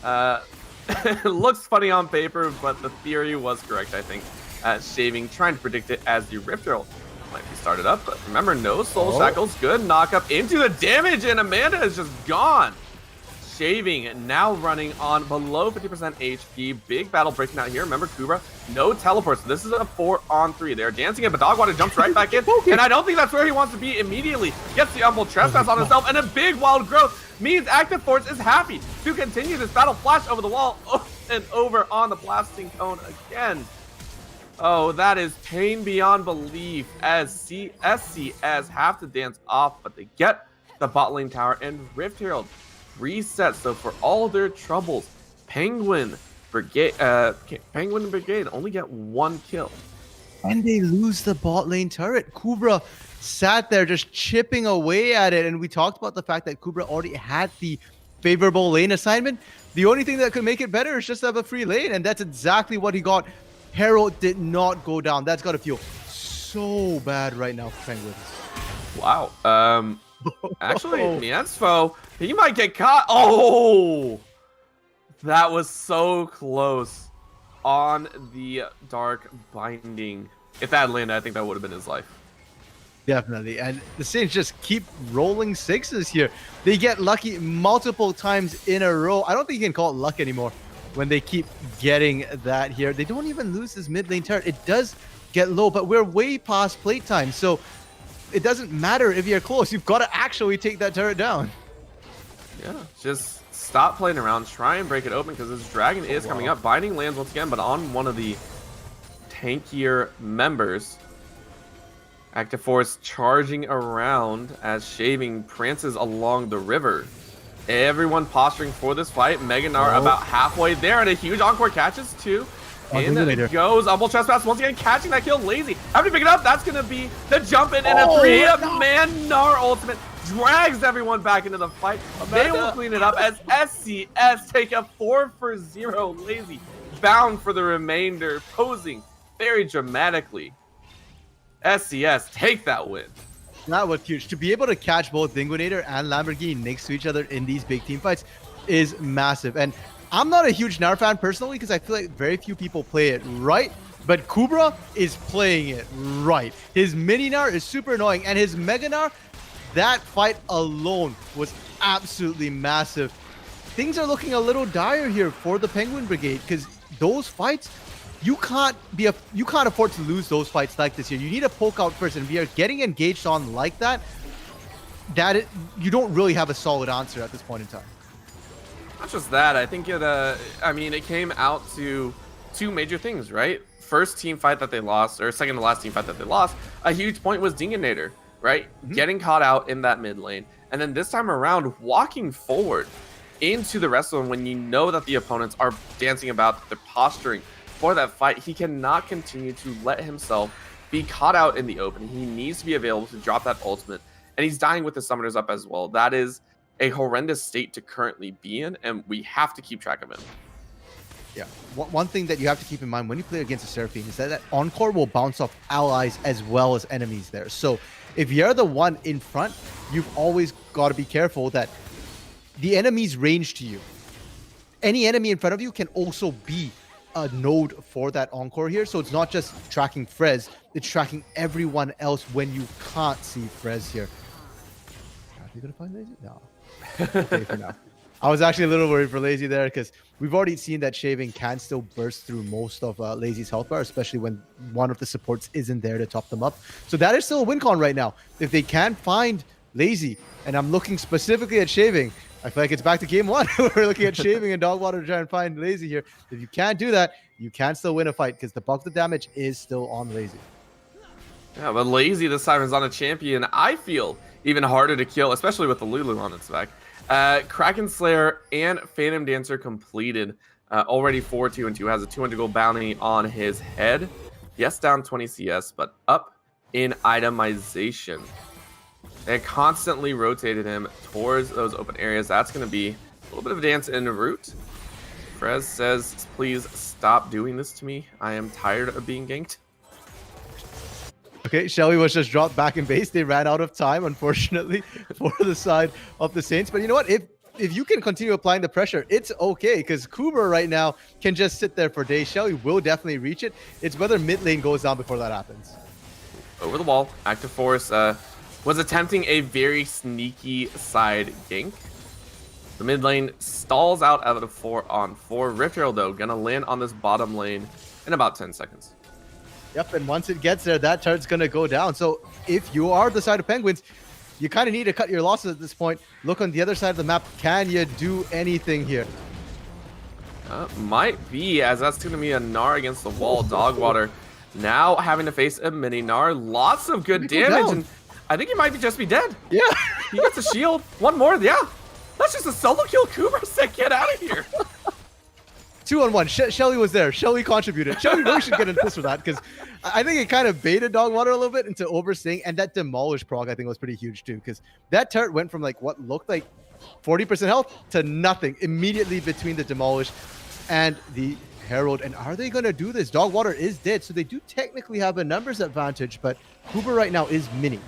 It looks funny on paper, but the theory was correct, I think. Shaving, trying to predict it as the Rift Herald might be started up, but remember, no Soul Shackles. Good knock up into the damage, and Amanda is just gone. Shaving now running on below 50% HP. Big battle breaking out here. Remember, Kubra, no teleports. This is a 4-on-3. They're dancing it, but Dogwater jumps right back in. And I don't think that's where he wants to be immediately. Gets the Humble Trespass on himself, and a big Wild Growth means Active Force is happy to continue this battle. Flash over the wall and over on the Blasting Cone again. Oh, that is pain beyond belief as SCS have to dance off, but they get the bot lane tower, and Rift Herald resets. So for all their troubles, Penguin Brigade only get 1 kill. And they lose the bot lane turret. Kubra sat there just chipping away at it. And we talked about the fact that Kubra already had the favorable lane assignment. The only thing that could make it better is just to have a free lane. And that's exactly what he got. Herald did not go down. That's got to feel so bad right now for Penguins. Wow. Actually, Miensfo, he might get caught. Oh, that was so close on the Dark Binding. If that had landed, I think that would have been his life. Definitely. And the Saints just keep rolling 6s here. They get lucky multiple times in a row. I don't think you can call it luck anymore when they keep getting that here. They don't even lose this mid lane turret. It does get low, but we're way past playtime. So it doesn't matter if you're close. You've got to actually take that turret down. Yeah, just stop playing around. Try and break it open because this dragon is coming up. Binding lands once again, but on one of the tankier members. Active Force charging around as Shaving prances along the river. Everyone posturing for this fight. Meganar about halfway there, and a huge encore catches too. And then it goes Humble Trespass once again, catching that kill. Lazy having to pick it up. That's going to be the jump in, and a 3-man Gnar ultimate drags everyone back into the fight. They will clean it up as SCS take a 4-for-0. Lazy bound for the remainder, posing very dramatically. SCS take that win. That was huge. To be able to catch both Dinguinator and Lamborghini next to each other in these big team fights is massive. And I'm not a huge Gnar fan personally because I feel like very few people play it right. But Kubra is playing it right. His mini Gnar is super annoying. And his Mega Gnar, that fight alone was absolutely massive. Things are looking a little dire here for the Penguin Brigade because those fights, you can't afford to lose those fights like this here. You need to poke out first, and if you're getting engaged on like that, you don't really have a solid answer at this point in time. Not just that, I think it came out to 2 major things, right? First team fight that they lost, or second to last team fight that they lost, a huge point was Dinguinator, right? Getting caught out in that mid lane. And then this time around, walking forward into the rest of them when you know that the opponents are dancing about, they're posturing for that fight. He cannot continue to let himself be caught out in the open. He needs to be available to drop that ultimate, and he's dying with the summoners up as well. That is a horrendous state to currently be in, and we have to keep track of it. Yeah, one thing that you have to keep in mind when you play against a Seraphine is that Encore will bounce off allies as well as enemies there. So if you're the one in front, you've always got to be careful that the enemy's range to you. Any enemy in front of you can also be a node for that Encore here. So it's not just tracking Frez, it's tracking everyone else when you can't see Frez here. Are you going to find Lazy? No. Okay, for now. I was actually a little worried for Lazy there because we've already seen that Shaving can still burst through most of Lazy's health bar, especially when one of the supports isn't there to top them up. So that is still a win con right now. If they can find Lazy, and I'm looking specifically at Shaving, I feel like it's back to game 1. We're looking at Shaving and Dogwater to try and find Lazy here. If you can't do that, you can still win a fight because the bulk of the damage is still on Lazy. Yeah, but Lazy this time is on a champion I feel even harder to kill, especially with the Lulu on its back. Kraken Slayer and Phantom Dancer completed. Already 4-2 and 2, has a 200 gold bounty on his head. Yes, down 20 CS, but up in itemization. They constantly rotated him towards those open areas. That's going to be a little bit of a dance en route. Frez says, please stop doing this to me. I am tired of being ganked. Okay, Shelly was just dropped back in base. They ran out of time, unfortunately, for the side of the Saints. But you know what? If you can continue applying the pressure, it's okay, because Kubra right now can just sit there for days. Shelly will definitely reach it. It's whether mid lane goes down before that happens. Over the wall, Active Force was attempting a very sneaky side gank. The mid lane stalls out of the 4-on-4. Rift Herald, though, gonna land on this bottom lane in about 10 seconds. Yep, and once it gets there, that turret's gonna go down. So if you are the side of Penguins, you kind of need to cut your losses at this point. Look on the other side of the map. Can you do anything here? Might be, as that's going to be a Gnar against the wall. Dogwater now having to face a mini Gnar. Lots of good damage, and I think he might just be dead. Yeah. He gets a shield. One more, yeah. That's just a solo kill. Kubra said, get out of here. 2-on-1. Shelly was there. Shelly contributed. Shelly really should get an assist for that, because I think it kind of baited Dogwater a little bit into overstaying, and that demolish proc I think was pretty huge too, because that turret went from like what looked like 40% health to nothing immediately between the demolish and the Herald. And are they going to do this? Dogwater is dead, so they do technically have a numbers advantage, but Cooper right now is mini.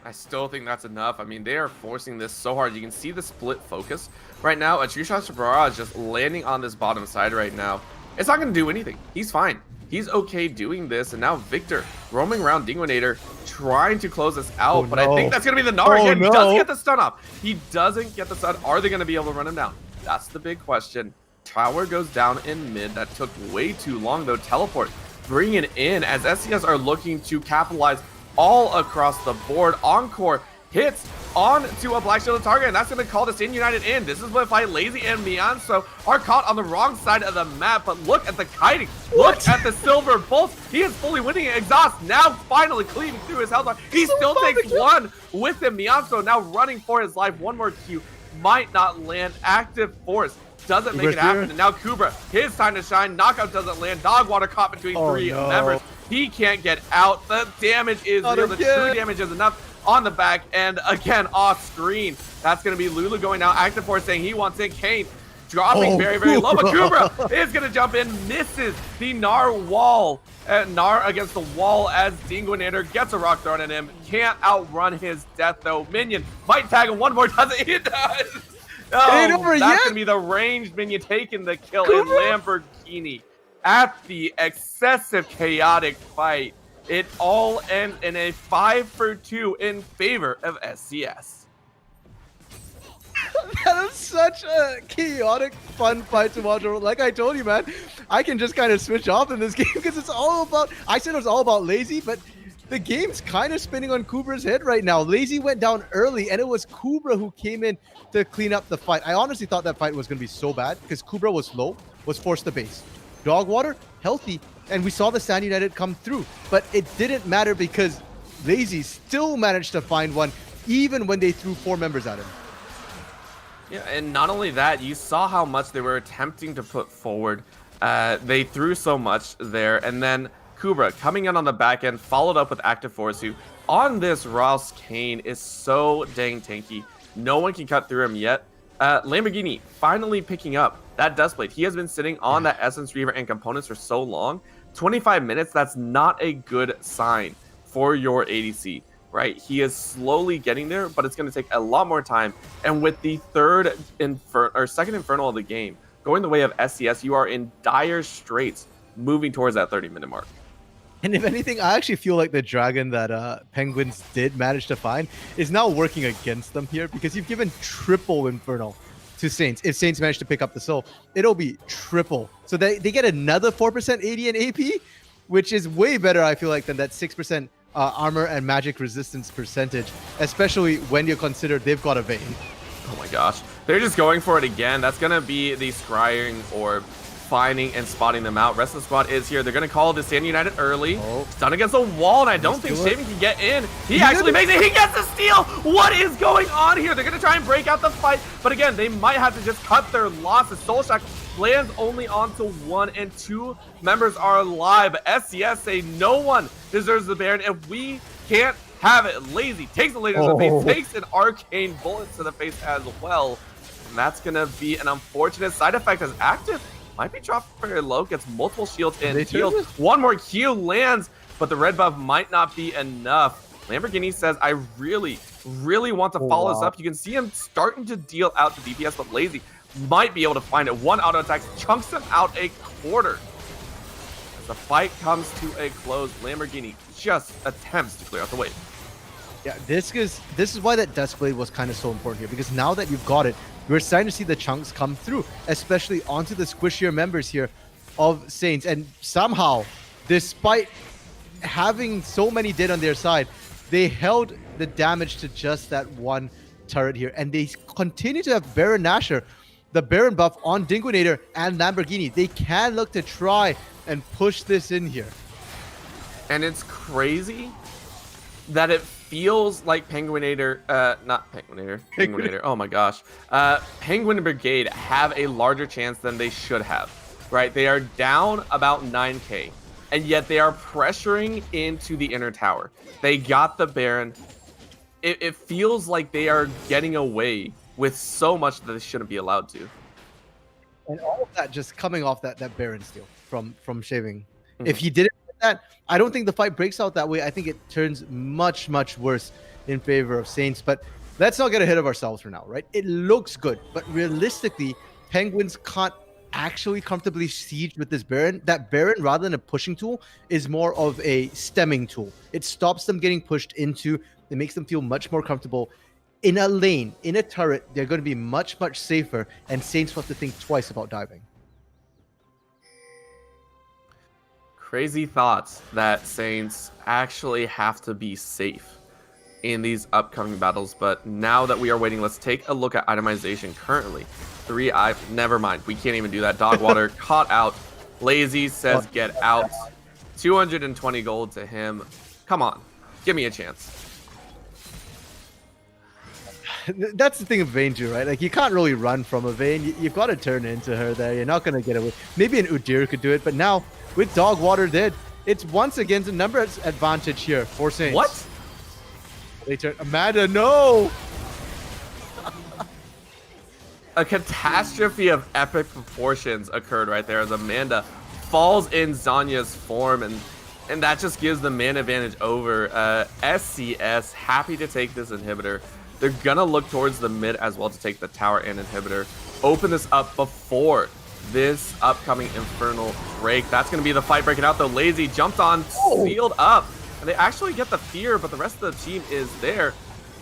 I still think that's enough. I mean, they are forcing this so hard. You can see the split focus right now. A True Shot Barrage is just landing on this bottom side right now. It's not going to do anything. He's fine. He's okay doing this. And now Victor roaming around Dinguinator trying to close this out. But I think that's going to be the Gnar again. He doesn't get the stun off. He doesn't get the stun. Are they going to be able to run him down? That's the big question. Tower goes down in mid. That took way too long, though. Teleport bringing it in as SCS are looking to capitalize all across the board. Encore hits onto a black shielded target, and that's going to call the Stand United in. This is why Lazy and Mianso are caught on the wrong side of the map, but look at the kiting. Look at the silver bolts. He is fully winning it. Exhaust now finally cleaving through his health bar. He still takes one with him. Mianso now running for his life. One more Q might not land. Active Force doesn't make it happen, and now Kubra, his time to shine. Knockout doesn't land. Dogwater caught between three members. He can't get out. The damage is real. The true damage is enough on the back end. Again, off screen. That's going to be Lulu going now. Active Force saying he wants it. Kane dropping very, very low. But Kubra is going to jump in. Misses the Gnar wall. Gnar against the wall as Dinguinator gets a rock thrown at him. Can't outrun his death, though. Minion might tag him one more. Does it? It does. Oh, that's going to be the ranged minion taking the kill in Lamborghini. At the excessive chaotic fight, it all ends in a 5-for-2 in favor of SCS. That is such a chaotic, fun fight to watch. Like I told you, man, I can just kind of switch off in this game because it's all about, I said it was all about Lazy, but the game's kind of spinning on Kubra's head right now. Lazy went down early, and it was Kubra who came in to clean up the fight. I honestly thought that fight was going to be so bad because Kubra was low, was forced to base. Dogwater, healthy, and we saw the Stand United come through. But it didn't matter because Lazy still managed to find one, even when they threw 4 members at him. Yeah, and not only that, you saw how much they were attempting to put forward. They threw so much there, and then Kubra coming in on the back end, followed up with Active Force, who on this Rouse Kane is so dang tanky. No one can cut through him yet. Lamborghini finally picking up that Dustblade. He has been sitting on that Essence Reaver and components for so long. 25 minutes, that's not a good sign for your ADC, right? He is slowly getting there, but it's going to take a lot more time. And with the second Infernal of the game going the way of SCS, you are in dire straits moving towards that 30-minute mark. And if anything, I actually feel like the dragon that Penguins did manage to find is now working against them here, because you've given triple Infernal to Saints. If Saints manage to pick up the soul, it'll be triple. So they get another 4% AD and AP, which is way better, I feel like, than that 6% armor and magic resistance percentage, especially when you consider they've got a Vayne. Oh my gosh. They're just going for it again. That's going to be the Scrying Orb finding and spotting them out. Rest of the squad is here. They're going to call this San United early. Done against the wall, and I don't think Shaven can get in. He actually makes it. He gets the steal. What is going on here? They're going to try and break out the fight, but again, they might have to just cut their losses. Solshack lands only onto 1 and 2 members are alive. SCS say no one deserves the Baron. If we can't have it, Lazy takes the laser to the face, takes an arcane bullet to the face as well. And that's going to be an unfortunate side effect as Active might be dropped very low, gets multiple shields and heals. One more Q lands, but the red buff might not be enough. Lamborghini says, I really want to follow this up. You can see him starting to deal out the DPS, but Lazy might be able to find it. One auto attack chunks him out a quarter. As the fight comes to a close, Lamborghini just attempts to clear out the wave. Yeah, this is why that Duskblade was kind of so important here, because now that you've got it, we're starting to see the chunks come through, especially onto the squishier members here of Saints. And somehow, despite having so many dead on their side, they held the damage to just that one turret here. And they continue to have Baron Nashor, the Baron buff on Dinguinator and Lamborghini. They can look to try and push this in here. And it's crazy that it feels like Penguinator, oh my gosh. Penguin Brigade have a larger chance than they should have, right? They are down about 9k, and yet they are pressuring into the inner tower. They got the Baron. It feels like they are getting away with so much that they shouldn't be allowed to. And all of that just coming off that Baron steal from Shaving. If he didn't get that, I don't think the fight breaks out that way. I think it turns much worse in favor of Saints. But let's not get ahead of ourselves for now, right? It looks good, but realistically, Penguins can't actually comfortably siege with this Baron. That Baron, rather than a pushing tool, is more of a stemming tool. It stops them getting pushed into. It makes them feel much more comfortable. In a lane, in a turret, they're going to be much safer, and Saints will have to think twice about diving. Crazy thoughts that Saints actually have to be safe in these upcoming battles, but now that we are waiting, let's take a look at itemization currently. Never mind, we can't even do that. Dogwater caught out. Lazy says get out. 220 gold to him. Come on, give me a chance. That's the thing of Vayne too, right? Like, you can't really run from a Vayne. You've got to turn into her there. You're not going to get away. Maybe an Udyr could do it, but now with Dogwater dead, it's once again a number advantage here for Saints. What? They turn Amanda, no! A catastrophe of epic proportions occurred right there as Amanda falls in Zanya's form, and that just gives the man advantage over. SCS happy to take this inhibitor. They're gonna look towards the mid as well to take the tower and inhibitor. Open this up before this upcoming Infernal Drake. That's gonna be the fight breaking out though. Lazy jumped on, sealed up, and they actually get the fear, but the rest of the team is there.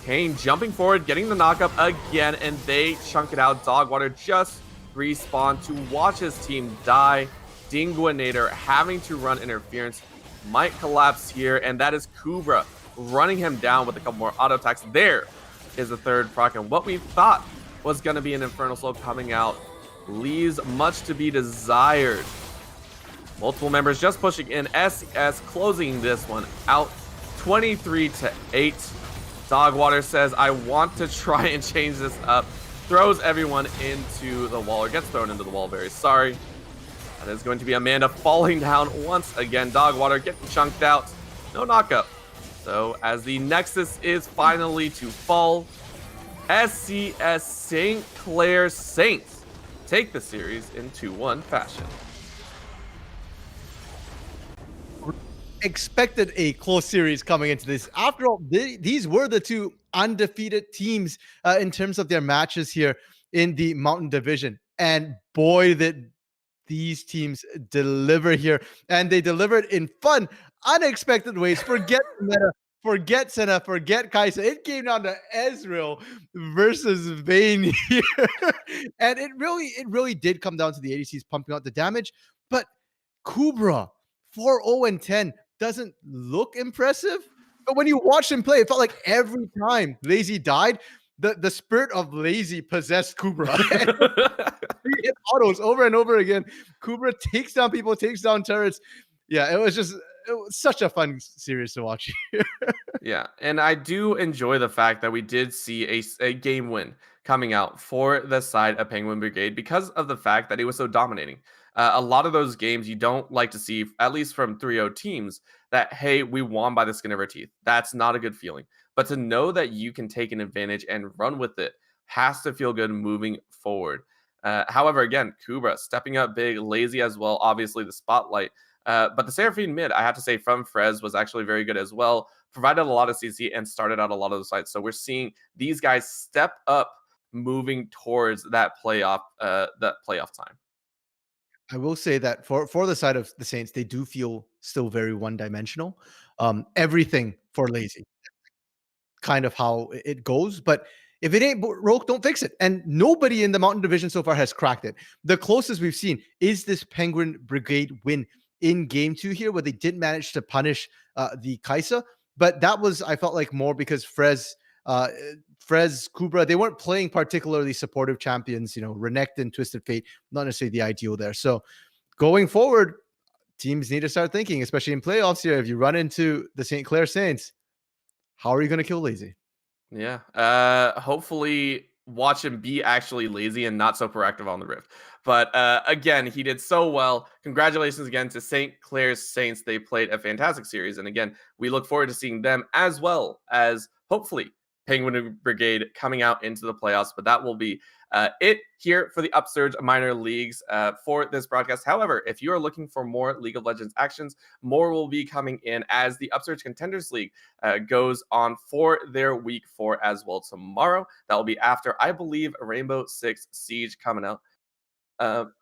Kane jumping forward, getting the knockup again, and they chunk it out. Dogwater just respawned to watch his team die. Dinguinator having to run interference, might collapse here, and that is Kubra running him down with a couple more auto attacks. There is the third proc, and what we thought was going to be an Infernal Soul coming out leaves much to be desired. Multiple members just pushing in. SES closing this one out 23-8. Dogwater says, I want to try and change this up. Throws everyone into the wall, or gets thrown into the wall, very sorry. That is going to be Amanda falling down once again. Dogwater getting chunked out. No knockup. So as the Nexus is finally to fall, SCS St. Clair Saints take the series in 2-1 fashion. Expected a close series coming into this. After all, these were the two undefeated teams in terms of their matches here in the Mountain Division. And boy, did these teams deliver here. And they delivered in fun, unexpected ways. Forget Meta, forget Senna, forget Kaisa. It came down to Ezreal versus Vayne here. And it really did come down to the ADCs pumping out the damage. But Kubra, 4-0-10, doesn't look impressive. But when you watch him play, it felt like every time Lazy died, the spirit of lazy possessed Kubra. He hit autos over and over again. Kubra takes down people, takes down turrets. Yeah, it was such a fun series to watch. Yeah, and I do enjoy the fact that we did see a game win coming out for the side of Penguin Brigade because of the fact that it was so dominating. A lot of those games you don't like to see, at least from 3-0 teams, that, hey, we won by the skin of our teeth. That's not a good feeling. But to know that you can take an advantage and run with it has to feel good moving forward. However, again, Kubra stepping up big, lazy as well, obviously the spotlight. But the Seraphine mid, I have to say, from Frez was actually very good as well. Provided a lot of CC and started out a lot of the sites. So we're seeing these guys step up, moving towards that playoff time. I will say that for the side of the Saints, they do feel still very one-dimensional. Everything for lazy, kind of how it goes. But if it ain't broke, don't fix it. And nobody in the Mountain Division so far has cracked it. The closest we've seen is this Penguin Brigade win in game 2 here, where they did manage to punish the Kaisa. But that was, I felt like, more because Frez, Kubra, they weren't playing particularly supportive champions. Renekton and Twisted Fate, not necessarily the ideal there. So going forward, teams need to start thinking, especially in playoffs here. If you run into the St. Clair Saints, how are you going to kill lazy? Yeah. Hopefully watch him be actually lazy and not so proactive on the Rift. But again, he did so well. Congratulations again to St. Clair's Saints. They played a fantastic series. And again, we look forward to seeing them as well as hopefully Penguin Brigade coming out into the playoffs. But that will be it here for the Upsurge minor leagues for this broadcast. However, if you are looking for more League of Legends actions, more will be coming in as the Upsurge Contenders League goes on for their week 4 as well tomorrow. That will be after, I believe, Rainbow Six Siege coming out.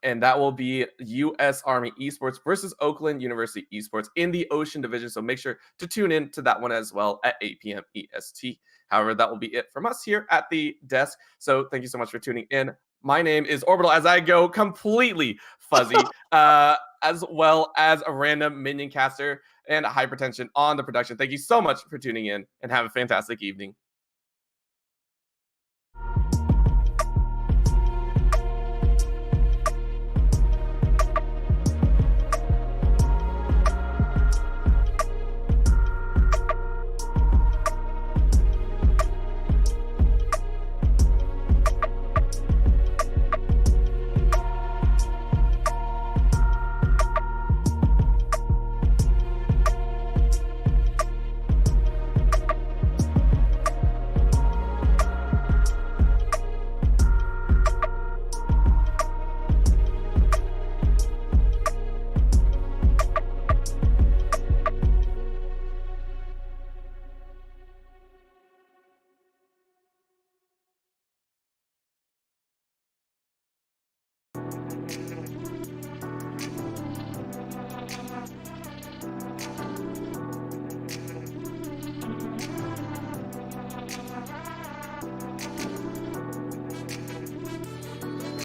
And that will be U.S. Army Esports versus Oakland University Esports in the Ocean Division. So make sure to tune in to that one as well at 8 p.m. EST. However, that will be it from us here at the desk. So thank you so much for tuning in. My name is Orbital as I go completely fuzzy, as well as a random minion caster and hypertension on the production. Thank you so much for tuning in and have a fantastic evening.